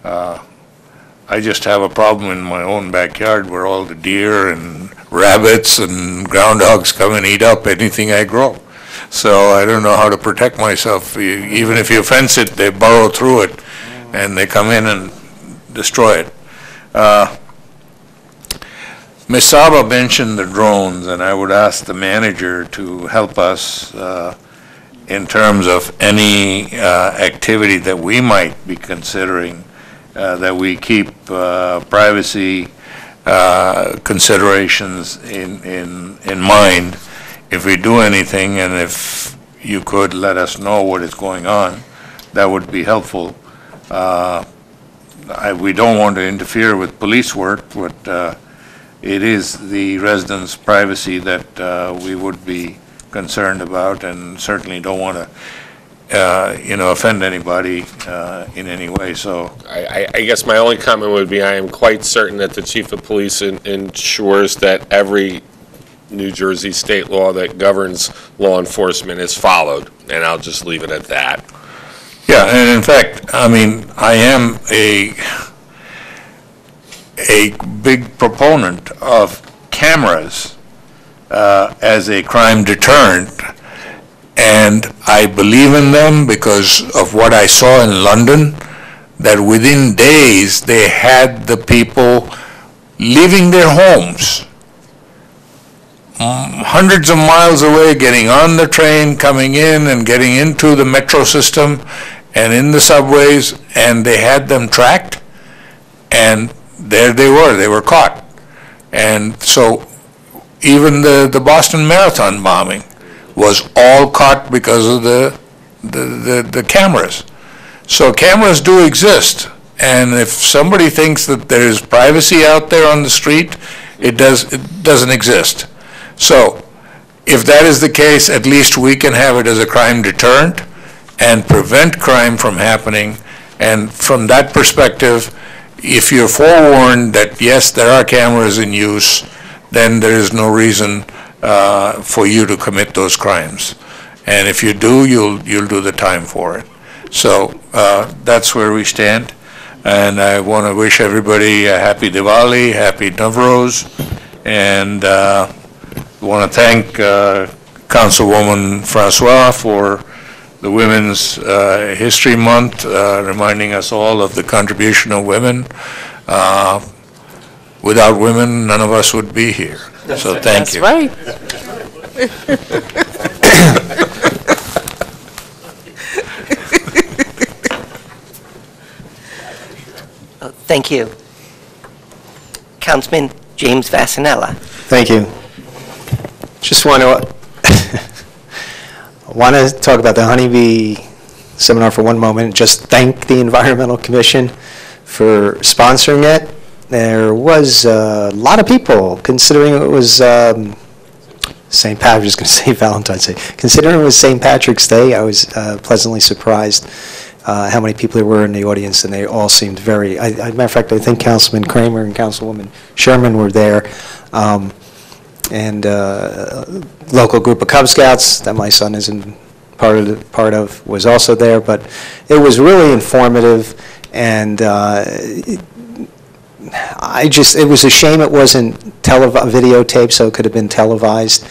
I just have a problem in my own backyard where all the deer and rabbits and groundhogs come and eat up anything I grow. So I don't know how to protect myself. Even if you fence it, they burrow through it, and they come in and destroy it. Ms. Saba mentioned the drones, and I would ask the manager to help us in terms of any activity that we might be considering, that we keep privacy considerations in mind. If we do anything, and if you could let us know what is going on, that would be helpful. We don't want to interfere with police work, but it is the residents' privacy that we would be concerned about, and certainly don't want to, you know, offend anybody in any way. So I guess my only comment would be I am quite certain that the chief of police ensures that every New Jersey state law that governs law enforcement is followed, and I'll just leave it at that. Yeah, and in fact, I mean, I am a big proponent of cameras as a crime deterrent, and I believe in them because of what I saw in London, that within days they had the people leaving their homes, hundreds of miles away, getting on the train, coming in and getting into the metro system and in the subways, and they had them tracked, and there they were caught. And so even the Boston Marathon bombing was all caught because of the cameras. So cameras do exist, and if somebody thinks that there's privacy out there on the street, it doesn't exist. So if that is the case, at least we can have it as a crime deterrent and prevent crime from happening. And from that perspective, if you're forewarned that, yes, there are cameras in use, then there is no reason for you to commit those crimes. And if you do, you'll do the time for it. So that's where we stand. And I want to wish everybody a happy Diwali, happy Navroz, and want to thank Councilwoman Francois for the Women's History Month, reminding us all of the contribution of women. Without women, none of us would be here. So thank you. That's right. Thank you. Councilman James Vassanella. Thank you. Just want to talk about the honeybee seminar for one moment and just thank the Environmental Commission for sponsoring it. There was a lot of people, considering it was St. Patrick's, I was going to say Valentine's Day. Considering it was St. Patrick's Day, I was pleasantly surprised how many people there were in the audience, and they all seemed very, matter of fact, I think Councilman Kramer and Councilwoman Sherman were there, and local group of Cub Scouts that my son isn't part of was also there, but it was really informative, and it was a shame it wasn't videotaped, so it could have been televised,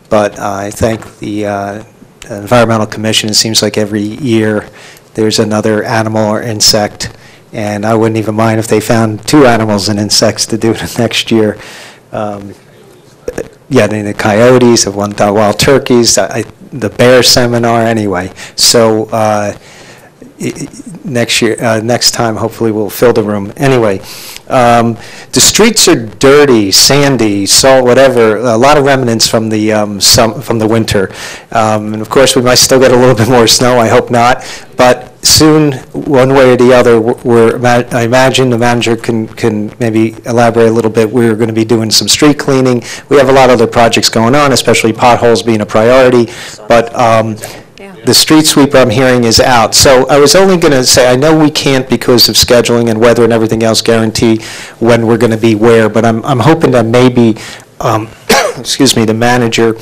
but I thank the Environmental Commission. It seems like every year there's another animal or insect, and I wouldn't even mind if they found 2 animals and insects to do it next year. Yeah, the coyotes, the wild turkeys, the bear seminar, anyway. So next time, hopefully we'll fill the room. Anyway, the streets are dirty, sandy, salt, whatever. A lot of remnants from the winter, and of course we might still get a little bit more snow. I hope not, but soon, one way or the other, I imagine the manager can maybe elaborate a little bit. We're going to be doing some street cleaning. We have a lot of other projects going on, especially potholes being a priority, but the street sweeper I'm hearing is out. So I was only going to say, I know we can't, because of scheduling and weather and everything else, guarantee when we're going to be where, but I'm hoping that maybe, excuse me, the manager,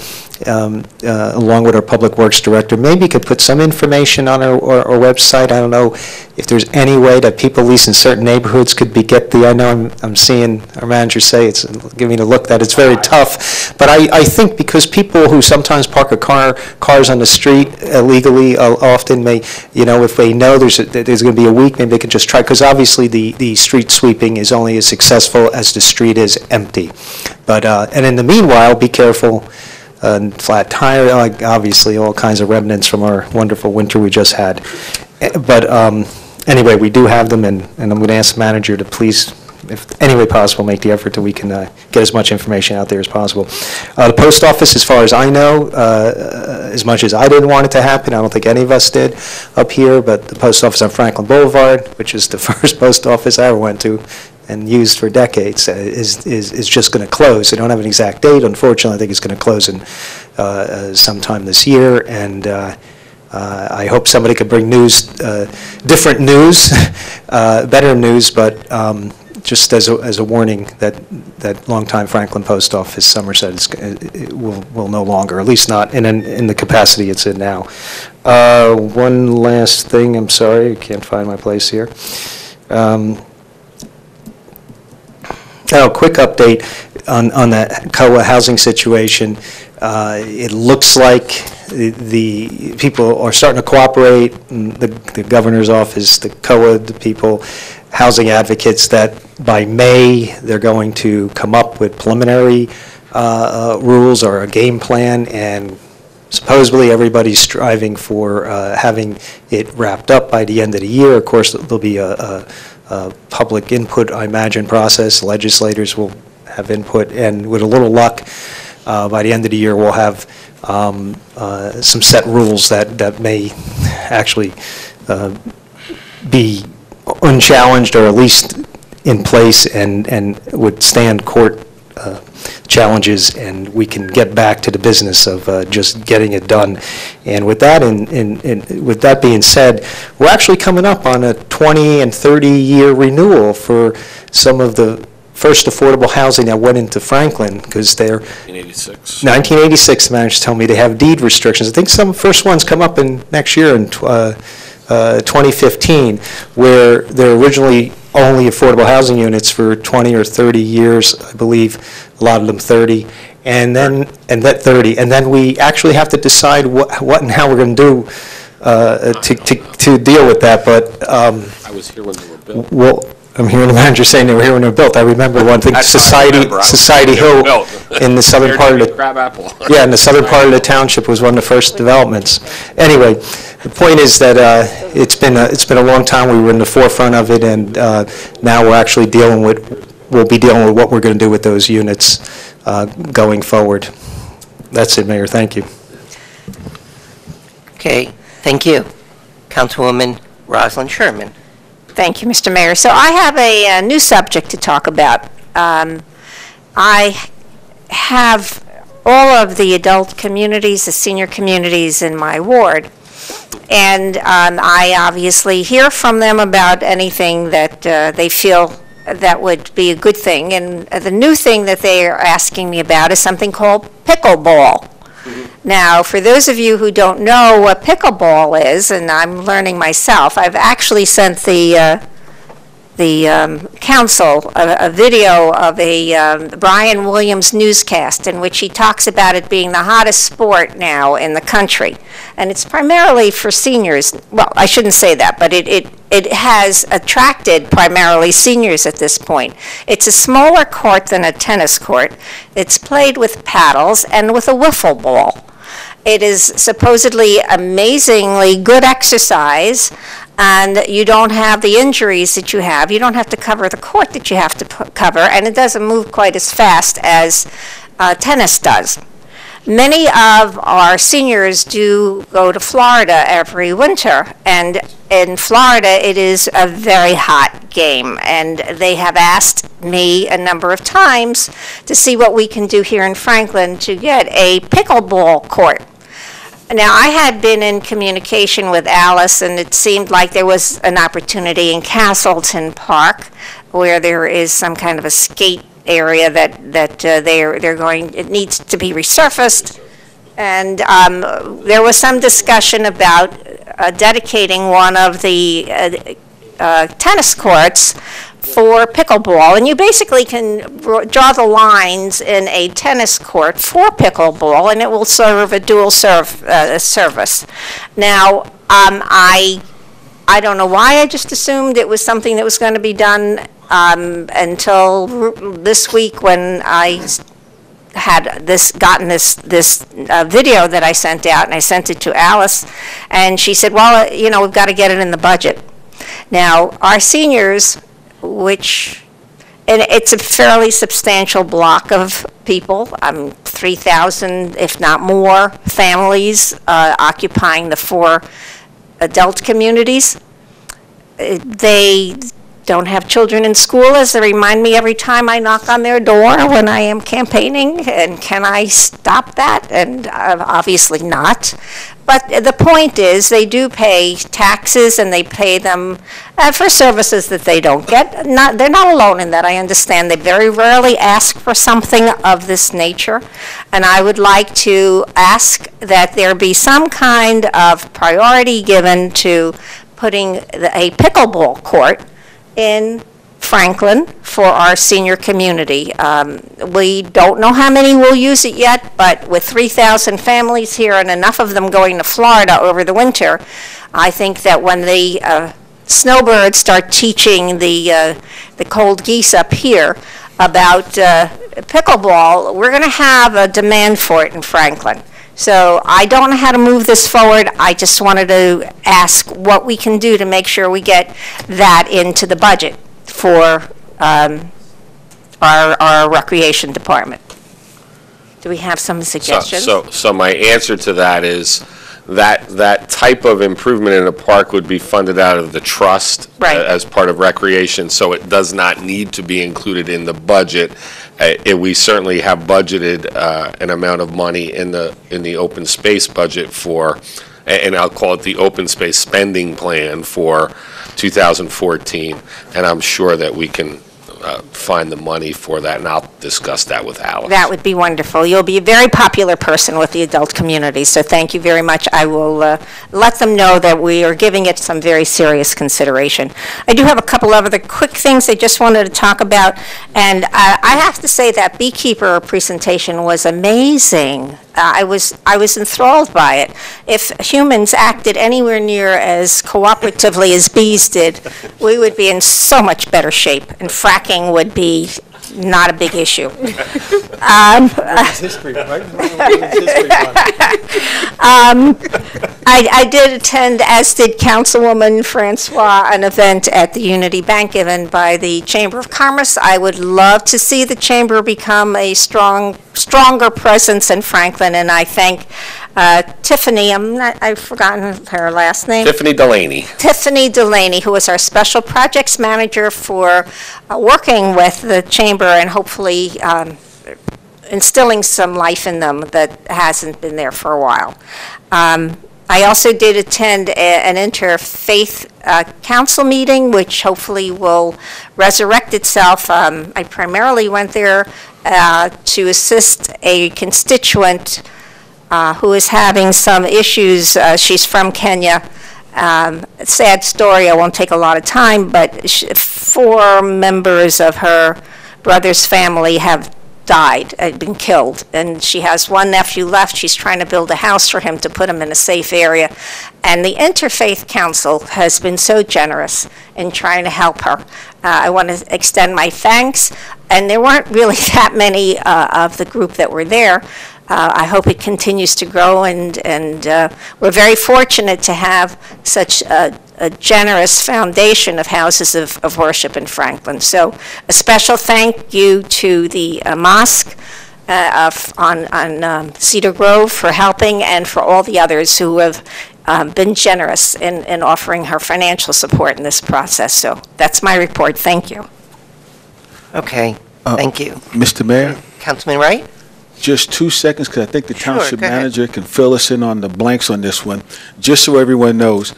along with our Public Works Director, maybe could put some information on our website. I don't know if there's any way that people, at least in certain neighborhoods, could I know I'm seeing our manager say, it's giving me the look that it's very tough, but I think because people who sometimes park cars on the street illegally often may, if they know there's going to be a week, maybe they could just try, because obviously the street sweeping is only as successful as the street is empty. But, and in the meanwhile, be careful. Flat tire, obviously all kinds of remnants from our wonderful winter we just had. But anyway, we do have them, and I'm going to ask the manager to please, if any way possible, make the effort that we can get as much information out there as possible. The post office, as far as I know, as much as I didn't want it to happen, I don't think any of us did up here, but the post office on Franklin Boulevard, which is the first post office I ever went to, and used for decades, is just going to close. They don't have an exact date. Unfortunately, I think it's going to close in sometime this year, and I hope somebody could bring news, different news, better news, but just as a warning that longtime Franklin Post Office, Somerset, will no longer, at least not in the capacity it's in now. One last thing, I'm sorry, I can't find my place here. Oh, quick update on that COA housing situation. It looks like the people are starting to cooperate, the governor's office, the COA, the people, housing advocates, that by May, they're going to come up with preliminary rules or a game plan, and supposedly everybody's striving for having it wrapped up by the end of the year. Of course, there'll be a public input, I imagine, process. Legislators will have input, and with a little luck, by the end of the year, we'll have some set rules that may actually be unchallenged, or at least in place, and would stand court challenges, and we can get back to the business of just getting it done. And with that, with that being said, we're actually coming up on a 20 and 30-year renewal for some of the first affordable housing that went into Franklin, because they're 1986. The managers tell me they have deed restrictions. I think some first ones come up in next year in 2015, where they're originally only affordable housing units for 20 or 30 years, I believe, a lot of them 30, and then we actually have to decide what and how we're going to do to deal with that. But I was here when they were built. well, I'm hearing the manager saying they were here when they were built. I remember one thing, Society Hill in the southern part of the yeah, in the southern part of the township was one of the first developments. Anyway, the point is that it's been a long time. We were in the forefront of it, and now we're actually we'll be dealing with what we're going to do with those units going forward. That's it, Mayor. Thank you. Okay, thank you. Councilwoman Rosalind Sherman. Thank you, Mr. Mayor. So I have a new subject to talk about. I have all of the adult communities, the senior communities in my ward, and I obviously hear from them about anything that they feel that would be a good thing. And the new thing that they are asking me about is something called pickleball. Now, for those of you who don't know what pickleball is, and I'm learning myself, I've actually sent the council a video of a Brian Williams newscast in which he talks about it being the hottest sport now in the country. And it's primarily for seniors. Well, I shouldn't say that, but it has attracted primarily seniors at this point. It's a smaller court than a tennis court. It's played with paddles and with a wiffle ball. It is supposedly amazingly good exercise, and you don't have the injuries that you have. You don't have to cover the court that you have to cover, and it doesn't move quite as fast as tennis does. Many of our seniors do go to Florida every winter, and in Florida it is a very hot game, and they have asked me a number of times to see what we can do here in Franklin to get a pickleball court. Now, I had been in communication with Alice, and it seemed like there was an opportunity in Castleton Park where there is some kind of a skate area that it needs to be resurfaced. And there was some discussion about dedicating one of the tennis courts for pickleball, and you basically can draw the lines in a tennis court for pickleball, and it will serve a dual service. Now, I don't know why I just assumed it was something that was going to be done until this week when I had gotten this video that I sent out, and I sent it to Alice, and she said, well, you know, we've got to get it in the budget. Now, our seniors, and it's a fairly substantial block of people, 3,000, if not more, families occupying the 4 adult communities. They don't have children in school, as they remind me every time I knock on their door when I am campaigning, and can I stop that? And obviously not. But the point is, they do pay taxes, and they pay them for services that they don't get. They're not alone in that, I understand. They very rarely ask for something of this nature. And I would like to ask that there be some kind of priority given to putting a pickleball court in Franklin for our senior community. We don't know how many will use it yet, but with 3,000 families here and enough of them going to Florida over the winter, I think that when the snowbirds start teaching the cold geese up here about pickleball, we're going to have a demand for it in Franklin. So I don't know how to move this forward. I just wanted to ask what we can do to make sure we get that into the budget for our recreation department. Do we have some suggestions? So my answer to that is that type of improvement in a park would be funded out of the trust as part of recreation, so it does not need to be included in the budget. We certainly have budgeted an amount of money in the open space budget for, and I'll call it the open space spending plan for 2014, and I'm sure that we can find the money for that, and I'll discuss that with Alice. That would be wonderful. You'll be a very popular person with the adult community, so thank you very much. I will let them know that we are giving it some very serious consideration. I do have a couple of other quick things I just wanted to talk about, and I have to say that beekeeper presentation was amazing. I was enthralled by it. If humans acted anywhere near as cooperatively as bees did, we would be in so much better shape, and fracking would be not a big issue. I did attend, as did Councilwoman Francois, an event at the Unity Bank given by the Chamber of Commerce. I would love to see the Chamber become a stronger presence in Franklin, and I thank Tiffany, I've forgotten her last name. Tiffany Delaney. Tiffany Delaney, who is our Special Projects Manager for working with the Chamber and hopefully instilling some life in them that hasn't been there for a while. I also did attend an interfaith council meeting, which hopefully will resurrect itself. I primarily went there to assist a constituent who is having some issues. She's from Kenya. Sad story, I won't take a lot of time, but 4 members of her brother's family have died, been killed, and she has one nephew left. She's trying to build a house for him to put him in a safe area, and the Interfaith Council has been so generous in trying to help her. I want to extend my thanks, and there weren't really that many of the group that were there. I hope it continues to grow, and we're very fortunate to have such a generous foundation of houses of worship in Franklin. So a special thank you to the mosque on Cedar Grove for helping, and for all the others who have been generous in offering her financial support in this process. So that's my report. Thank you. Okay, thank you. Mr. Mayor? Councilman Wright? Just 2 seconds, because I think the township go ahead. manager can fill us in on the blanks on this one. Just so everyone knows,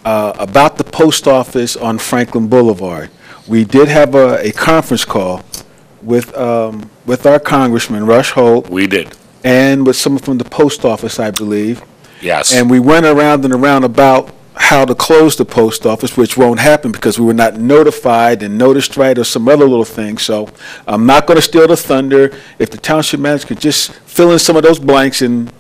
about the post office on Franklin Boulevard, we did have a conference call with our Congressman, Rush Holt. We did. And with someone from the post office, I believe. Yes. And we went around and around about how to close the post office, which won't happen because we were not notified and noticed right or some other little thing. So I'm not going to steal the thunder. If the township manager could just fill in some of those blanks, and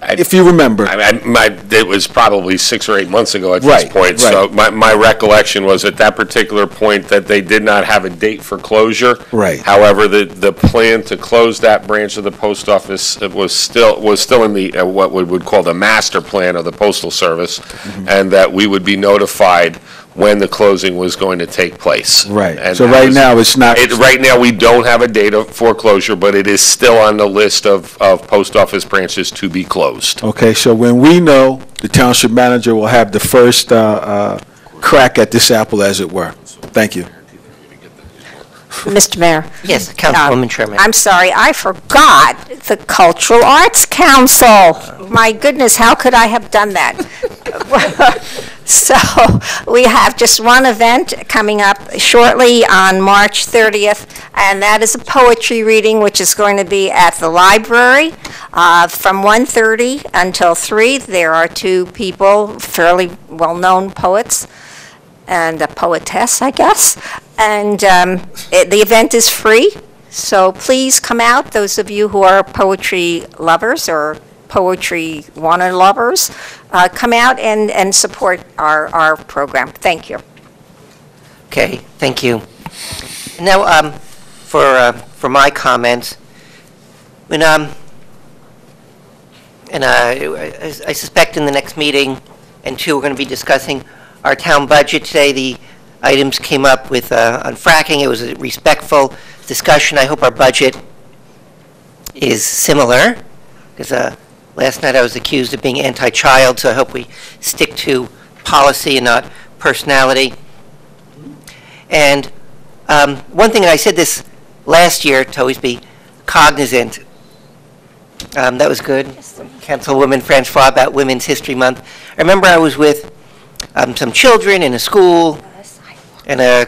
if you remember. It was probably 6 or 8 months ago at Right, this point. right. So my recollection was at that particular point that they did not have a date for closure. Right. However, the plan to close that branch of the post office was still in the what we would call the master plan of the Postal Service, and that we would be notified when the closing was going to take place. Right. And So that right was- now, it's not. Right now, we don't have a date of foreclosure, but it is still on the list of post office branches to be closed. Okay, so when we know, the township manager will have the first crack at this apple, as it were. Thank you. Mr. Mayor. Yes, Councilwoman Sherman. I'm sorry, I forgot the Cultural Arts Council. My goodness, how could I have done that? So we have just one event coming up shortly on March 30th, and that is a poetry reading, which is going to be at the library from 1:30 until 3. There are 2 people, fairly well-known poets, and a poetess, I guess. And the event is free, so please come out, those of you who are poetry lovers or poetry wanna lovers, come out and support our program. Thank you. Okay, thank you. Now, for my comments, when I suspect in the next meeting, and two, we're going to be discussing our town budget today. The items came up with on fracking. It was a respectful discussion. I hope our budget is similar, because last night I was accused of being anti-child, so I hope we stick to policy and not personality. And one thing, and I said this last year, to always be cognizant. That was good. Councilwoman Francois about Women's History Month. I remember I was with some children in a school in a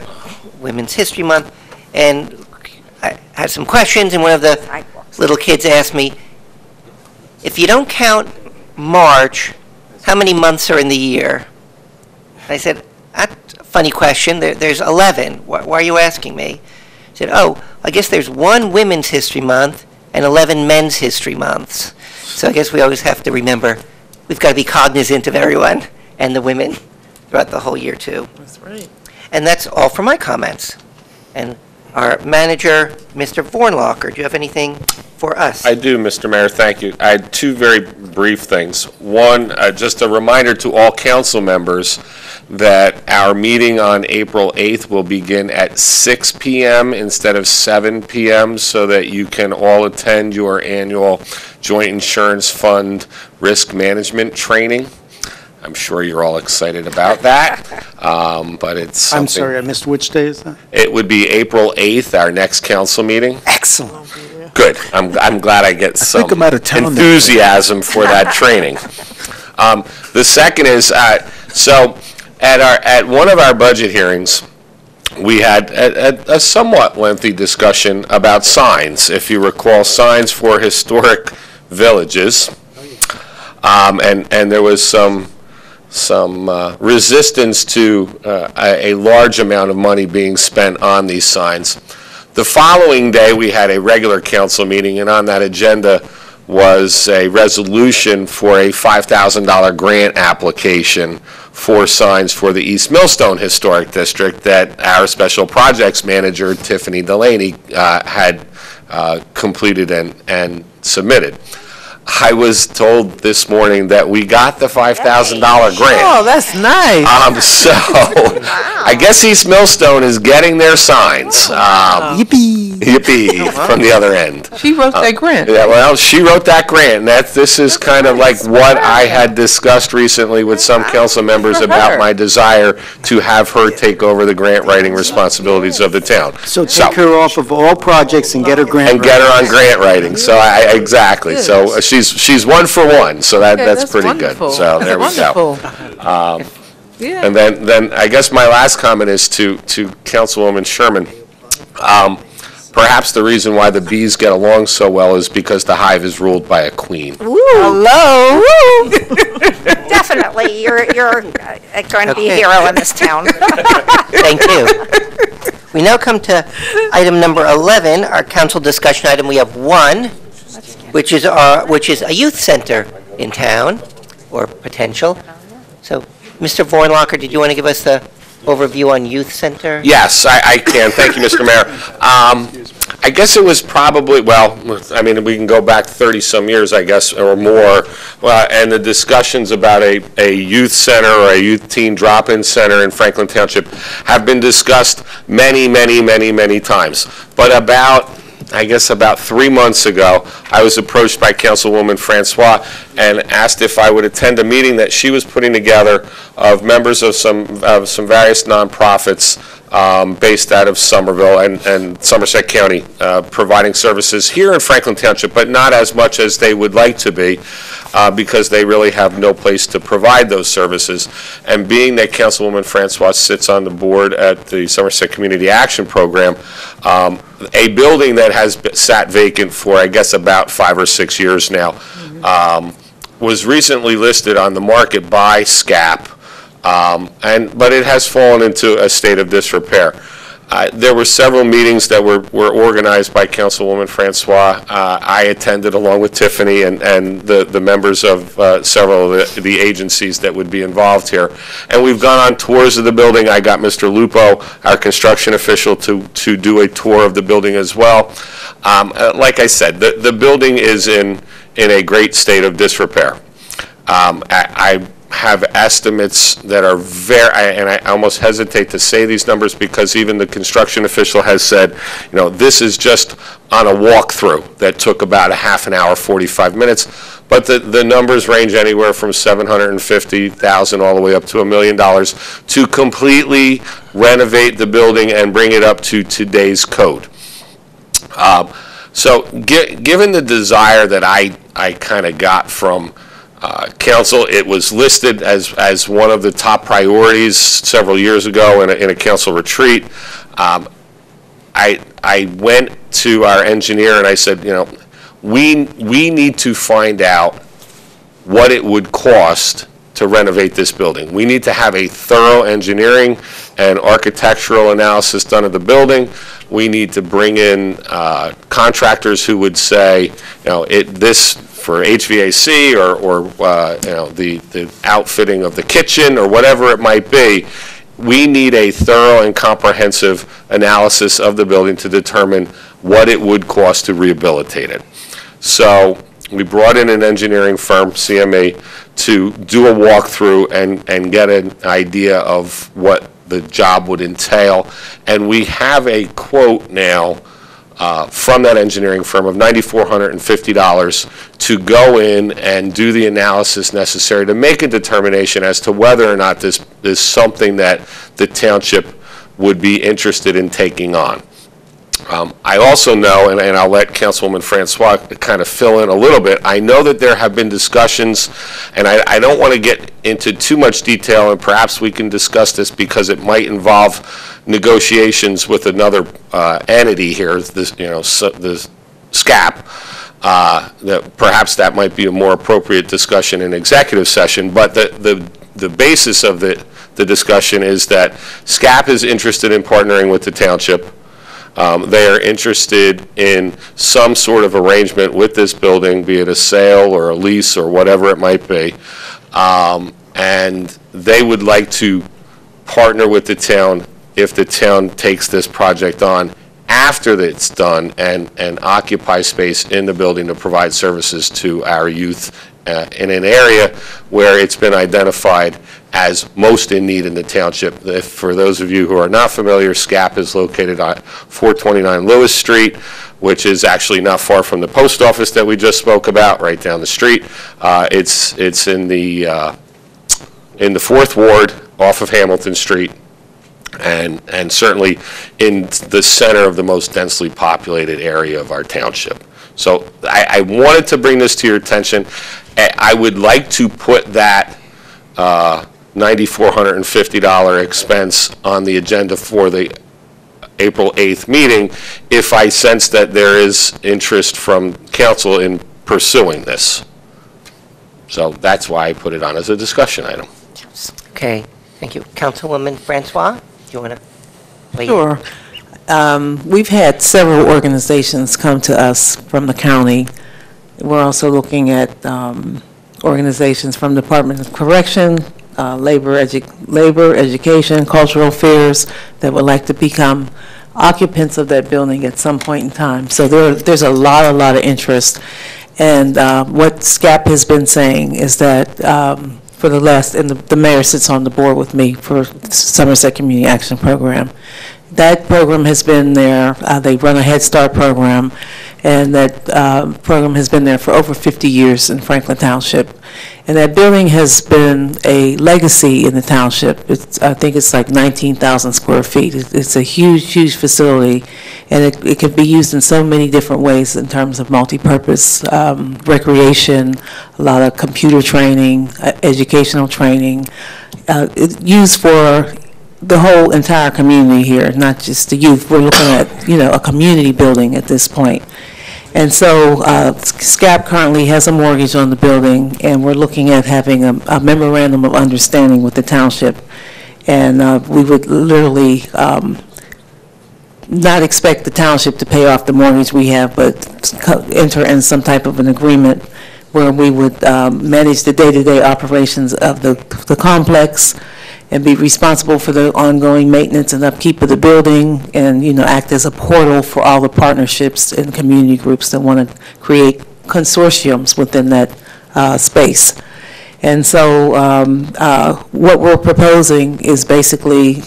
Women's History Month, and I had some questions, and one of the little kids asked me, if you don't count March, how many months are in the year? I said, that's a funny question. There's 11. Why are you asking me? I said, oh, I guess there's one Women's History Month and 11 Men's History Months. So I guess we always have to remember we've got to be cognizant of everyone and the women throughout the whole year, too. That's right. And that's all for my comments. And our manager, Mr. Vornlocker, do you have anything for us? I do, Mr. Mayor, thank you. I had two very brief things. One, just a reminder to all council members that our meeting on April 8th will begin at 6 p.m. instead of 7 p.m. so that you can all attend your annual Joint Insurance Fund risk management training. I'm sure you're all excited about that, but it's something. I'm sorry, I missed which day is that? It would be April 8th, our next council meeting. Excellent. Good. I'm glad I get some I'm out of town enthusiasm for that training. The second is, so at one of our budget hearings, we had a somewhat lengthy discussion about signs, if you recall, signs for historic villages. And there was some resistance to a large amount of money being spent on these signs. The following day, we had a regular council meeting, and on that agenda was a resolution for a $5,000 grant application for signs for the East Millstone Historic District that our special projects manager, Tiffany Delaney, had completed and submitted. I was told this morning that we got the $5,000 grant. Oh, that's nice. So I guess East Millstone is getting their signs. Yippee from the other end. She wrote that grant. Yeah, well, she wrote that grant, and this is kind of like what I had discussed recently with some council members about my desire to have her take over the grant writing responsibilities of the town. So take her off of all projects and get her grant and get her on grant writing. So exactly. So she's one for one. So that's pretty wonderful. good. So there we go. Yeah. And then I guess my last comment is to Councilwoman Sherman. Perhaps the reason why the bees get along so well is because the hive is ruled by a queen. Ooh. Hello. Woo. Definitely, you're going to be a hero in this town. Thank you. We now come to item number 11, our council discussion item. We have one, which is a youth center in town, or potential. So, Mr. Vornlocker, did you want to give us the overview on youth center? Yes, I can. Thank you, Mr. Mayor. I guess it was probably, well, I mean, we can go back 30-some years, I guess, or more, and the discussions about a youth center or a youth teen drop-in center in Franklin Township have been discussed many, many, many, many times. But I guess about 3 months ago, I was approached by Councilwoman Francois and asked if I would attend a meeting that she was putting together of members of some various nonprofits based out of Somerville and Somerset County, providing services here in Franklin Township, but not as much as they would like to be, because they really have no place to provide those services. And being that Councilwoman Francois sits on the board at the Somerset Community Action Program, a building that has sat vacant for, I guess, about 5 or 6 years now, was recently listed on the market by SCAP, but it has fallen into a state of disrepair. There were several meetings that were organized by Councilwoman Francois. I attended along with Tiffany and the members of several of the agencies that would be involved here. And we've gone on tours of the building. I got Mr. Lupo, our construction official, to do a tour of the building as well. Like I said, the building is in a great state of disrepair. I have estimates that are and I almost hesitate to say these numbers because even the construction official has said, this is just on a walkthrough that took about a half an hour, 45 minutes. But the numbers range anywhere from $750,000 all the way up to $1 million to completely renovate the building and bring it up to today's code. So given the desire that I kind of got from council, it was listed as one of the top priorities several years ago in a council retreat. I went to our engineer and I said, we need to find out what it would cost to renovate this building. We need to have a thorough engineering and architectural analysis done of the building. We need to bring in contractors who would say, this for HVAC or the outfitting of the kitchen or whatever it might be. We need a thorough and comprehensive analysis of the building to determine what it would cost to rehabilitate it. So we brought in an engineering firm, CME, to do a walkthrough and get an idea of what the job would entail. And we have a quote now from that engineering firm of $9,450 to go in and do the analysis necessary to make a determination as to whether or not this is something that the township would be interested in taking on. I also know, and I'll let Councilwoman Francois kind of fill in a little bit, I know that there have been discussions, and I don't want to get into too much detail, and perhaps we can discuss this because it might involve negotiations with another entity here, this, the SCAP, that perhaps that might be a more appropriate discussion in executive session, but the basis of the discussion is that SCAP is interested in partnering with the township. They are interested in some sort of arrangement with this building, be it a sale or a lease or whatever it might be, and they would like to partner with the town if the town takes this project on after it's done and occupy space in the building to provide services to our youth in an area where it's been identified as most in need in the township. For those of you who are not familiar, SCAP is located on 429 Lewis Street, which is actually not far from the post office that we just spoke about, right down the street. It's in the 4th Ward off of Hamilton Street, and certainly in the center of the most densely populated area of our township. So I wanted to bring this to your attention. I would like to put that $9,450 expense on the agenda for the April 8th meeting if I sense that there is interest from council in pursuing this. So that's why I put it on as a discussion item. Okay, thank you. Councilwoman Francois, do you want to weigh in? Sure. We've had several organizations come to us from the county. We're also looking at organizations from Department of Correction, labor, education, cultural affairs that would like to become occupants of that building at some point in time. So there's a lot of interest. And what SCAP has been saying is that for the last, and the mayor sits on the board with me for Somerset Community Action Program. That program has been there. They run a Head Start program, and that program has been there for over 50 years in Franklin Township. And that building has been a legacy in the township. I think it's like 19,000 square feet. It's a huge facility, and it can be used in so many different ways in terms of multi-purpose, recreation, a lot of computer training, educational training. It's used for the whole entire community here, not just the youth. We're looking at, a community building at this point. And so SCAP currently has a mortgage on the building, and we're looking at having a memorandum of understanding with the township. And we would literally not expect the township to pay off the mortgage we have, but enter in some type of an agreement where we would manage the day-to-day operations of the complex and be responsible for the ongoing maintenance and upkeep of the building, and, you know, act as a portal for all the partnerships and community groups that want to create consortiums within that space. And so what we're proposing is basically,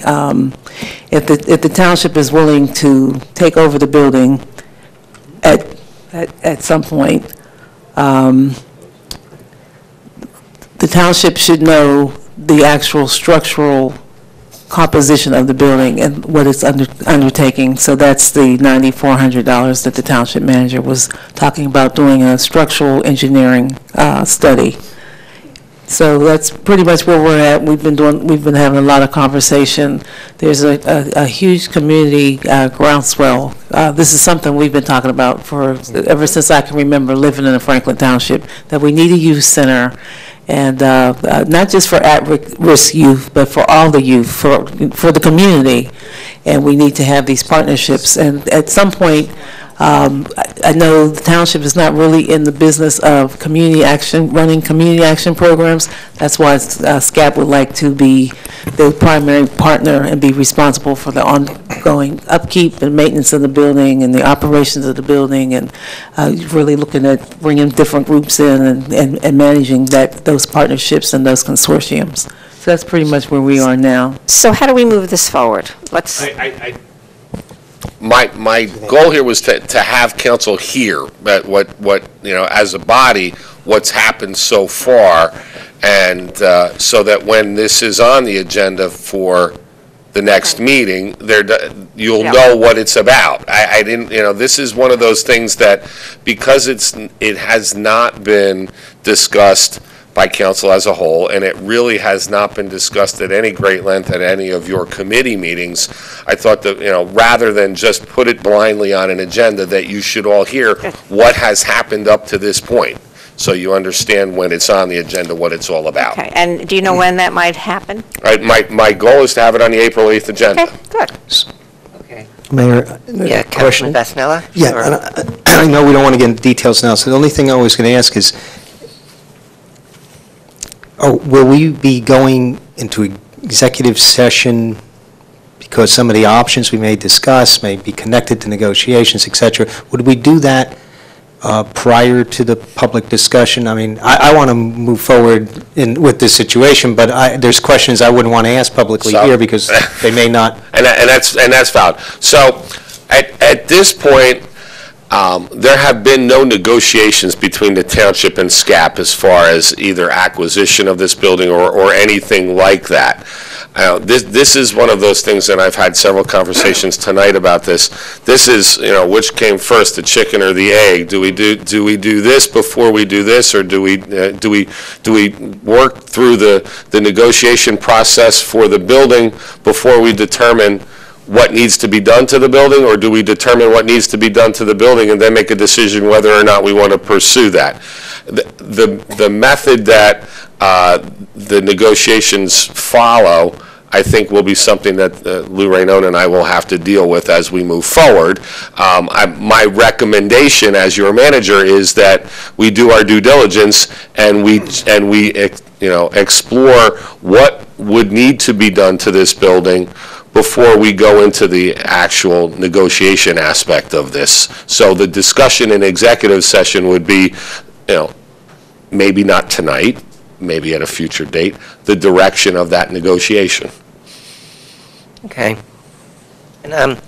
if the township is willing to take over the building at some point, the township should know the actual structural composition of the building and what it's undertaking. So that's the $9,400 that the township manager was talking about, doing a structural engineering study. So that's pretty much where we're at. We've been having a lot of conversation. There's a huge community groundswell. This is something we've been talking about for ever since I can remember living in the Franklin Township, that we need a youth center, and not just for at-risk youth, but for all the youth, for the community. And we need to have these partnerships. And at some point, I know the township is not really in the business of community action, running community action programs. That's why SCAP would like to be the primary partner and be responsible for the ongoing upkeep and maintenance of the building and the operations of the building, and really looking at bringing different groups in and managing those partnerships and those consortiums. So that's pretty much where we are now. So how do we move this forward? Let's. My goal here was to have council hear that what you know, as a body, what's happened so far, and so that when this is on the agenda for the next meeting, you'll know what it's about. I didn't, you know, this is one of those things that, because it has not been discussed by council as a whole, and it really has not been discussed at any great length at any of your committee meetings, I thought that, you know, rather than just put it blindly on an agenda, that you should all hear what has happened up to this point, so you understand when it's on the agenda what it's all about. Okay, and do you know when that might happen? My goal is to have it on the April 8th agenda. Okay, good. Okay. Mayor, Yeah, question? Councilman Bassanella? Yeah, Or- and I know we don't want to get into details now, so the only thing I was going to ask is, will we be going into executive session because some of the options we may discuss may be connected to negotiations, et cetera? Would we do that prior to the public discussion? I mean, I want to move forward with this situation, but there's questions I wouldn't want to ask publicly here because they may not. And that's valid. So at this point, there have been no negotiations between the township and SCAP as far as either acquisition of this building or anything like that. This is one of those things, and I've had several conversations tonight about this. This is, you know, which came first, the chicken or the egg? Do we do this before we do this, or do we work through the negotiation process for the building before we determine what needs to be done to the building, or do we determine what needs to be done to the building and then make a decision whether or not we want to pursue that? The method that the negotiations follow, I think, will be something that Lou Raynone and I will have to deal with as we move forward. My recommendation as your manager is that we do our due diligence and we you know, explore what would need to be done to this building before we go into the actual negotiation aspect of this. So the discussion in executive session would be, you know, maybe not tonight, maybe at a future date, the direction of that negotiation. Okay. And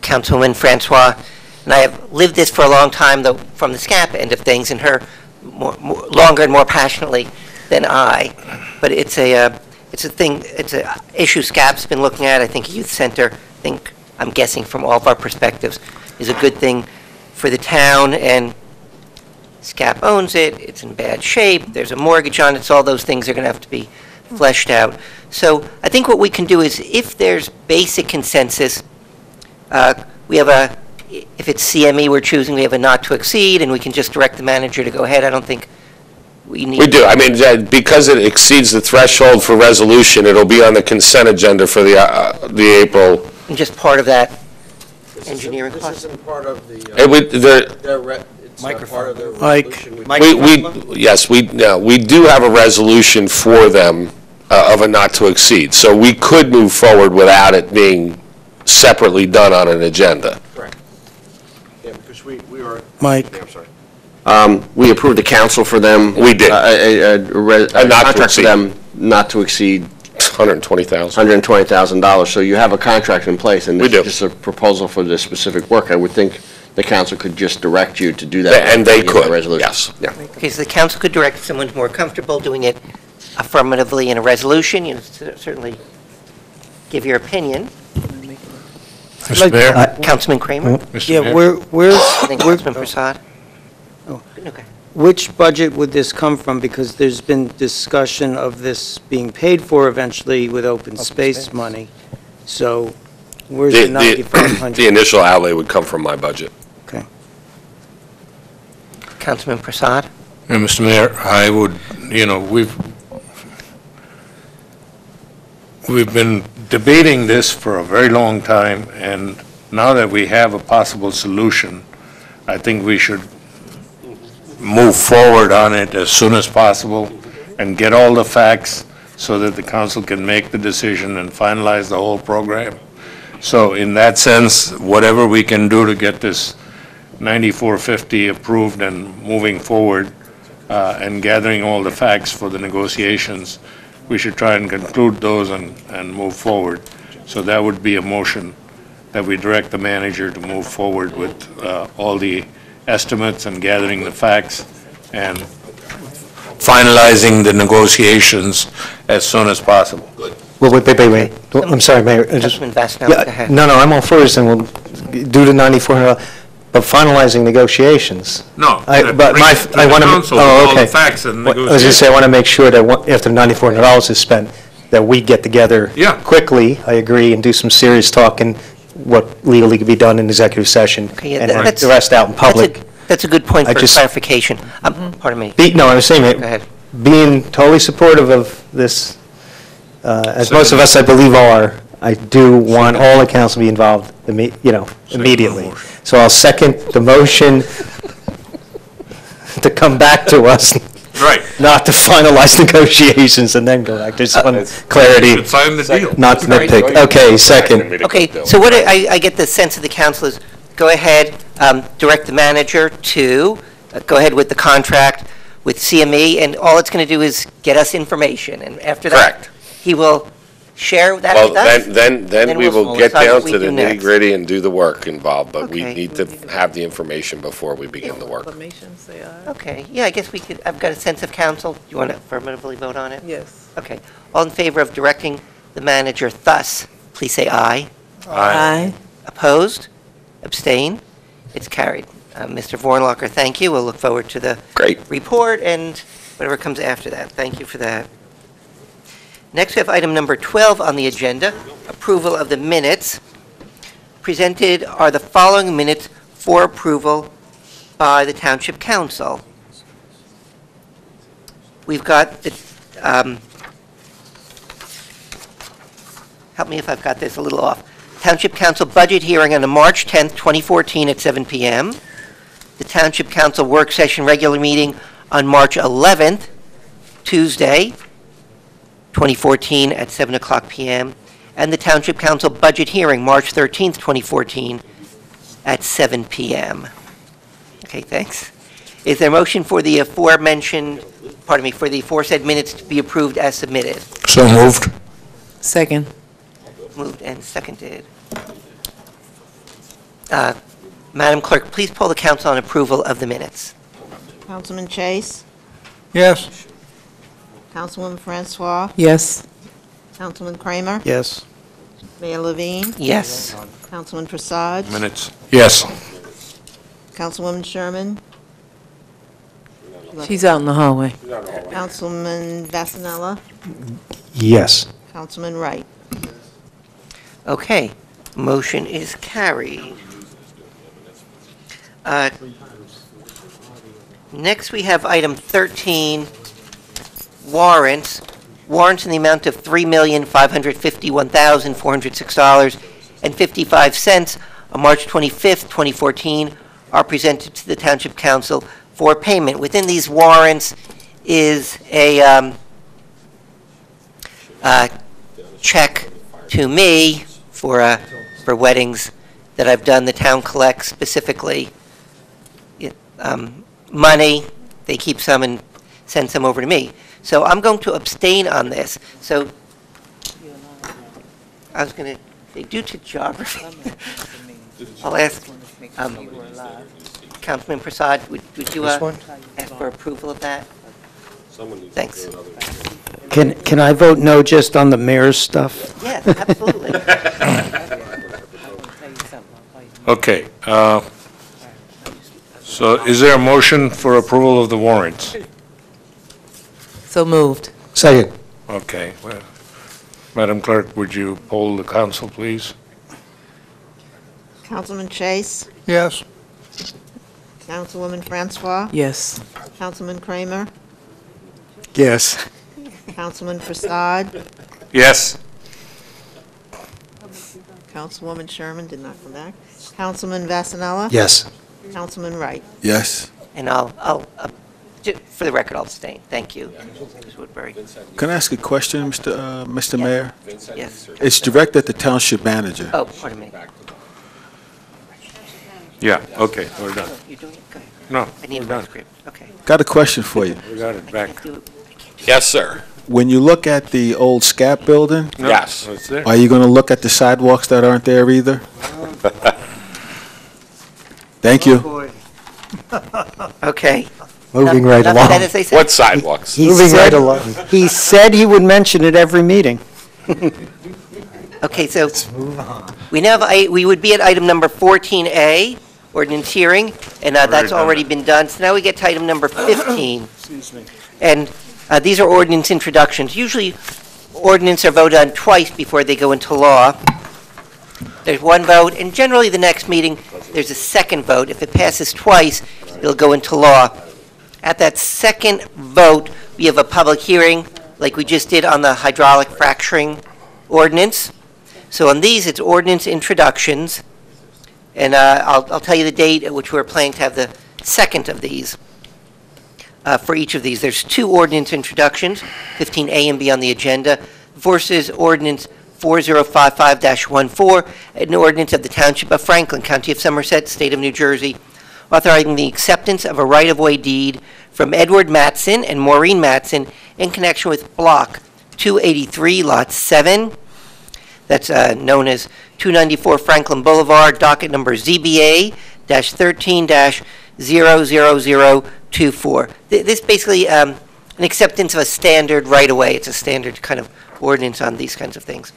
Councilwoman Francois and I have lived this for a long time, though, from the SCAP end of things, and her longer and more passionately than I. But it's a thing, it's an issue SCAP's been looking at. I think youth center, I'm guessing from all of our perspectives, is a good thing for the town, and SCAP owns it, it's in bad shape, there's a mortgage on it, so all those things are going to have to be fleshed out. So I think what we can do is, if there's basic consensus, we have if it's CME we're choosing, we have a not to exceed, and we can just direct the manager to go ahead. I don't think we need... We do. I mean, because it exceeds the threshold for resolution, it'll be on the consent agenda for the April And just part of that engineering cost? This isn't part of the, It would- the- it's not part of their Mike. resolution. We do have a resolution for them of a not to exceed. So we could move forward without it being separately done on an agenda. Correct. Yeah, because we are. Mike. I'm sorry. We approved the council for them. We did. A not to contract for exceed. them not to exceed $120,000. $120,000. So you have a contract in place, and We this do. is just a proposal for this specific work. I would think the council could just direct you to do that. And they in the could, resolution. yes. Yeah. Okay, so the council could direct if someone's more comfortable doing it affirmatively in a resolution, you know, certainly give your opinion. Mr. Mayor? Councilman Kramer? Mr. Yeah, Mayor? where's, And then Councilman Prasad? Oh. Okay. which budget would this come from? Because there's been discussion of this being paid for eventually with open space money. So where's the 9,500? The initial outlay would come from my budget. Okay. Councilman Prasad? Yeah, Mr. Mayor, I would, we've been debating this for a very long time, and now that we have a possible solution, I think we should move forward on it as soon as possible and get all the facts so that the council can make the decision and finalize the whole program. So in that sense, whatever we can do to get this 9450 approved and moving forward and gathering all the facts for the negotiations, we should try and conclude those and move forward. So that would be a motion that we direct the manager to move forward with all the estimates and gathering the facts and finalizing the negotiations as soon as possible. Well, wait. I'm sorry, Mayor. Councilman Vasanelli, go ahead. No, I'm all for this, and we'll do the 94, but finalizing negotiations. No, I want to. council with all the facts and I was going to negotiations. say, I want to make sure that after the $9,400 is spent, that we get together Yeah. quickly, I agree, and do some serious talking, what legally could be done in executive session, Okay, yeah, and that's- the rest out in public. That's a good point I for just- clarification. Pardon me. No, I was saying, Go ahead. being totally supportive of this, as most of us, I believe, are, I do want all the council to be involved, immediately. So I'll second the motion to come back to us. Right. Not to finalize negotiations and then go back. Just one clarity. should sign the deal. Not to nitpick. Okay, second. Okay, so what I get the sense of the council is, go ahead, direct the manager to go ahead with the contract with CME, and all it's going to do is get us information, and after that, Correct. he will share that Well, with us? then we will we'll get decide down what we to the do next. nitty-gritty and do the work involved, but we Okay. need to have the information before we begin the work. Okay, yeah, I guess we could, I've got a sense of council. Do you want to affirmatively vote on it? Yes. Okay. All in favor of directing the manager thus, please say aye. Aye. Opposed? Abstain? It's carried. Mr. Vornlocker, thank you. We'll look forward to the Great. report and whatever comes after that. Thank you for that. Next, we have item number 12 on the agenda, approval of the minutes. Presented are the following minutes for approval by the Township Council. We've got the, help me if I've got this a little off. Township Council budget hearing on March 10th, 2014 at 7 p.m. The Township Council work session regular meeting on March 11th, Tuesday, 2014 at 7 o'clock p.m. And the Township Council budget hearing March 13th, 2014 at 7 p.m. Okay, thanks. Is there a motion for the aforementioned, for the aforesaid minutes to be approved as submitted? So moved. Second. Moved and seconded. Madam Clerk, please poll the council on approval of the minutes. Councilman Chase, Yes. Councilwoman Francois, Yes. Councilman Kramer, Yes. Mayor Levine, Yes. Councilman Prasad, Minutes. Yes. Councilwoman Sherman, She's out in the hallway. Councilman Vasanella, Yes. Councilman Wright. Okay, motion is carried. Next, we have item 13, warrants. Warrants in the amount of $3,551,406.82. $1,000,000.55 on March 25th, 2014, are presented to the Township Council for payment. Within these warrants is a check to me for weddings that I've done. The town collects specifically money. They keep some and send some over to me. So I'm going to abstain on this. So I was going to say, due to geography, I'll ask Councilman Prasad, would you ask for approval of that? Thanks. Can I vote no just on the mayor's stuff? Yes, absolutely. Okay. So is there a motion for approval of the warrants? So moved. Second. Okay. Well, Madam Clerk, would you poll the council, please? Councilman Chase, Yes. Councilwoman Francois, Yes. Councilman Kramer, Yes. Councilman Prasad, Yes. Councilwoman Sherman did not come back, Councilman Vasanella. Yes. Councilman Wright. Yes. And for the record, I'll abstain. Thank you, Ms. Woodbury. Can I ask a question, Mr. Mayor? Yes. It's directed at the township manager. Oh, pardon me. Yeah, okay, we're done. You're doing it? Go ahead. No, I need we're a done. script. Okay. Got a question for you. We got it back. Yes, sir. When you look at the old SCAP building, No, Yes. It's there. are you going to look at the sidewalks that aren't there either? Thank you. Okay. Moving right Enough along. said, as they say. What sidewalks? Moving right along. He said he would mention it every meeting. Okay, so we would be at item number 14A, ordinance hearing, and that's already been done. So now we get to item number 15. Excuse me. And these are ordinance introductions. Usually, ordinance are voted on twice before they go into law. There's one vote, and generally the next meeting, there's a second vote. If it passes twice, it'll go into law. At that second vote, we have a public hearing, like we just did on the hydraulic fracturing ordinance. So on these, it's ordinance introductions, and I'll tell you the date at which we're planning to have the second of these. For each of these, there's two ordinance introductions, 15A and B on the agenda, versus ordinance 4055-14, an ordinance of the Township of Franklin, County of Somerset, State of New Jersey, authorizing the acceptance of a right-of-way deed from Edward Matson and Maureen Matson in connection with Block 283, Lot 7. That's known as 294 Franklin Boulevard, docket number ZBA-13-00024. This basically an acceptance of a standard right-of-way. It's a standard kind of ordinance on these kinds of things.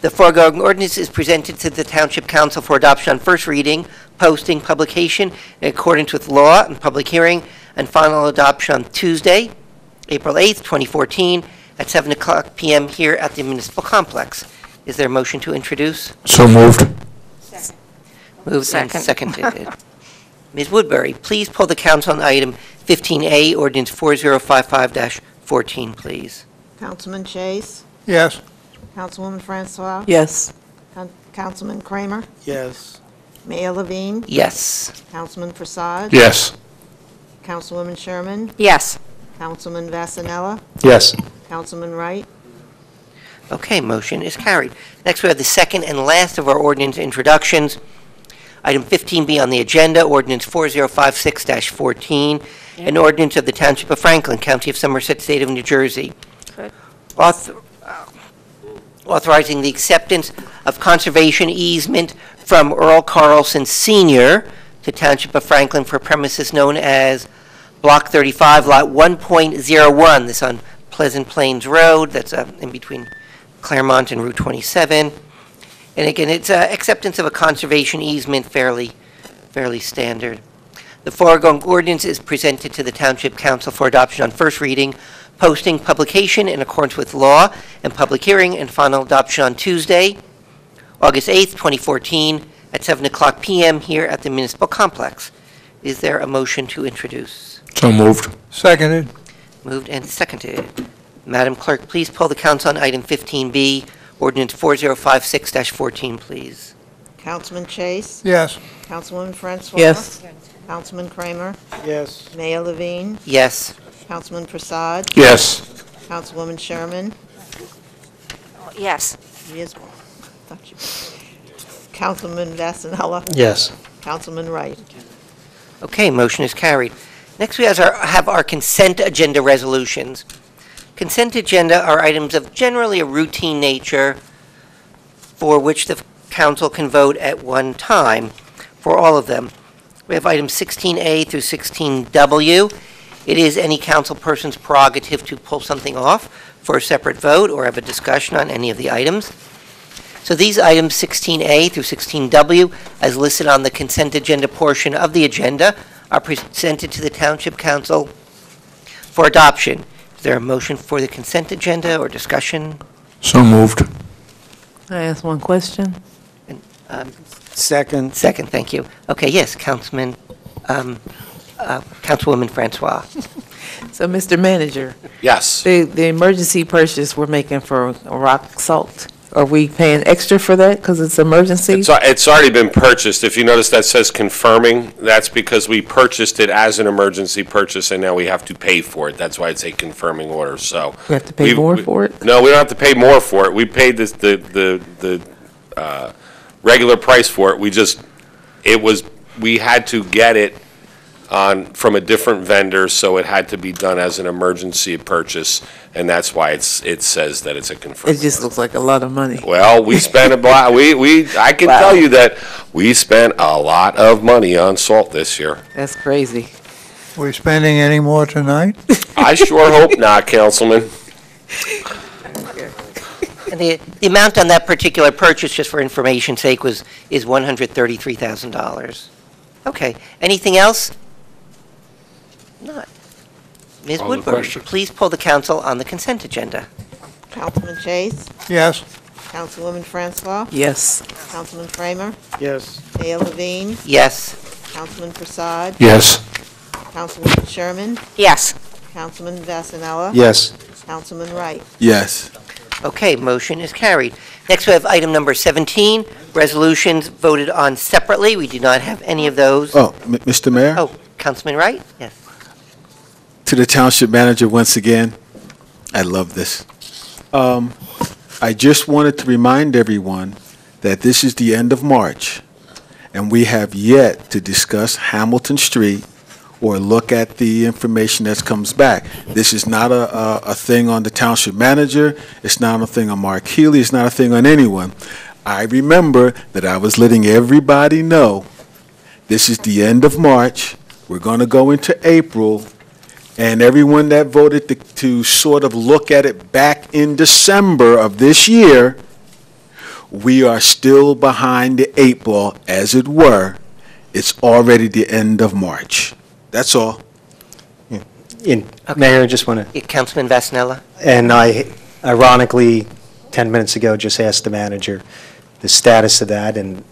The foregoing ordinance is presented to the Township Council for adoption on first reading, posting, publication in accordance with law, and public hearing and final adoption on Tuesday, April 8th, 2014, at 7:00 p.m. here at the Municipal Complex. Is there a motion to introduce? So moved. Moved and seconded. Ms. Woodbury, please pull the council on item 15A, ordinance 4055-14, please. Councilman Chase, Yes. Councilwoman Francois, Yes. Councilman Kramer, Yes. Mayor Levine, Yes. Councilman Prasad. Yes. Councilwoman Sherman, Yes. Councilman Vasanella, Yes. Councilman Wright. Okay, motion is carried. Next, we have the second and last of our ordinance introductions. Item 15B on the agenda, ordinance 4056-14, an ordinance of the Township of Franklin, County of Somerset, State of New Jersey, authorizing the acceptance of conservation easement from Earl Carlson Sr. to Township of Franklin for premises known as Block 35, Lot 1.01. This on Pleasant Plains Road. That's in between Claremont and Route 27. And again, it's acceptance of a conservation easement, fairly standard. The foregoing ordinance is presented to the Township Council for adoption on first reading, posting, publication in accordance with law, and public hearing and final adoption on Tuesday, August 8th, 2014, at 7:00 p.m. here at the Municipal Complex. Is there a motion to introduce? So moved. Seconded. Moved and seconded. Madam Clerk, please pull the council on item 15B, Ordinance 4056-14, please. Councilman Chase? Yes. Councilwoman Francois? Yes. Councilman Kramer? Yes. Mayor Levine? Yes. Councilman Prasad? Yes. Councilwoman Sherman? Yes. Yes. Councilman Vasanella? Yes. Councilman Wright? Okay, motion is carried. Next, we have our consent agenda resolutions. Consent agenda are items of generally a routine nature for which the council can vote at one time for all of them. We have items 16A through 16W. It is any council person's prerogative to pull something off for a separate vote or have a discussion on any of the items. So these items 16A through 16W, as listed on the consent agenda portion of the agenda, are presented to the Township Council for adoption. Is there a motion for the consent agenda or discussion? So moved. Can I ask one question? Second. Second, thank you. Okay, yes, Councilwoman Francois. So, Mr. Manager, Yes. the emergency purchase we're making for rock salt, are we paying extra for that because it's emergency? It's already been purchased. If you notice that says confirming, that's because we purchased it as an emergency purchase and now we have to pay for it. That's why it's a confirming order, so. We have to pay more for it? No, we don't have to pay more for it. We paid the regular price for it. We had to get it from a different vendor, so it had to be done as an emergency purchase, and that's why it says that it's a confirmed. It just looks like a lot of money. Well, we spent I can tell you that we spent a lot of money on salt this year. That's crazy. We spending any more tonight? I sure hope not, Councilman. And the amount on that particular purchase, just for information's sake, is $133,000. Okay, anything else? Not. Ms. Call the Woodburn, question. please pull the council on the consent agenda. Councilman Chase? Yes. Councilwoman Francois? Yes. Councilman Kramer? Yes. Mayor Levine? Yes. Councilman Prasad? Yes. Councilwoman Sherman? Yes. Councilman Vasanella? Yes. Councilman Wright? Yes. Okay, motion is carried. Next, we have item number 17, resolutions voted on separately. We do not have any of those. Oh, Mr. Mayor? Oh, Councilman Wright? Yes. To the Township Manager once again, I love this. I just wanted to remind everyone that this is the end of March, and we have yet to discuss Hamilton Street or look at the information that comes back. This is not a thing on the Township Manager. It's not a thing on Mark Healy. It's not a thing on anyone. I remember that I was letting everybody know this is the end of March. We're going to go into April, and everyone that voted to sort of look at it back in December of this year, we are still behind the 8 ball, as it were. It's already the end of March. That's all. Mayor, I just want to, Councilman Vasanella? and I ironically, 10 minutes ago, just asked the manager the status of that, and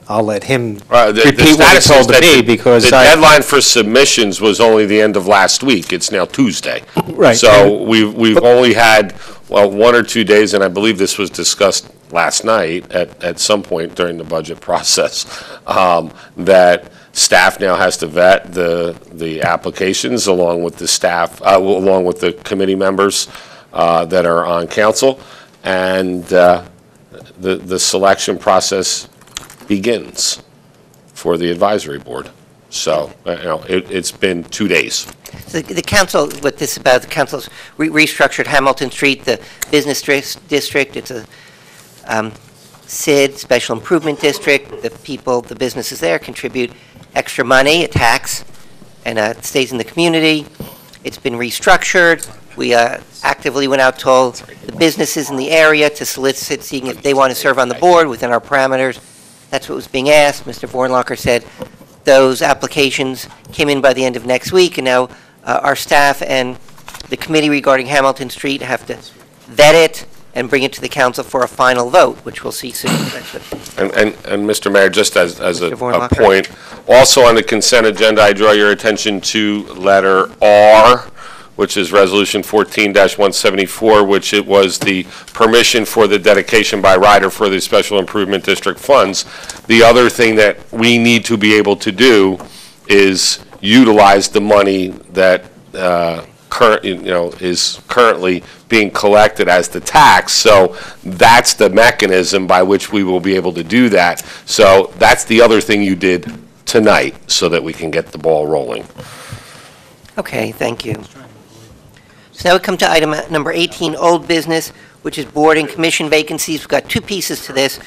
I'll let him The repeat what he status is told that me, the because deadline for submissions was only the end of last week. It's now Tuesday. Right. So we've only had, 1 or 2 days, and I believe this was discussed last night at some point during the budget process, that staff now has to vet the applications along with the staff, along with the committee members that are on council, and the selection process begins for the advisory board. So, it's been 2 days. The council, what this is about, the council's restructured Hamilton Street, the business district. It's a SID, Special Improvement District. The businesses there contribute extra money, a tax, and it stays in the community. It's been restructured. We actively went out, told the businesses in the area to solicit, seeing if they want to serve on the board within our parameters. That's what was being asked. Mr. Vornlocker said those applications came in by the end of next week, and now our staff and the committee regarding Hamilton Street have to vet it and bring it to the council for a final vote, which we'll see soon. And Mr. Mayor, just as a Vornlocker. point, also on the consent agenda, I draw your attention to letter R, which is Resolution 14-174, which it was the permission for the dedication by rider for the Special Improvement District funds. The other thing that we need to be able to do is utilize the money that is currently being collected as the tax. So that's the mechanism by which we will be able to do that. So that's the other thing you did tonight, so that we can get the ball rolling. Okay, thank you. So now we come to item number 18, old business, which is board and commission vacancies. We've got two pieces to this.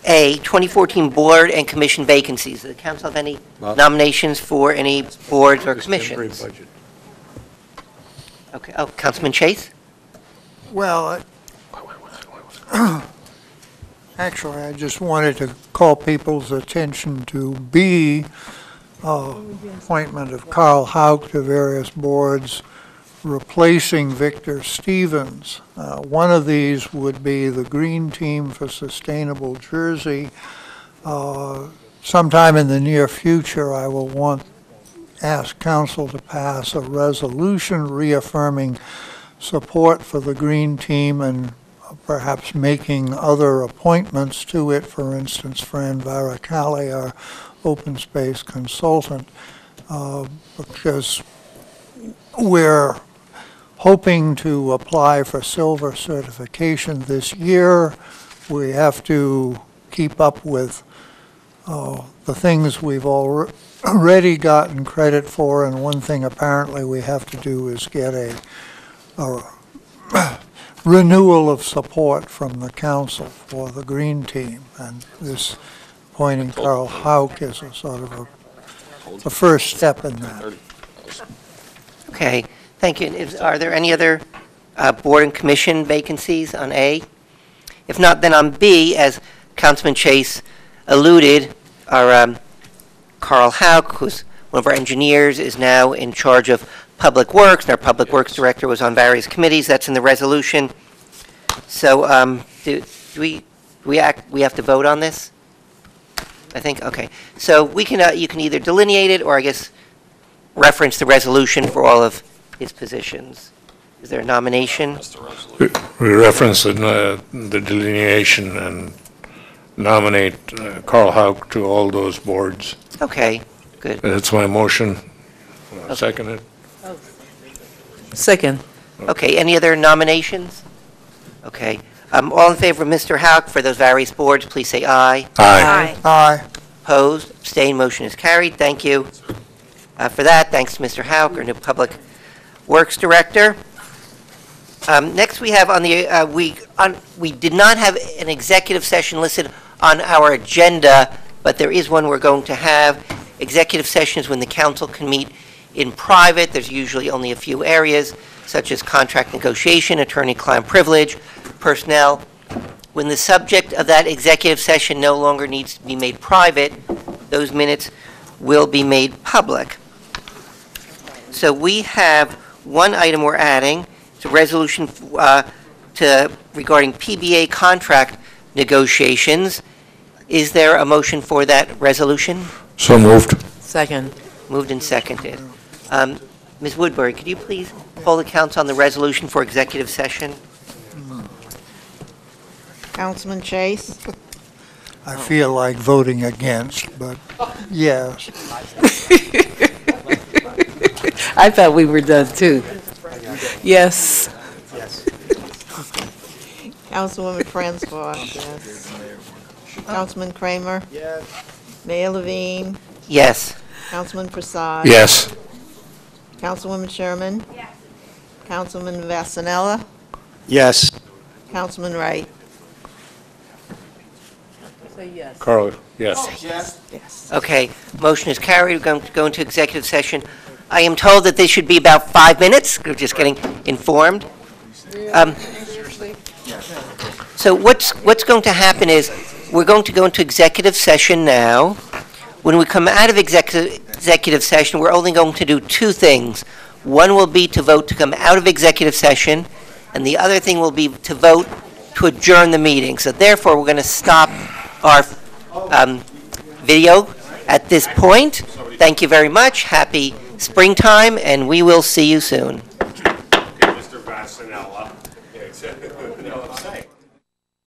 A, 2014 board and commission vacancies. Does the council have any nominations for any boards or commissions? Okay, oh, Councilman Chase? Well, actually, I just wanted to call people's attention to B, appointment of Carl Hauk to various boards, replacing Victor Stevens. One of these would be the Green Team for Sustainable Jersey. Sometime in the near future, I will ask council to pass a resolution reaffirming support for the Green Team and perhaps making other appointments to it. For instance, Fran Varacalli, our open space consultant, because we're hoping to apply for silver certification this year. We have to keep up with the things we've already gotten credit for, and one thing apparently we have to do is get a renewal of support from the council for the Green Team, and this appointing Carl Hauk is a sort of a first step in that. Okay, thank you. Are there any other board and commission vacancies on A? If not, then on B, as Councilman Chase alluded, our Carl Hauk, who's one of our engineers, is now in charge of Public Works, and our Public Works Director was on various committees. That's in the resolution. So do we have to vote on this? I think, okay. So we can, you can either delineate it, or I guess reference the resolution for all of his positions. Is there a nomination? We reference the delineation and nominate Carl Hauk to all those boards. Okay, good. That's my motion. Second it. Second. Okay, any other nominations? Okay. All in favor of Mr. Hauk for those various boards, please say aye. Aye. Aye. Opposed? Abstained? Motion is carried. Thank you for that. Thanks to Mr. Hauk, our new Public Works Director. Next we have on the, we did not have an executive session listed on our agenda, but there is one we're going to have. Executive sessions when the council can meet in private. There's usually only a few areas, such as contract negotiation, attorney-client privilege, personnel. When the subject of that executive session no longer needs to be made private, those minutes will be made public. So we have one item we're adding. It's a resolution regarding PBA contract negotiations. Is there a motion for that resolution? So moved. Second. Moved and seconded. Ms. Woodbury, could you please poll the council on the resolution for executive session? Councilman Chase? I feel like voting against, but yes. I thought we were done too. Yes. Councilwoman Francois? Yes. Councilman Kramer? Yes. Mayor Levine? Yes. Councilman Prasad? Yes. Councilwoman Sherman? Yes. Councilman Vasanella? Yes. Councilman Wright? Say yes. Carl, yes. Yes. Okay, motion is carried. We're going to go into executive session. I am told that this should be about 5 minutes. We're just getting informed. So what's going to happen is we're going to go into executive session now. When we come out of executive session, we're only going to do two things. One will be to vote to come out of executive session, and the other thing will be to vote to adjourn the meeting. So therefore, we're going to stop our video at this point. Thank you very much. Happy springtime, and we will see you soon.